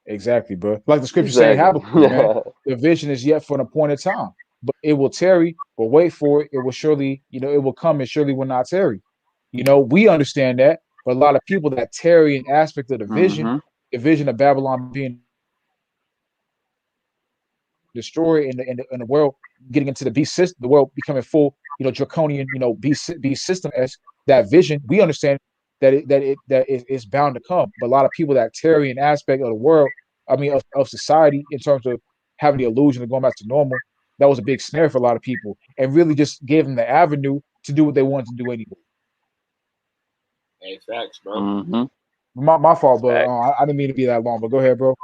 Exactly, bro. Like the scripture saying, Exactly. Habakkuk, man, the vision is yet for an appointed time, but it will tarry. But wait for it; it will surely, you know, it will come and surely will not tarry. You know, we understand that, but a lot of people that tarry an aspect of Hmm. the vision of Babylon being destroyed, and the world getting into the beast system, the world becoming full, you know, draconian, you know, beast system as that vision. We understand that it's bound to come. But a lot of people that tarry an aspect of the world, I mean, of society, in terms of having the illusion of going back to normal, that was a big snare for a lot of people, and really just gave them the avenue to do what they wanted to do anyway. Hey, facts, bro. Hmm. My fault, but Fact. I didn't mean to be that long. But go ahead, bro.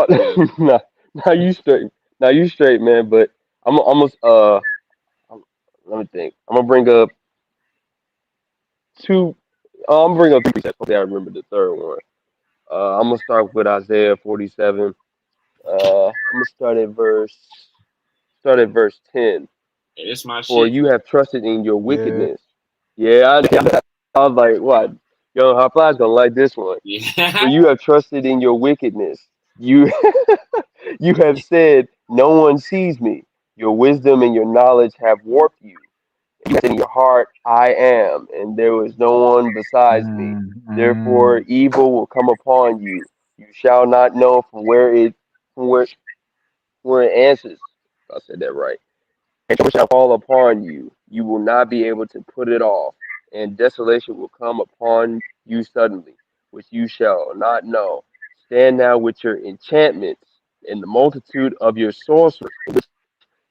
Yeah, now, now you straight. Now you straight, man. But I'm almost let me think. I'm gonna bring up two. I'm gonna bring up three precepts. Hopefully, I remember the third one. I'm gonna start with Isaiah 47. I'm gonna start at verse 10. hey, this my For shit. you have trusted in your Yeah. wickedness. Yeah, I was like, what? Yo, how fly's gonna like this one? For Yeah. you have trusted in your wickedness. You you have said, no one sees me. Your wisdom and your knowledge have warped you. You said in your heart, I am, and there is no one besides me. Therefore, Mm. evil will come upon you. You shall not know from where it answers. I said that right. And trouble shall fall upon you. You will not be able to put it off, and desolation will come upon you suddenly, which you shall not know. Stand now with your enchantments and the multitude of your sorceries, in which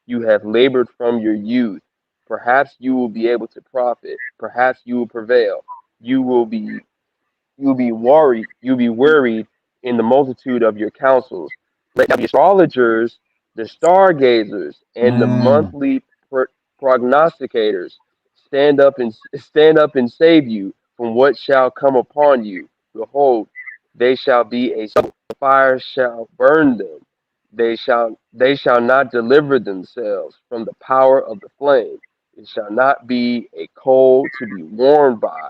you have labored from your youth. Perhaps you will be able to profit. Perhaps you will prevail. You will be you'll be worried in the multitude of your counsels. Let the astrologers, the stargazers, and the Mm. monthly prognosticators stand up and save you from what shall come upon you. Behold, they shall be a stubble. The fire shall burn them. They shall not deliver themselves from the power of the flame. It shall not be a coal to be warmed by,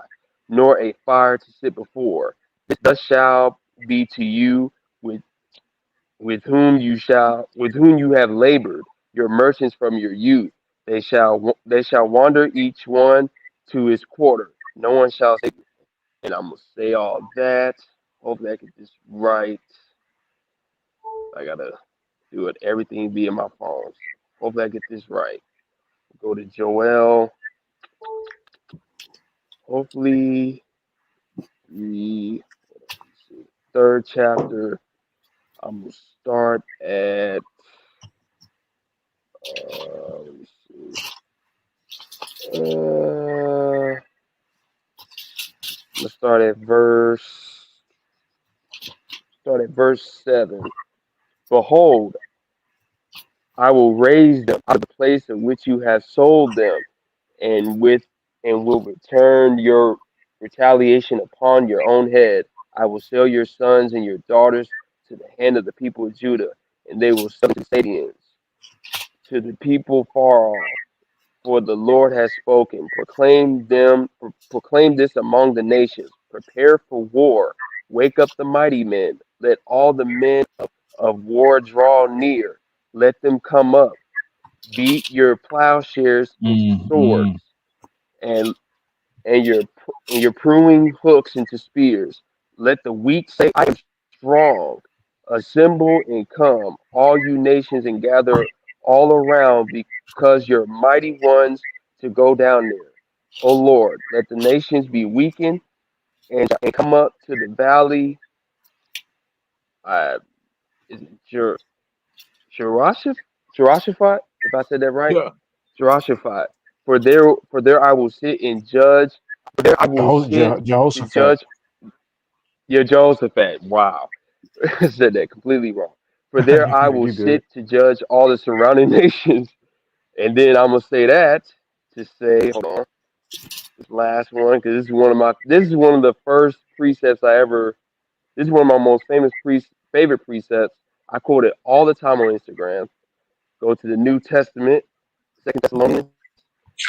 nor a fire to sit before. Thus shall be to you with with whom you have labored, your merchants from your youth. They shall wander each one to his quarter. No one shall say, and I'm gonna say all that. Hopefully I get this right. I gotta do it. Everything be in my phone. Hopefully I get this right. Go to Joel. Hopefully the third chapter. I'm gonna start at let me see. I'm gonna start at verse 7. Behold, I will raise them out of the place in which you have sold them, and will return your retaliation upon your own head. I will sell your sons and your daughters to the hand of the people of Judah, and they will sell to Sabians, to the people far off. For the Lord has spoken. Proclaim this among the nations. Prepare for war. Wake up the mighty men. Let all the men of war draw near. Let them come up. Beat your plowshares into Mm. swords, Mm. and and your pruning hooks into spears. Let the weak say, I am strong. Assemble and come, all you nations, and gather all around, because you're mighty ones to go down there. O Lord, let the nations be weakened and come up to the valley. Is it Jehoshaphat? Jehoshaphat, if I said that right? Yeah. Jehoshaphat. For there I will sit and judge. For there I will sit to Jehoshaphat. judge. Yeah, Jehoshaphat. Wow. I said that completely wrong. For there You I good? will You good? sit to judge all the surrounding nations. And then I'm gonna say that to say, hold on, this last one, because this is one of the first precepts I ever. This is one of my most favorite precepts. I quote it all the time on Instagram. Go to the New Testament, Second Thessalonians,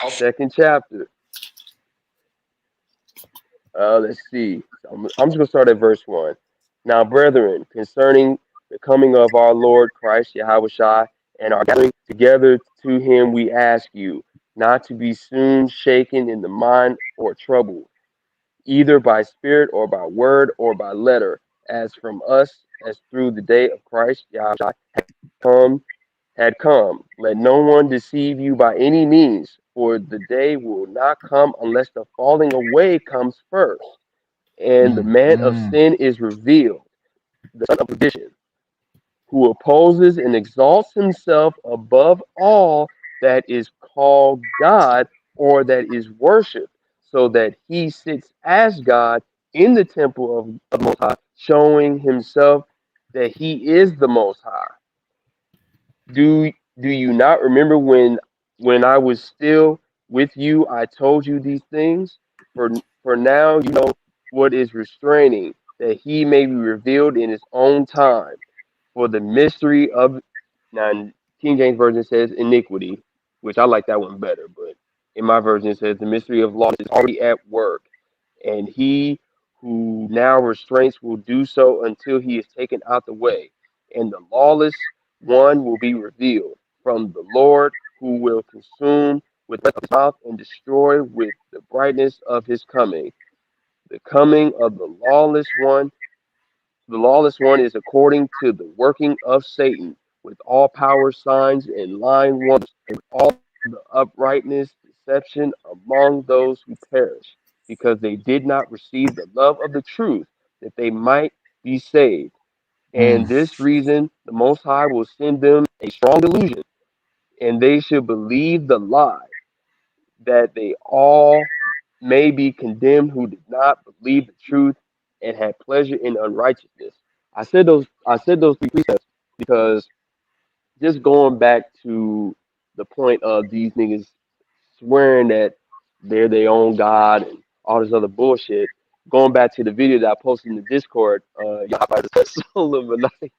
second chapter. Let's see. I'm just gonna start at verse 1. Now, brethren, concerning the coming of our Lord Christ Yahushua and our gathering together to Him, we ask you not to be soon shaken in the mind or troubled, either by spirit or by word or by letter, as from us, as through the day of Christ Yahushua come had come. Let no one deceive you by any means, for the day will not come unless the falling away comes first, and the Mm, man of mm, sin is revealed, the son of perdition, who opposes and exalts himself above all that is called God or that is worshipped, so that he sits as God in the temple of the Most High, showing himself that he is the Most High. Do you not remember when I was still with you, I told you these things? For now you know what is restraining, that he may be revealed in his own time. For the mystery of, now King James Version says iniquity, which I like that one better, but in my version it says the mystery of law is already at work, and he who now restrains will do so until he is taken out the way, and the lawless one will be revealed from the Lord, who will consume with the breath of his mouth and destroy with the brightness of his coming. The coming of the lawless one is according to the working of Satan, with all power, signs, and lying wonders, and all the uprightness, deception among those who perish, because they did not receive the love of the truth, that they might be saved. And mm. this reason, the Most High will send them a strong delusion, and they should believe the lie, that they all may be condemned who did not believe the truth and had pleasure in unrighteousness. I said those three precepts because just going back to the point of these niggas swearing that they're their own God and all this other bullshit. Going back to the video that I posted in the Discord, y'all about to say Illuminati.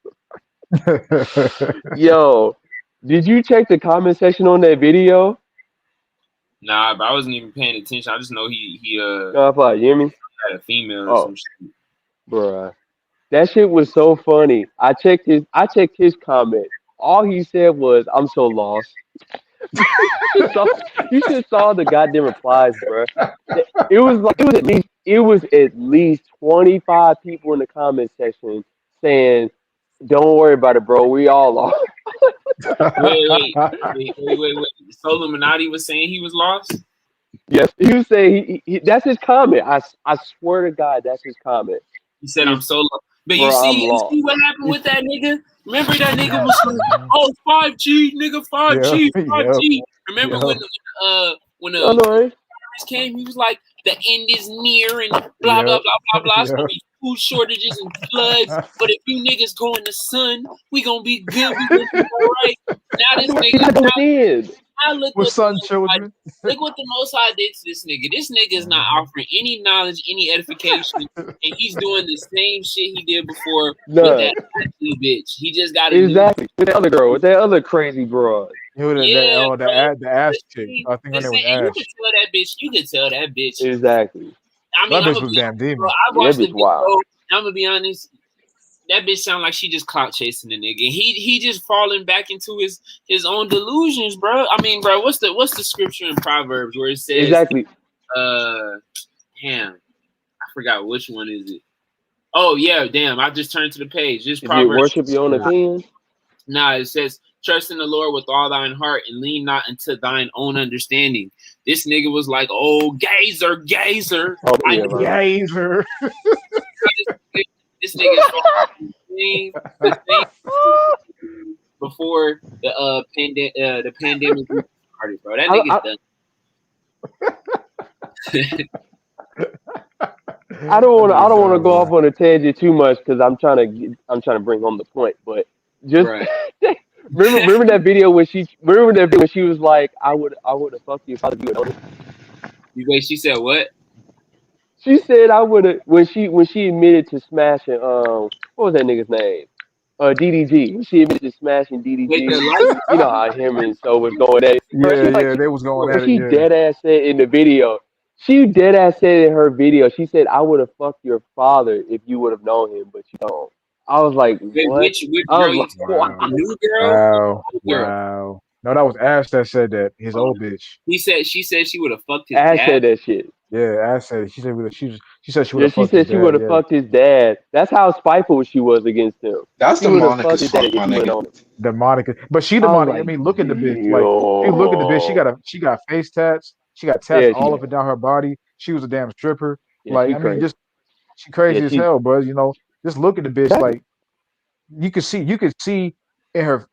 Yo, did you check the comment section on that video? Nah, but I wasn't even paying attention. I just know he No, if you hear me? had a female or Oh, some shit. bruh. That shit was so funny. I checked his comment. All he said was, "I'm so lost." You should saw the goddamn replies, bruh. It was at least 25 people in the comment section saying, "Don't worry about it, bro. We all lost." Wait. So Illuminati was saying he was lost? Yes, you say that's his comment. I swear to God, that's his comment. He said I'm Is, so lost. But bro, I'm you lost. see what happened with that nigga? Remember that nigga was like, oh, 5G, nigga, Yep, 5G, yep, 5G. Remember yep. when I the know, right? came, he was like, the end is near and blah, blah, Yep. blah, blah, blah. It's gonna Yep. be food shortages and floods. But if you niggas go in the sun, we gonna be good. We gonna be all right. Now this What nigga, you did? now look With what the son Most High, children. look what the Most High did to this nigga. This nigga is not Mhm. offering any knowledge, any edification, and he's doing the same shit he did before with None. that Ashley bitch. He just got a new, Exactly. With that other girl, with that other crazy broad. You know, yeah, bro. the Ash chick. I think The her name same, was and you could Ash. tell that bitch. You could tell that bitch. Exactly. I mean, That I'm bitch gonna was a be damn honest, bro. demon. I Yeah, that watched the bitch wild. video. I'm gonna be honest. That bitch sound like she just clout chasing the nigga. He just falling back into his own delusions, bro. I mean, bro, what's the scripture in Proverbs where it says Exactly. Damn, I forgot which one is it. Oh yeah, damn! I just turned to the page. This Is it Proverbs. worship your own opinion? Nah, it says, "Trust in the Lord with all thine heart, and lean not into thine own understanding." This nigga was like, "Oh, gazer, gazer." Oh yeah, right. Gazer. This nigga is the thing before the pandemic started, bro. That nigga's done. I don't want to go off on a tangent too much because I'm trying to bring home the point. But just Right. remember that video when she was like, I would have fucked you if I was you. Wait, she said what? She said I would have when she admitted to smashing what was that nigga's name? DDG. When she admitted to smashing Wait, the DDG. light? You know how him and so was going at it. Yeah, they was going at it. She Yeah. dead ass said in the video. She dead ass said in her video. She said, "I would have fucked your father if you would have known him, but you don't." I was like, Wait, "What?" which I girl was you like, talking "What?" about? The new girl? Wow. Old girl? Wow. No, that was Ash that said that. His old bitch. She said she would have fucked his Ash dad. said that shit. Yeah, Ash said it. She said she said she would Yeah, have she fucked his said she dad. would have Yeah. fucked his dad. That's how spiteful she was against him. That's She would have demonic fucked as his dad fuck, if my he would have nigga. known him. Demonic. But she I was demonic. I like, mean, look at the bitch. Like, if you look at the bitch, she got face tats. She got tats Yeah, all up and down her body. She was a damn stripper. yeah, Like, she I mean, crazy. just she crazy Yeah, as she hell, bro. You know, just look at the bitch. Like, you could see in her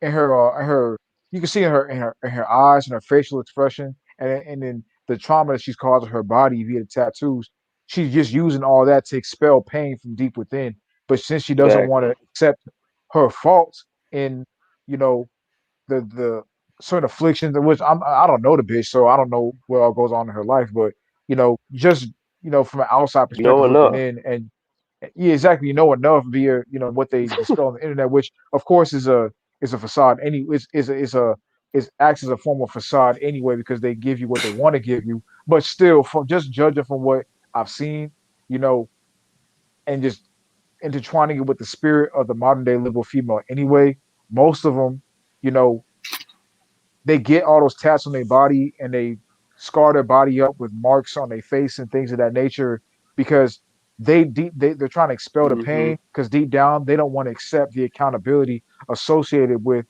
you can see in her eyes and her facial expression, and then the trauma that she's causing her body via the tattoos. She's just using all that to expel pain from deep within. But since she doesn't want exactly. to accept her faults in, you know, the certain afflictions, in which I don't know the bitch, so I don't know what all goes on in her life. But just from an outside You know perspective looking enough. in, and yeah, exactly, enough via what they dispel on the internet, which of course is a facade. Is acts as a form of facade anyway, because they give you what they want to give you. But still, from just judging from what I've seen, you know, and just intertwining it with the spirit of the modern day liberal female anyway, most of them, you know, they get all those tats on their body and they scar their body up with marks on their face and things of that nature because they're trying to expel the Hmm. pain because deep down they don't want to accept the accountability associated with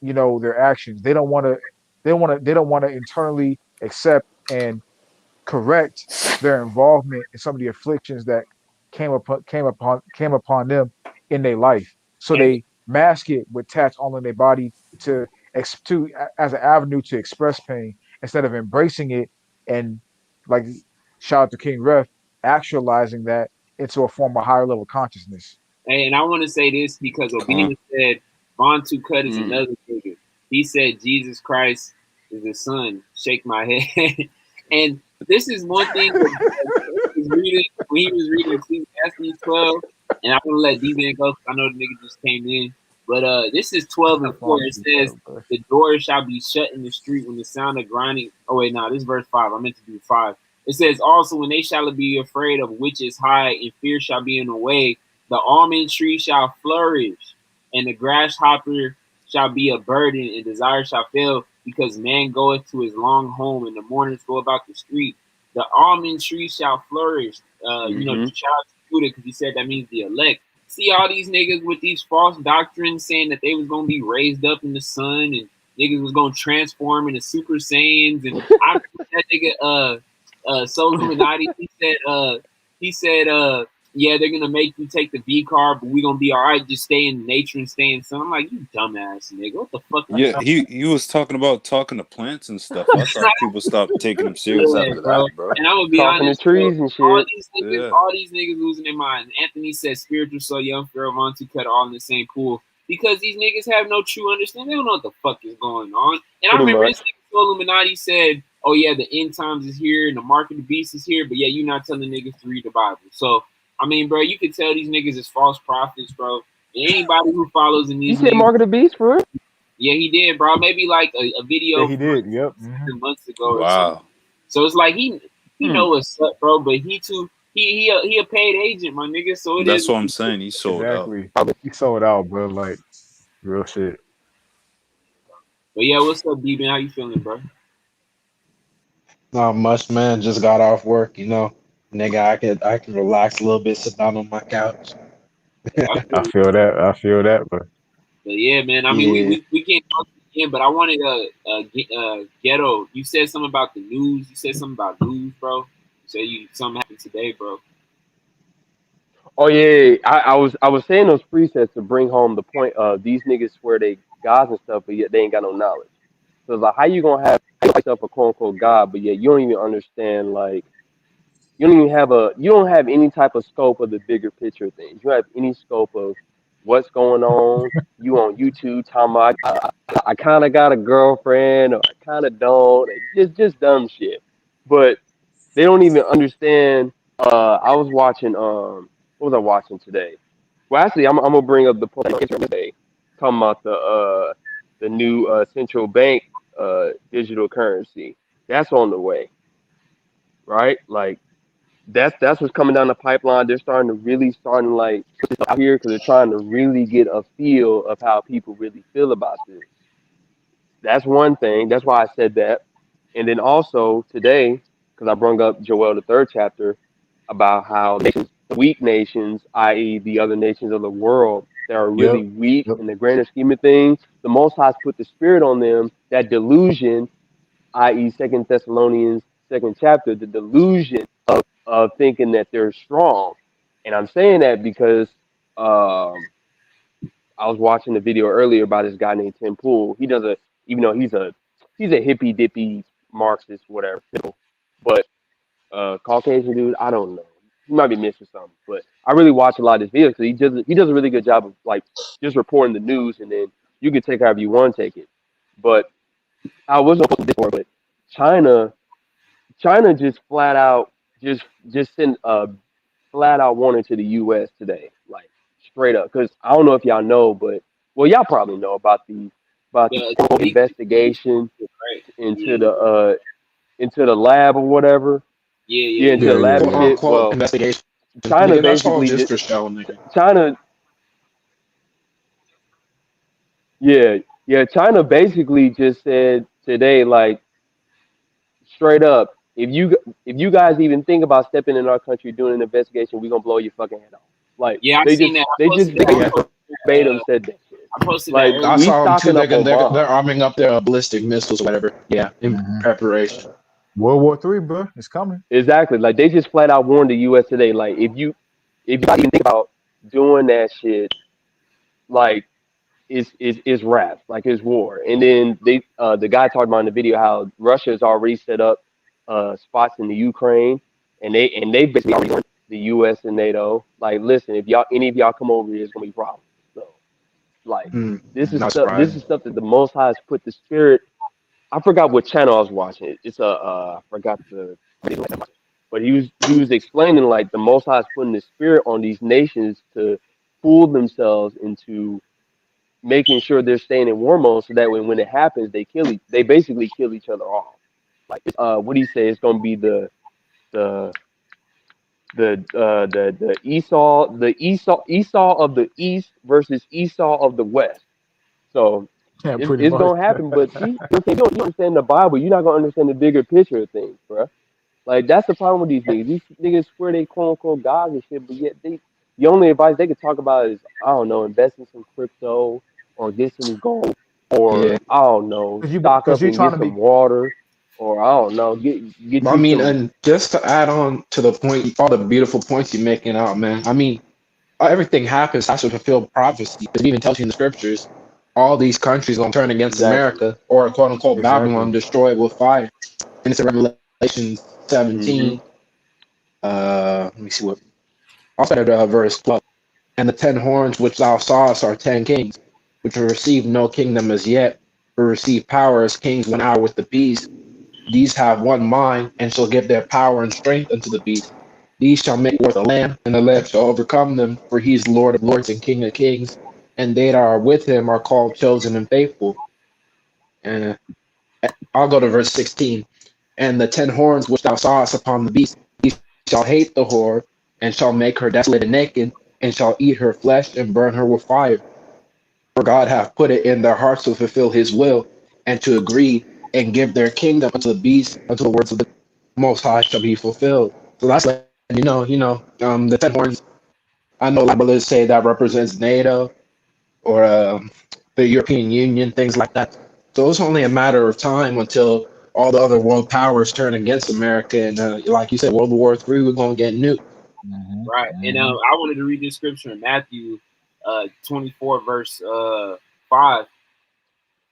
their actions. They don't want to internally accept and correct their involvement in some of the afflictions that came upon them in their life. So Hey, they mask it with tats all on their body to as an avenue to express pain instead of embracing it and, like, shout out to King Ref, actualizing that into a form of higher level consciousness. and I want to say this because Con. Obina said Von Two Cut is Mm. another nigga. He said Jesus Christ is the son. Shake my head. And this is one thing when he was reading Ecclesiastes 12, and I'm gonna let D-Man go because I know the nigga just came in. But this is 12 and 4. It says, "The door shall be shut in the street when the sound of grinding." Oh wait, no, this is verse 5. I meant to do 5. It says, "Also, when they shall be afraid of which is high, and fear shall be in the way, the almond tree shall flourish, and the grasshopper shall be a burden, and desire shall fail, because man goeth to his long home, and the mourners go about the street. The almond tree shall flourish." Hmm. Shout out to Judah because he said that means the elect. See all these niggas with these false doctrines saying that they was gonna be raised up in the sun and niggas was gonna transform into Super Saiyans. And I that nigga Soul Illuminati, he said yeah, they're gonna make you take the V card, but we gonna be all right. Just stay in nature and stay in sun. I'm like, you dumbass nigga. What the fuck? Yeah, he was talking to plants and stuff. I thought people stopped taking him serious Yeah, after bro. that, bro. And I'm gonna be Talking to honest, bro. trees and shit. Yeah. All these niggas losing their mind. Anthony said spiritual so young for Von to cut all in the same pool because these niggas have no true understanding. They don't know what the fuck is going on. And I Pretty remember much. this nigga Soul Illuminati said, "Oh yeah, the end times is here and the mark of the beast is here," but yeah, you're not telling niggas to read the Bible. So I mean, bro, you could tell these niggas is false prophets, bro. And anybody who follows in You these said niggas, Mark of the Beast for real? yeah, he did, bro. Maybe like a Yeah, video he did. Yep. Hmm. months ago or something. Wow. So it's like he Hmm. know what's up, bro. But he a paid agent, my nigga. So it That's is. what I'm saying. He sold out. Exactly. He sold out, bro. Like, real shit. But yeah, what's up, D-Man? How you feeling, bro? Not much, man. Just got off work, Nigga, I can relax a little bit, sit down on my couch. Yeah, I feel I you. feel that. I feel that, but But yeah, man. I mean, Yeah. we can't talk again, but I wanted ghetto. You said something about the news. You said something about news, bro. You said something happened today, bro. Oh yeah, I was saying those presets to bring home the point of these niggas swear they gods and stuff, but yet they ain't got no knowledge. So it's like, how you gonna have yourself a quote unquote god, but yet you don't even understand, like, you don't have any type of scope of the bigger picture of things. You don't have any scope of what's going on. You on YouTube talking about I kind of got a girlfriend or I kind of don't. Just dumb shit. But they don't even understand. I was watching. What was I watching today? Well, actually, I'm gonna bring up the point today, talking about the new central bank digital currency. That's on the way, right? Like that's what's coming down the pipeline. They're starting like out here because they're trying to really get a feel of how people really feel about this. That's one thing. That's why I said that. And then also today, because I brought up Joel the third chapter about how nations, weak nations, i.e., the other nations of the world that are yep, really weak yep. in the grander scheme of things, the Most High's put the Spirit on them. That delusion, i.e., Second Thessalonians second chapter, the delusion of thinking that they're strong. And I'm saying that because um, I was watching a video earlier about this guy named Tim Pool. He does a, even though he's a hippy dippy Marxist, whatever. But Caucasian dude, I don't know. He might be missing something. But I really watch a lot of his videos because he does a really good job of like just reporting the news, and then you can take however you want to take it. But I was supposed to before, but China, China just flat out just sent flat out warning to the U.S. today, like straight up. Because I don't know if y'all know, but well, y'all probably know about the The leak, investigation right? into Yeah, the lab or whatever. yeah, Yeah, yeah, into Yeah, the yeah. yeah, lab and Quote yeah. shit. unquote Well, investigation. China Nigga, that's all basically just just for show, nigga. China, yeah, yeah. China basically just said today, like straight up, if you guys even think about stepping in our country doing an investigation, we're gonna blow your fucking head off. Like Yeah, I they seen just that. they just Yeah, yeah. verbatim said that shit. I posted that Like I earlier. we saw them too. stocking They're up gonna on they're bombs. arming up their ballistic missiles or whatever. Yeah, in Hmm. preparation. World War III, bro, it's coming. Exactly. Like they just flat out warned the U.S. today. Like if you even think about doing that shit, like it's rap, like it's war. And then the guy talked about in the video how Russia has already set up spots in the Ukraine, and they basically already warned the U.S. and NATO. Like, listen, if any of y'all come over here, it's gonna be problems. So like Hmm. this is Not stuff. This surprised. is stuff that the Most High has put the spirit. I forgot what channel I was watching. It's I forgot the, but he was explaining like the Most High is putting the spirit on these nations to fool themselves into making sure they're staying in war mode, so that way when it happens, they basically kill each other off. Like what do you say? It's gonna be the the Esau of the East versus Esau of the West. So Yeah, it's, pretty it's much. gonna happen. But see, if you don't understand the Bible, you're not gonna understand the bigger picture of things, bro. Like that's the problem with these niggas. These niggas swear they quote unquote gods and shit, but yet the only advice they could talk about is, I don't know, invest in some crypto or get some gold, Yeah. or I don't know, Cause you, stock cause up you and trying get to some be. water, or I don't know, get I you mean, some. and just to add on to the point, all the beautiful points you're making out, man. I mean, everything happens has to fulfill prophecy. It even tells you in the scriptures, all these countries gonna turn against Exactly. America, or quote unquote Exactly. Babylon, destroyed with fire. And it's in Revelation Hmm. 17. Let me see what. I'll start at verse 12. And the 10 horns which thou sawest are 10 kings, which have received no kingdom as yet, but receive power as kings 1 hour with the beast. These have one mind, and shall give their power and strength unto the beast. These shall make war with the Lamb, and the Lamb shall overcome them, for he is Lord of lords and King of kings. And they that are with him are called chosen and faithful. And I'll go to verse 16. And the 10 horns which thou sawest upon the beast, he shall hate the whore, and shall make her desolate and naked, and shall eat her flesh and burn her with fire. For God hath put it in their hearts to fulfill his will, and to agree and give their kingdom unto the beast, unto the words of the. Most High shall be fulfilled. So that's like, the 10 horns. I know a lot of brothers say that represents NATO or the European Union, things like that. So it's only a matter of time until all the other world powers turn against America. And like you said, World War III, we're going to get nuked. Right. And I wanted to read this scripture in Matthew 24, verse 5.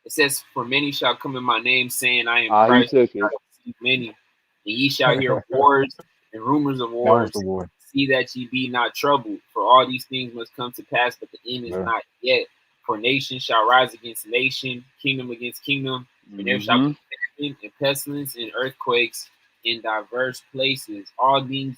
It says, "For many shall come in my name, saying, I am He Christ, and took it. shall deceive many. And ye shall hear of wars and rumors of That was wars. the war. See that ye be not troubled, for all these things must come to pass, but the end is Yeah. not yet. For nation shall rise against nation, kingdom against kingdom, and there shall be famine and pestilence and earthquakes in diverse places. All these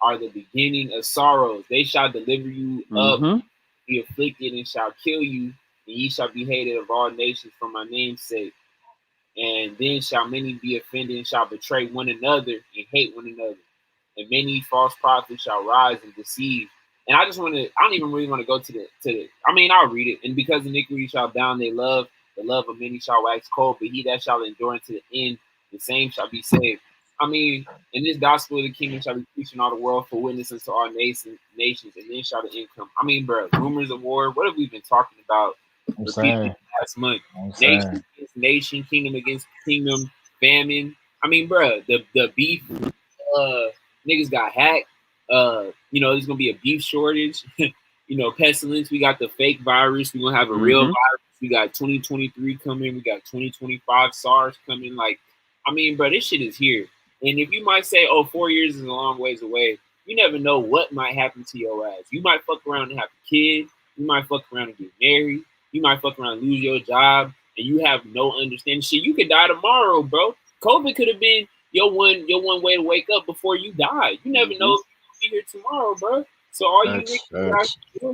are the beginning of sorrows. They shall deliver you up, be afflicted, and shall kill you, and ye shall be hated of all nations for my name's sake. And then shall many be offended and shall betray one another and hate one another. And many false prophets shall rise and deceive." And I don't even really want to go to the, I mean, I'll read it. "And because iniquity shall bound their love, the love of many shall wax cold, but he that shall endure unto the end, the same shall be saved." I mean, "And this gospel of the kingdom shall be preached in all the world for witnesses to all nations, and then shall the end come." I mean, bro, rumors of war, what have we been talking about I'm repeatedly saying. last month? I'm Nation saying. against nation, kingdom against kingdom, famine. I mean, bro, the beef, niggas got hacked. There's gonna be a beef shortage. Pestilence. We got the fake virus. We're gonna have a real virus. We got 2023 coming. We got 2025 SARS coming. Like, I mean, bro, this shit is here. And if you might say, "Oh, 4 years is a long ways away," you never know what might happen to your ass. You might fuck around and have a kid. You might fuck around and get married. You might fuck around and lose your job, and you have no understanding. Shit, you could die tomorrow, bro. COVID could have been your one way to wake up before you die. You never know if you'll be here tomorrow, bro. So all you niggas out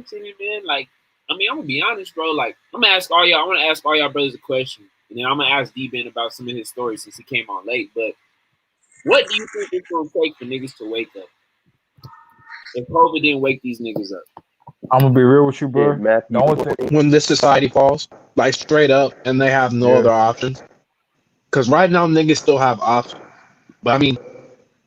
here, man, like, I mean, I'm gonna be honest, bro. Like, I'm gonna ask all y'all. I want to ask all y'all brothers a question, and then I'm gonna ask D-Ben about some of his stories since he came on late. But what do you think it's gonna take for niggas to wake up? If COVID didn't wake these niggas up, I'm gonna be real with you, bro. Matthew The only thing, When this society falls, like straight up, and they have no other options. Because right now, niggas still have options. But I mean,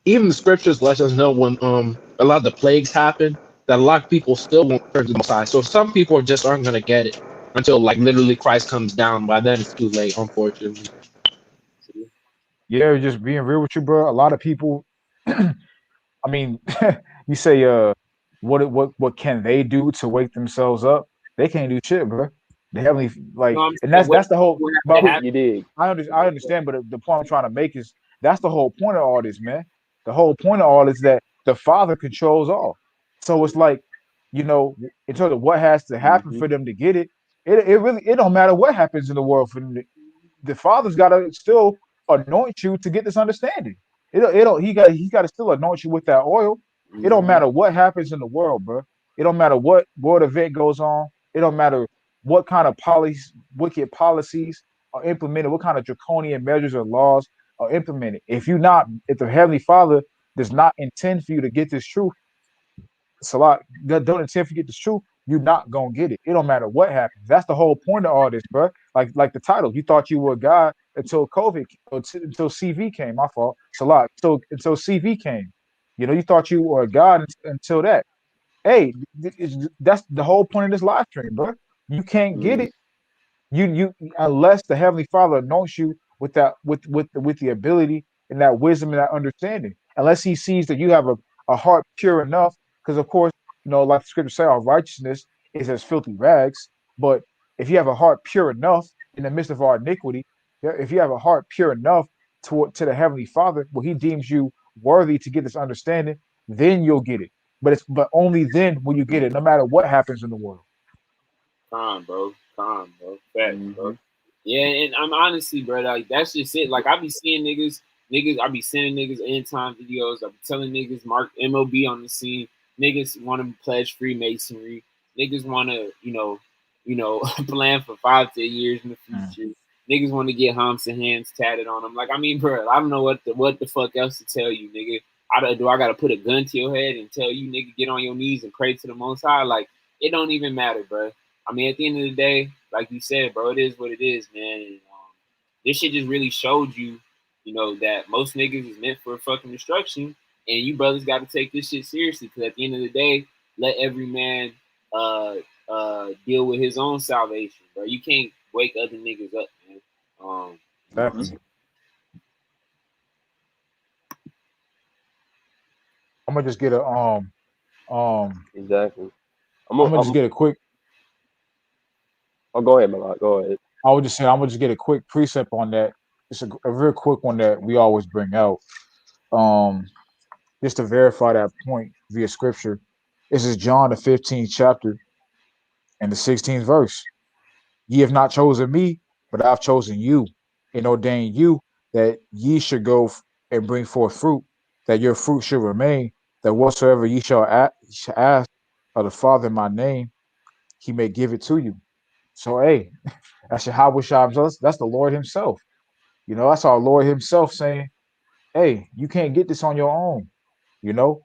even the scriptures let us know when a lot of the plagues happen, that a lot of people still won't turn to the Messiah. So some people just aren't gonna get it until like literally Christ comes down. By then, it's too late, unfortunately. yeah, just being real with you, bro. A lot of people, I mean, you say, what can they do to wake themselves up? They can't do shit, bro. They haven't you know like, what I'm and saying? What that's the whole. would But have to happen? You dig? I understand, but the point I'm trying to make is that's the whole point of all this, man. The whole point of all is that the Father controls all. So it's like, in terms of what has to happen for them to get it, it really it don't matter what happens in the world for them. The Father's got to still anoint you to get this understanding. He's got to still anoint you with that oil. It don't matter what happens in the world, bro. It don't matter what world event goes on. It don't matter what kind of wicked policies are implemented, what kind of draconian measures or laws are implemented. If if the Heavenly Father does not intend for you to get this truth, Salah, that don't intend for you to get this truth, you're not gonna get it. It don't matter what happens. That's the whole point of all this, bro. Like the title, you thought you were God until COVID, until CV came. My fault, Salah. Until CV came, you thought you were God until that. Hey, that's the whole point of this live stream, bro. You can't get it you unless the Heavenly Father anoints you with that with the ability and that wisdom and that understanding, unless He sees that you have a heart pure enough, because of course, like the scripture say, our righteousness is as filthy rags. But if you have a heart pure enough in the midst of our iniquity, if you have a heart pure enough to the Heavenly Father, where He deems you worthy to get this understanding, then you'll get it. But only then will you get it, no matter what happens in the world. Calm, bro. Facts, bro. Yeah, and I'm honestly, bro, like, that's just it. Like, I be seeing niggas, I be sending niggas end time videos. I be telling niggas mark MOB on the scene. Niggas want to pledge Freemasonry. Niggas want to, plan for 5 to 10 years in the future. Niggas want to get humps and hands tatted on them. Like, I mean, bro, I don't know what the fuck else to tell you, nigga. I got to put a gun to your head and tell you, nigga, get on your knees and pray to the Most High? Like, it don't even matter, bro. I mean, at the end of the day, like you said, bro, it is what it is, man. And, this shit just really showed you that most niggas is meant for fucking destruction, and you brothers got to take this shit seriously. Because at the end of the day, let every man deal with his own salvation, bro. You can't wake other niggas up, man. Exactly. I'm gonna just get a Exactly. I'm gonna just get a quick. Oh, go ahead, Malak. Go ahead. I would just say I'm gonna just get a quick precept on that. It's a real quick one that we always bring out. Um, just to verify that point via scripture. This is John the 15th chapter and the 16th verse. Ye have not chosen me, but I've chosen you and ordained you that ye should go and bring forth fruit, that your fruit should remain, that whatsoever ye shall ask of the Father in my name, he may give it to you. So, hey, that's Yahweh Shai. That's the Lord himself. That's our Lord himself saying, hey, you can't get this on your own.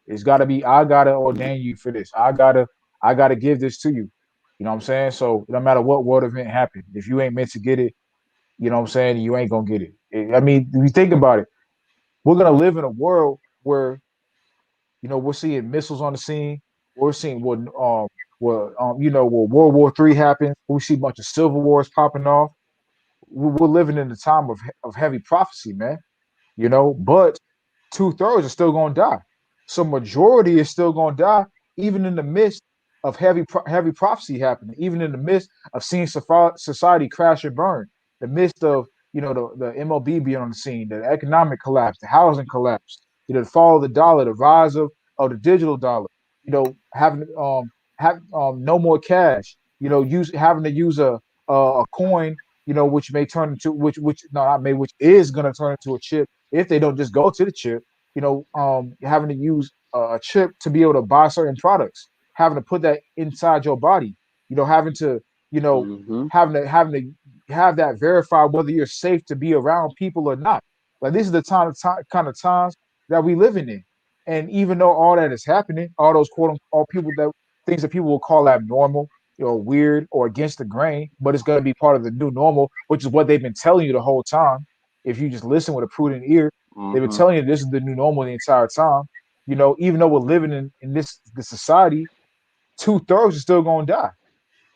It's got to be, I got to ordain you for this. I got to give this to you. You know what I'm saying? So no matter what world event happened, if you ain't meant to get it, you know what I'm saying, you ain't going to get it. I mean, if you think about it, we're going to live in a world where, we're seeing missiles on the scene. We're seeing where World War III happened. We see a bunch of civil wars popping off. We're living in the time of heavy prophecy, man. But 2/3 are still going to die. So majority is still going to die, even in the midst of heavy prophecy happening, even in the midst of seeing society crash and burn, the midst of the MLB being on the scene, the economic collapse, the housing collapse, the fall of the dollar, the rise of the digital dollar, having have no more cash, having to use a coin, which may turn into which no not may which is going to turn into a chip if they don't just go to the chip, having to use a chip to be able to buy certain products, having to put that inside your body, having to, you know, Mm-hmm. having to have that verified whether you're safe to be around people or not. Like this is the kind of times that we living in. And even though all that is happening, all those quote unquote all people that things that people will call abnormal, weird or against the grain, but it's going to be part of the new normal, which is what they've been telling you the whole time. If you just listen with a prudent ear, they've been Mm-hmm. telling you this is the new normal the entire time. Even though we're living in this society, 2/3 is still going to die.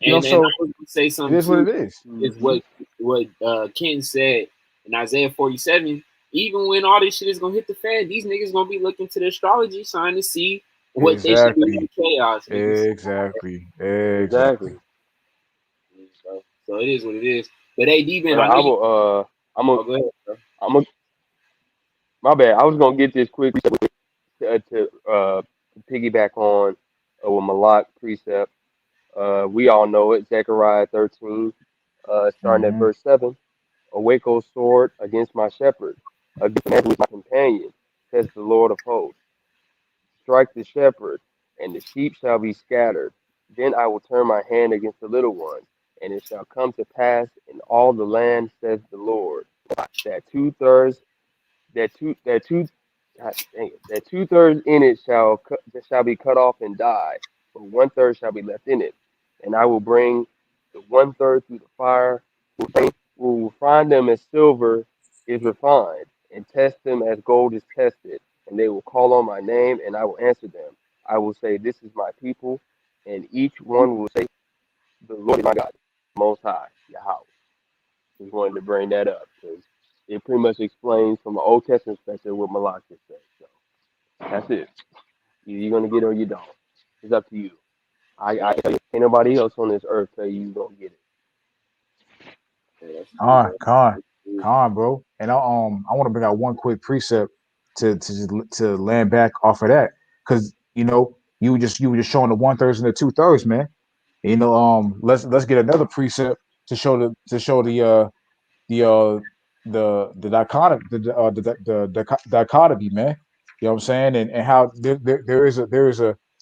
And I So was gonna say it something is what too. it is. Is Mm-hmm. what Ken said in Isaiah 47. Even when all this shit is gonna hit the fan, these niggas gonna be looking to the astrology sign to see what they should do in Exactly. chaos, niggas. Exactly. Exactly. Exactly. So it is what it is. But hey, D-Ben, But I know I you. will. I'm a. Oh, go ahead, bro. I'm a. My bad. I was gonna get this quick to piggyback on with Malak precept. We all know it. Zechariah 13, starting at Mm-hmm. verse 7. Awake, O sword, against my shepherd, against my companion, says the Lord of hosts. Strike the shepherd, and the sheep shall be scattered. Then I will turn my hand against the little ones, and it shall come to pass in all the land, says the Lord, that 2/3, God dang it, that 2/3 in it shall be cut off and die, but 1/3 shall be left in it. And I will bring the 1/3 through the fire. We will refine them as silver is refined, and test them as gold is tested. And they will call on my name, and I will answer them. I will say, This is my people, and each one will say, The Lord is my God, Most High, Yahweh. Just wanted to bring that up because it pretty much explains from an Old Testament perspective what Malak just said. So that's it. Either you're gonna get it or you don't. It's up to you. I tell you, ain't nobody else on this earth tell you gonna get it. Yeah, that's true, Con, bro. con, That's true. con, bro. And I want to bring out one quick precept to land back off of that, because you were just showing the 1/3 and the 2/3, man. Let's get another precept to show the dichotomy, man. You know what I'm saying, and how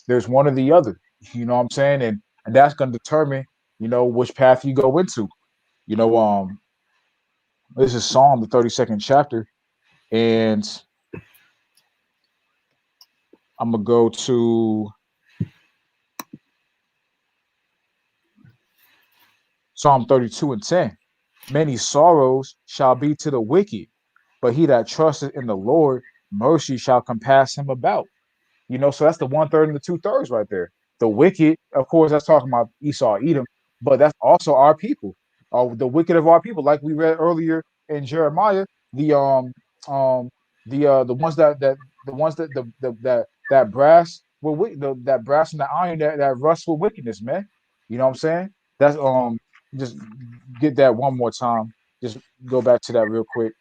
there's one or the other. You know what I'm saying, and that's going to determine which path you go into. You know, this is Psalm the 32nd chapter, and I'm gonna go to Psalm 32 and 10. Many sorrows shall be to the wicked, but he that trusteth in the Lord, mercy shall compass him about. So that's the 1/3 and the 2/3 right there. The wicked, of course, that's talking about Esau, Edom, but that's also our people. The wicked of our people, like we read earlier in Jeremiah, the um the ones that brass with that brass and the iron that rust with wickedness, man. You know what I'm saying? That's just get that one more time. Just go back to that real quick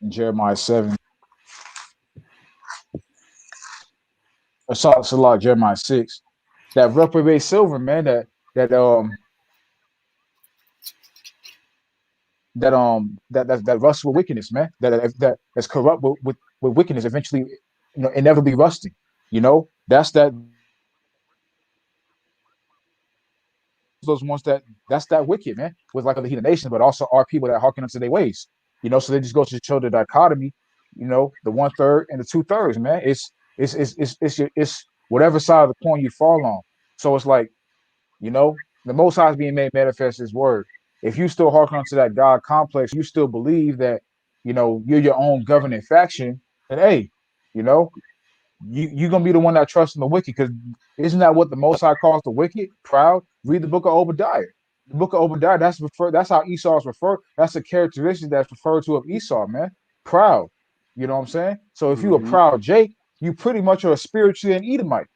in Jeremiah 7. It's a lot Jeremiah 6. That reprobate silver, man, that um that rusts with wickedness, man. That's corrupt with wickedness, eventually, inevitably rusting. That's those ones that's that wicked, man, with like the heathen nations, but also our people that hearken unto their ways. So they just go to show the dichotomy, the 1/3 and the 2/3, man. It's whatever side of the coin you fall on. So it's like, the Most High is being made manifest His word. If you still hearken onto that God complex, you still believe that, you're your own governing faction, then hey, you know, you're gonna be the one that trusts in the wicked, because isn't that what the Most High calls the wicked? Proud. Read the book of Obadiah. The book of Obadiah, that's how Esau is referred. That's a characteristic that's referred to of Esau, man. Proud. You know what I'm saying? So if you a Mm-hmm. proud Jake, you pretty much are spiritually an Edomite.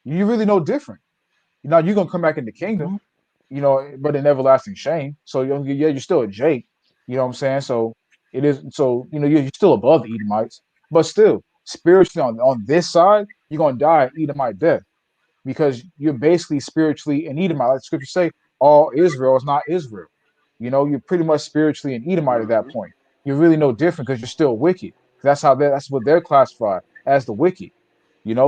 You really no different. You're gonna come back in the kingdom, but in everlasting shame. So you're still a Jake. You know what I'm saying? So it is. So you're still above the Edomites, but still spiritually on this side, you're gonna die Edomite death, because you're basically spiritually an Edomite. Like the scriptures say, all Israel is not Israel. You're pretty much spiritually an Edomite at that Mm-hmm. point. You're really no different, because you're still wicked. That's what they're classified as, the wicked.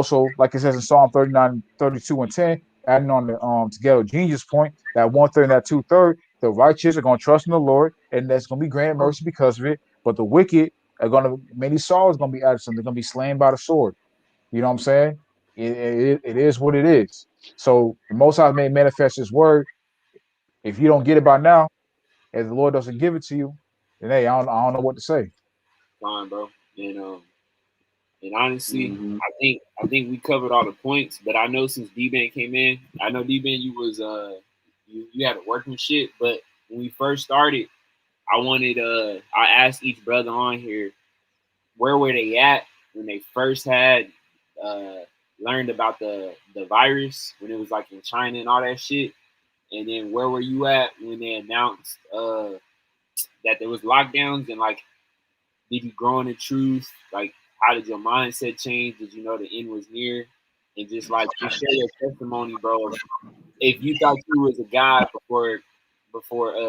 So like it says in Psalm 39, 32, and 10, adding on the together genius point, that 1/3 and that 2/3, the righteous are gonna trust in the Lord, and that's gonna be granted mercy because of it. But the wicked are gonna many sorrows gonna be added to them. They're gonna be slain by the sword. You know what I'm saying? It is what it is. So the Most High may manifest His word. If you don't get it by now, if the Lord doesn't give it to you, then hey, I don't know what to say. Fine, bro. And honestly, Mm-hmm. I think we covered all the points. But I know since D-Ben came in, I know D-Ben, you was you had to work and shit. But when we first started, I asked each brother on here, where were they at when they first had uh learned about the virus, when it was like in China and all that shit. And then where were you at when they announced that there was lockdowns, and like, did you grow in the truth? Like, how did your mindset change? Did you know the end was near? And just like, just share your testimony, bro. If you thought you was a god before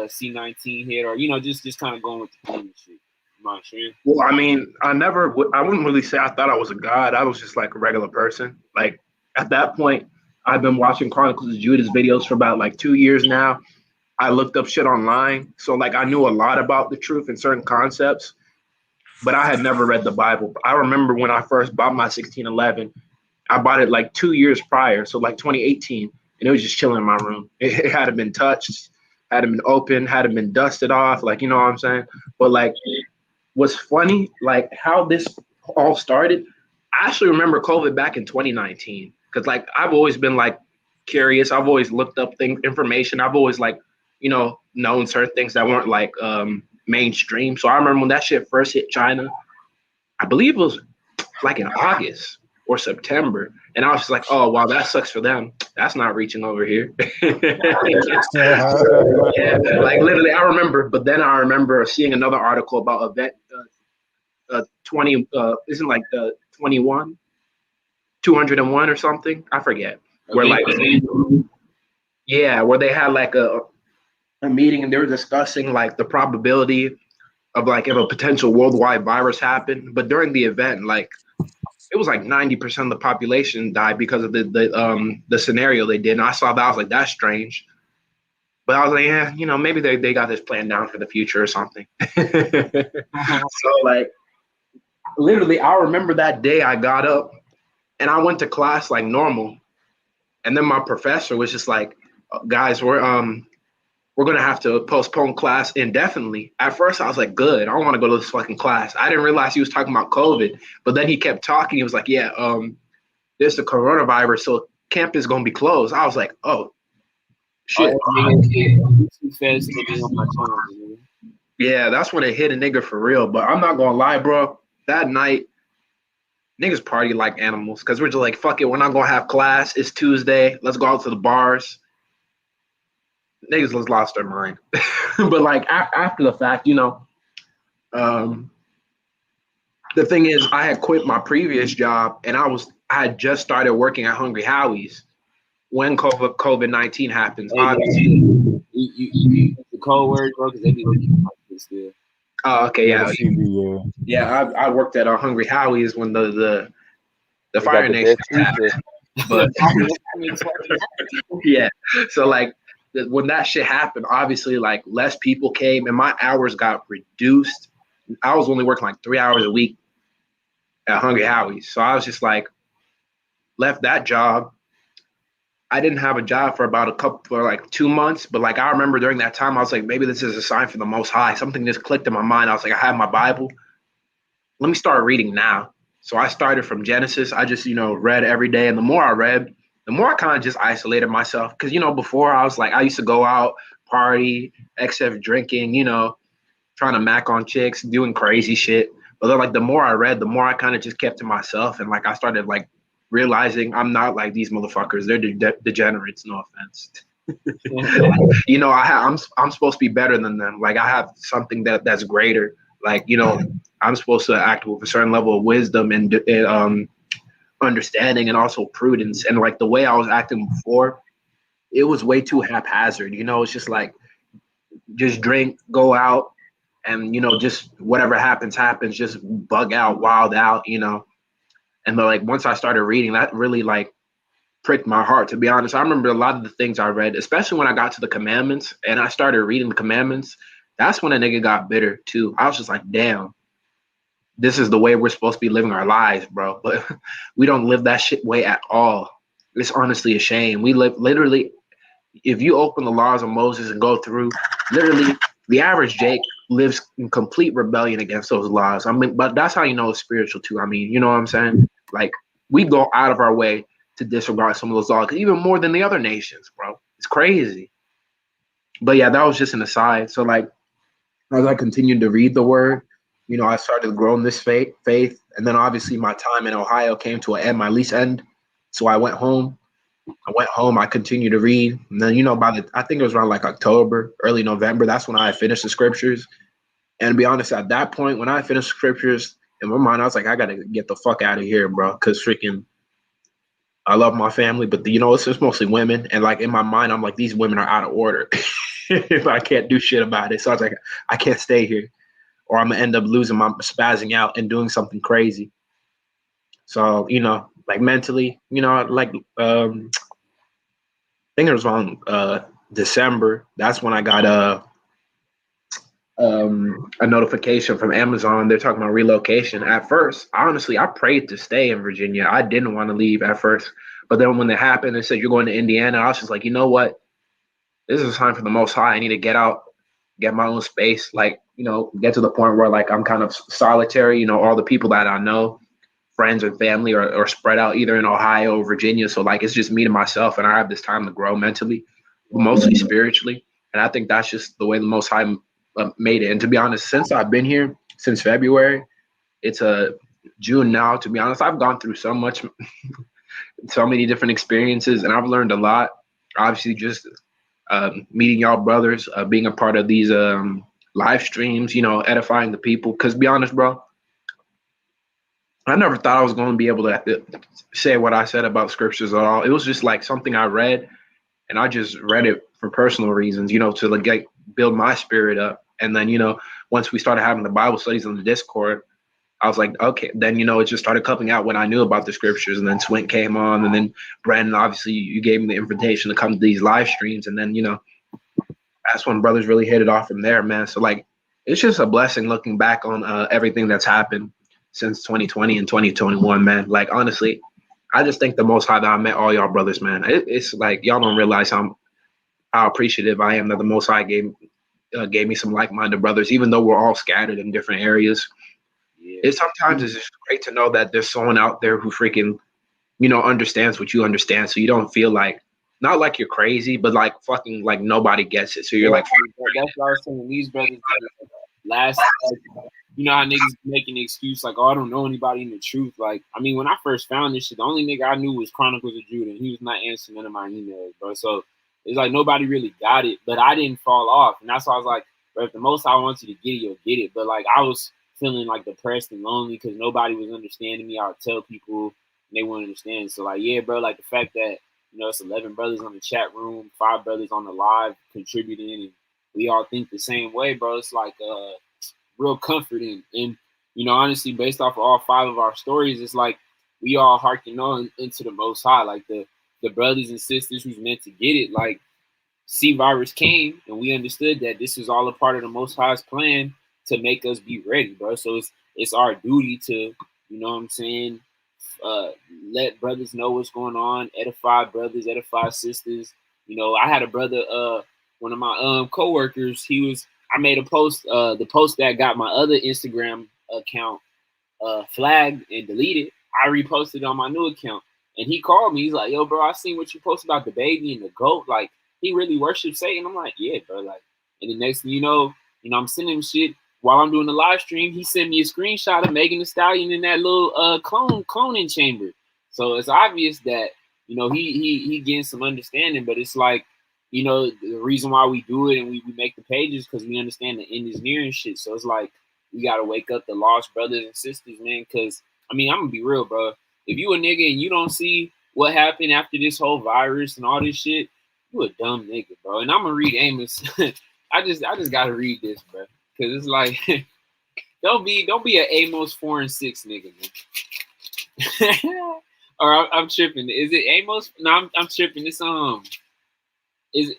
C-19 hit, or just kind of going with the theme and shit. You mind sharing? Well, I mean, I wouldn't really say I thought I was a god. I was just like a regular person. Like at that point, I've been watching Chronicles of Judas videos for about like 2 years now. I looked up shit online. So like I knew a lot about the truth and certain concepts, but I had never read the Bible. I remember when I first bought my 1611, I bought it like 2 years prior, so like 2018, and it was just chilling in my room. It hadn't been touched, hadn't been opened, hadn't been dusted off, like, you know what I'm saying? But like, what's funny, like how this all started, I actually remember COVID back in 2019, because like I've always been like curious. I've always looked up information. I've always like, known certain things that weren't like mainstream. So I remember when that shit first hit China, I believe it was like in August or September. And I was just like, oh, wow, that sucks for them. That's not reaching over here. So, yeah, like literally, I remember. But then I remember seeing another article about event 20, isn't like the 21, 201 or something. I forget. Where like, yeah, where they had like a meeting and they were discussing like the probability of like if a potential worldwide virus happened. But during the event, like it was like 90% of the population died because of the scenario they did. And I saw that, I was like, that's strange. But I was like, yeah, maybe they got this planned down for the future or something. So like literally, I remember that day I got up and I went to class like normal. And then my professor was just like, guys, we're gonna have to postpone class indefinitely. At first, I was like, good. I don't want to go to this fucking class. I didn't realize he was talking about COVID, but then he kept talking. He was like, yeah, there's the coronavirus, so camp is gonna be closed. I was like, oh shit. Yeah, that's when it hit a nigga for real. But I'm not gonna lie, bro. That night, niggas party like animals because we're just like, fuck it. We're not gonna have class. It's Tuesday. Let's go out to the bars. Niggas just lost their mind. But like after the fact, the thing is, I had quit my previous job and I had just started working at Hungry Howie's when COVID-19 happened. Obviously, you the code word, bro, because they be looking like this still. Oh, okay, yeah, yeah. I worked at Hungry Howie's when the Fire Nation happened. But yeah, so like when that shit happened, obviously like less people came and my hours got reduced. I was only working like 3 hours a week at Hungry Howie's, so I was just like left that job. I didn't have a job for like 2 months, but like I remember during that time, I was like, maybe this is a sign from the Most High. Something just clicked in my mind. I was like, I have my Bible. Let me start reading now. So I started from Genesis. I just, read every day. And the more I read, the more I kind of just isolated myself. Because, before I was like, I used to go out, party, XF drinking, trying to mac on chicks, doing crazy shit. But then like the more I read, the more I kind of just kept to myself. And like I started like realizing I'm not like these motherfuckers. They're degenerates, no offense. I'm supposed to be better than them. Like I have something that's greater. Like, I'm supposed to act with a certain level of wisdom and understanding and also prudence. And like the way I was acting before, it was way too haphazard. It's just like, just drink, go out, and, just whatever happens, just bug out, wild out, And then like once I started reading, that really like pricked my heart, to be honest. I remember a lot of the things I read, especially when I got to the commandments and I started reading the commandments. That's when a nigga got bitter too. I was just like, damn, this is the way we're supposed to be living our lives, bro. But we don't live that shit way at all. It's honestly a shame. We live literally, if you open the laws of Moses and go through, literally the average Jake lives in complete rebellion against those laws. I mean, but that's how you know it's spiritual too. I mean, you know what I'm saying? Like we go out of our way to disregard some of those laws, even more than the other nations, bro. It's crazy. But yeah, that was just an aside. So like, as I continued to read the word, I started growing this faith. And then obviously my time in Ohio came to an end, my lease end. So I went home. I continued to read. And then, I think it was around like October, early November, that's when I finished the scriptures. And to be honest, at that point, when I finished scriptures, in my mind, I was like, I got to get the fuck out of here, bro. Because freaking, I love my family, but it's just mostly women. And like in my mind, I'm like, these women are out of order. If I can't do shit about it. So I was like, I can't stay here or I'm gonna end up spazzing out and doing something crazy. So, like mentally, like I think it was around December. That's when I got a notification from Amazon. They're talking about relocation. At first, honestly, I prayed to stay in Virginia. I didn't want to leave at first. But then when it happened, they said you're going to Indiana. I was just like, you know what? This is a sign for the Most High. I need to get out, get my own space, like, get to the point where like I'm kind of solitary, all the people that I know, friends and family are spread out either in Ohio or Virginia. So like, it's just me to myself and I have this time to grow mentally, mostly spiritually. And I think that's just the way the Most High made it. And to be honest, since I've been here, since February, it's June now, to be honest, I've gone through so much, so many different experiences and I've learned a lot. Obviously just meeting y'all brothers, being a part of these live streams, edifying the people. Because be honest, bro, I never thought I was going to be able to say what I said about scriptures at all. It was just like something I read, and I just read it for personal reasons, to like build my spirit up. And then, once we started having the Bible studies on the Discord, I was like, okay, then, it just started coming out when I knew about the scriptures. And then Swint came on, and then Brandon, obviously, you gave me the invitation to come to these live streams. And then, that's when brothers really hit it off from there, man. So, like, it's just a blessing looking back on everything that's happened since 2020 and 2021, man. Like, honestly, I just thank the Most High that I met all y'all brothers, man. It's like, y'all don't realize how how appreciative I am that the Most High gave me some like-minded brothers, even though we're all scattered in different areas. Yeah. Sometimes it's just great to know that there's someone out there who freaking, understands what you understand, so you don't feel like, not like you're crazy, but like fucking like nobody gets it. So you're like, That's what I was saying. These brothers last, you know how niggas making the excuse like, oh, I don't know anybody in the truth. Like, I mean, when I first found this shit, the only nigga I knew was Chronicles of Judah, and he was not answering none of my emails, bro. So it's like nobody really got it, but I didn't fall off, and that's why I was like, bro, if the most I want you to get it, you'll get it. But like, I was feeling like depressed and lonely because nobody was understanding me. I would tell people, and they wouldn't understand. So like, yeah, bro, like the fact that it's 11 brothers on the chat room, 5 brothers on the live contributing, and we all think the same way, bro. It's like real comforting. And honestly, based off of all 5 of our stories, it's like we all hearken on into the Most High. Like the brothers and sisters who's meant to get it, like C-Virus came and we understood that this is all a part of the Most High's plan to make us be ready, bro. So it's our duty to, you know what I'm saying, let brothers know what's going on, edify brothers, edify sisters. I had a brother, one of my coworkers, I made a post, the post that got my other Instagram account flagged and deleted. I reposted it on my new account, and he called me. He's like, "Yo, bro, I seen what you posted about the baby and the goat. Like, he really worships Satan." I'm like, "Yeah, bro." Like, and the next thing you know, I'm sending him shit while I'm doing the live stream. He sent me a screenshot of Megan Thee Stallion in that little cloning chamber. So it's obvious that he getting some understanding, but it's like the reason why we do it and we make the pages because we understand the end is near and shit. So it's like we gotta wake up the lost brothers and sisters, man. Because I mean, I'm gonna be real, bro. If you a nigga and you don't see what happened after this whole virus and all this shit, you a dumb nigga, bro. And I'm gonna read Amos. I just gotta read this, bro, because it's like don't be an Amos 4 and 6 nigga, man. Or I'm tripping. Is it Amos? No, I'm tripping. It's is it?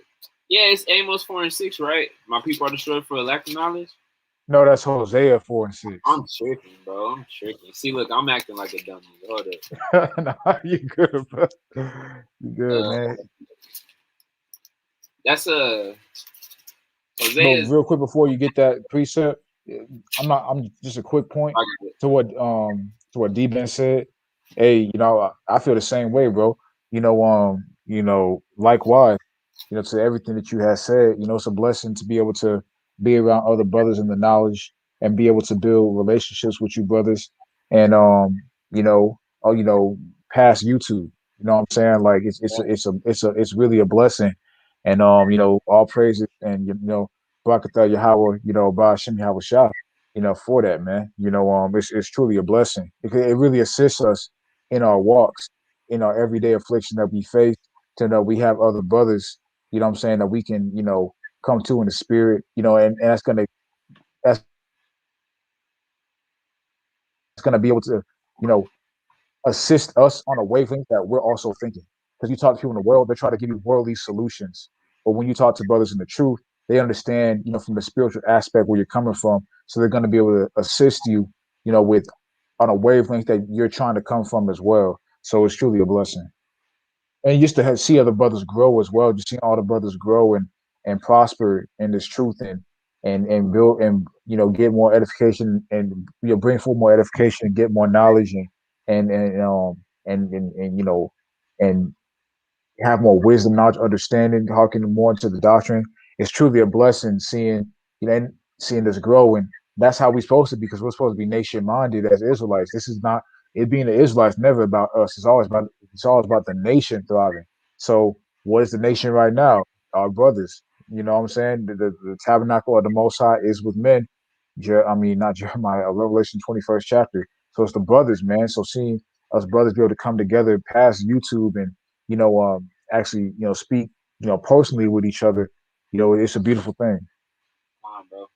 Yeah, it's Amos 4 and 6, right? My people are destroyed for a lack of knowledge. No, that's Hosea 4 and 6. I'm tripping, bro. I'm tripping. See, look, I'm acting like a dummy. Hold up. Nah, you good, bro. You good, man. That's No, Hosea's. real quick before you get that precept, I'm just a quick point to what D-Ben said. Hey, I feel the same way, bro. Likewise, to everything that you have said, it's a blessing to be able to be around other brothers in the knowledge and be able to build relationships with you brothers and past YouTube. You know what I'm saying? Like it's really a blessing. And all praises and Barakatah Yahweh, Ba'ashem Yahweh Shah, for that, man. It's truly a blessing. It really assists us in our walks, in our everyday affliction that we face, to know we have other brothers, what I'm saying, that we can, come to in the spirit, and that's gonna be able to, you know, assist us on a wavelength that we're also thinking. Because you talk to people in the world, they try to give you worldly solutions. But when you talk to brothers in the truth, they understand, from the spiritual aspect where you're coming from. So they're going to be able to assist you, with on a wavelength that you're trying to come from as well. So it's truly a blessing. And just to see other brothers grow as well, just seeing all the brothers grow and prosper in this truth and build and get more edification and bring forth more edification and get more knowledge and and have more wisdom, knowledge, understanding, hearkening more into the doctrine. It's truly a blessing seeing and seeing this grow, and that's how we're supposed to be, because we're supposed to be nation minded as Israelites. This is not it being the Israelites, never about us. It's always about the nation thriving. So what is the nation right now? Our brothers. You know what I'm saying? The tabernacle of the Most High is with men. Not Jeremiah, Revelation 21st chapter. So it's the brothers, man. So seeing us brothers be able to come together past YouTube and actually, speak, personally with each other, it's a beautiful thing. Fine, bro.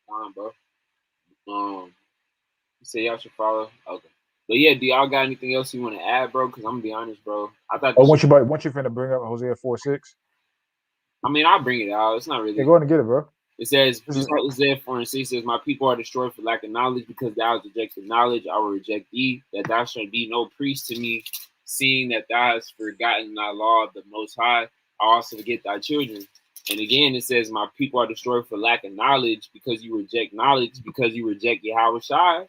Fine, bro. You say y'all should follow. Okay. But yeah, do y'all got anything else you want to add, bro? Because I'm gonna be honest, bro. I thought. Once you're finna bring up Hosea 4:6. I mean, I'll bring it out. It's not really. Yeah, go ahead and get it, bro. It says, just like Isaiah 4 and 6 says, my people are destroyed for lack of knowledge, because thou hast rejected knowledge, I will reject thee, that thou shalt be no priest to me, seeing that thou hast forgotten thy law of the Most High. also forget thy children. And again, it says, my people are destroyed for lack of knowledge, because you reject knowledge, because you reject Yahweh Shai.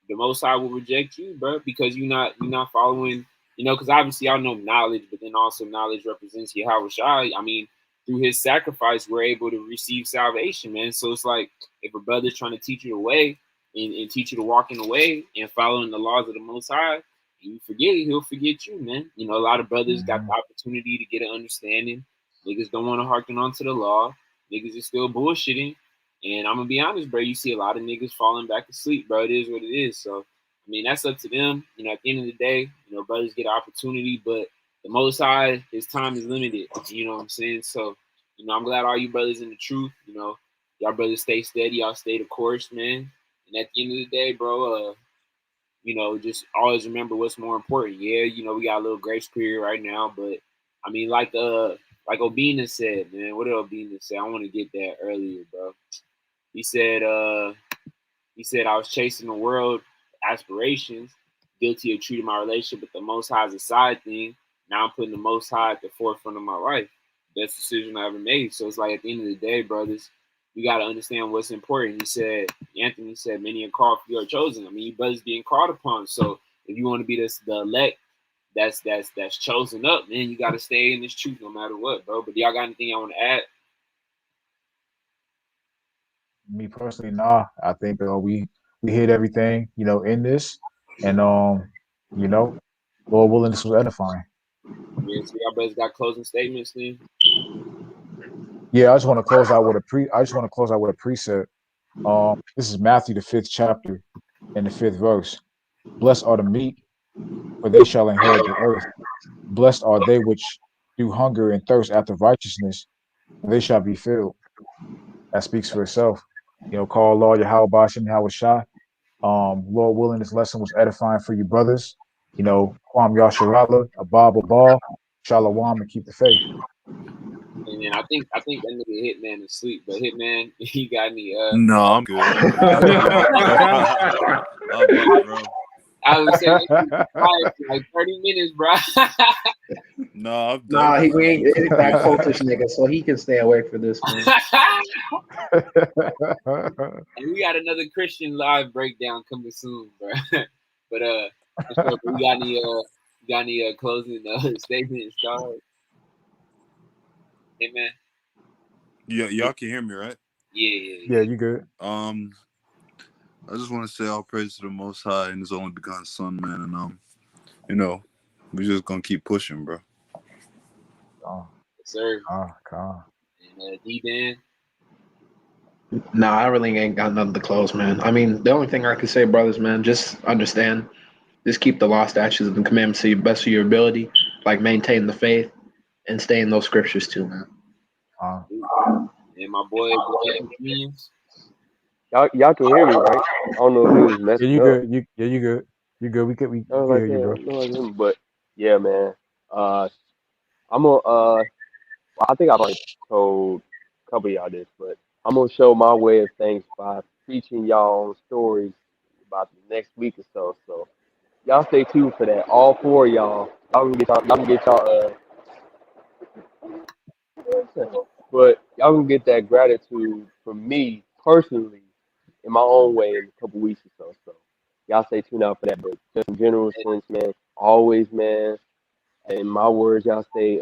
The Most High will reject you, bro, because you're not following, because obviously y'all know knowledge, but then also knowledge represents Yahweh Shai. I mean, through his sacrifice, we're able to receive salvation, man. So it's like, if a brother's trying to teach you the way and teach you to walk in the way and following the laws of the Most High, and you forget it, he'll forget you, man. A lot of brothers got the opportunity to get an understanding. Niggas don't want to hearken onto the law. Niggas is still bullshitting. And I'm gonna be honest, bro. You see a lot of niggas falling back asleep, bro. It is what it is. So, I mean, that's up to them. At the end of the day, brothers get an opportunity, but the Most High, his time is limited. You know what I'm saying? So, I'm glad all you brothers in the truth. Y'all brothers stay steady. Y'all stay the course, man. And at the end of the day, bro, just always remember what's more important. Yeah, we got a little grace period right now, but I mean, like Obina said, man. What did Obina say? I want to get that earlier, bro. He said, I was chasing the world aspirations, guilty of treating my relationship with the Most High as a side thing. Now I'm putting the Most High at the forefront of my life. Best decision I ever made. So it's like, at the end of the day, brothers, we got to understand what's important. Anthony said, many are called, few are chosen. I mean, you brothers being called upon. So if you want to be the elect that's chosen up, man, you got to stay in this truth no matter what, bro. But y'all got anything y'all want to add? Me personally, nah. I think we hit everything, in this, and Lord willing, this was edifying. Yeah, so y'all brothers got closing statements, then. Yeah, I just want to close out with a precept. This is Matthew the 5th chapter and the 5th verse. Blessed are the meek, for they shall inherit the earth. Blessed are they which do hunger and thirst after righteousness, and they shall be filled. That speaks for itself. Call Lord Yahweh Bashem Yahweh Shai. Lord willing, this lesson was edifying for you brothers. Kwam Yasharala, Abab Abal, Shalom, and keep the faith. And then I think that nigga Hitman is asleep, but Hitman, he got me. No, I'm good. I'm up, bro. I was saying quiet for like 30 minutes, bro. No, I'm Nah, done. we ain't that cultish nigga, so he can stay awake for this one. And we got another Christian live breakdown coming soon, bro. But we got any closing statements, dog? Hey, man. Yeah, y'all can hear me, right? Yeah, you good. I just want to say all praise to the Most High and His only begotten Son, man, and we just gonna keep pushing, bro. Oh, Yes, sir. calm. And D-Dan. Nah, I really ain't got nothing to close, man. I mean, the only thing I can say, brothers, man, just understand, just keep the law, statutes, and commandments to the best of your ability, like maintain the faith and stay in those scriptures too, man. And my boy, means. Y'all can hear me, right? I don't know if it was messing Yeah, you up. good. You good. You good. We hear you, bro. No, him, but yeah, man. I'm gonna I think I've already told a couple of y'all this, but I'm gonna show my way of things by preaching y'all on stories about the next week or so. So y'all stay tuned for that. All four of y'all. Y'all can get y'all but y'all can get that gratitude from me personally in my own way in a couple weeks or so. So y'all stay tuned out for that. But just in general sense, man, always, man. In my words, y'all stay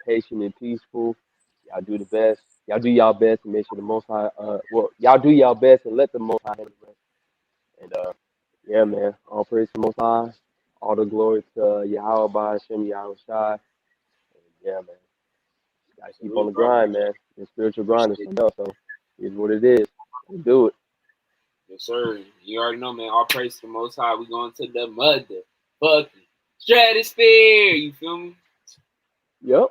patient and peaceful. Y'all do the best. Y'all do y'all best and make sure the Most High. Y'all do y'all best and let the Most High handle the rest. And yeah, man. All praise to the Most High. All the glory to Yahweh by Hashem, Yahweh Shai. And yeah, man. Gotta keep on the grind, man. The spiritual grind is something else. So it's what it is. We do it. Yes, sir. You already know, man. All praise to the Most High. We going to the mother fucking stratosphere. You feel me? Yep.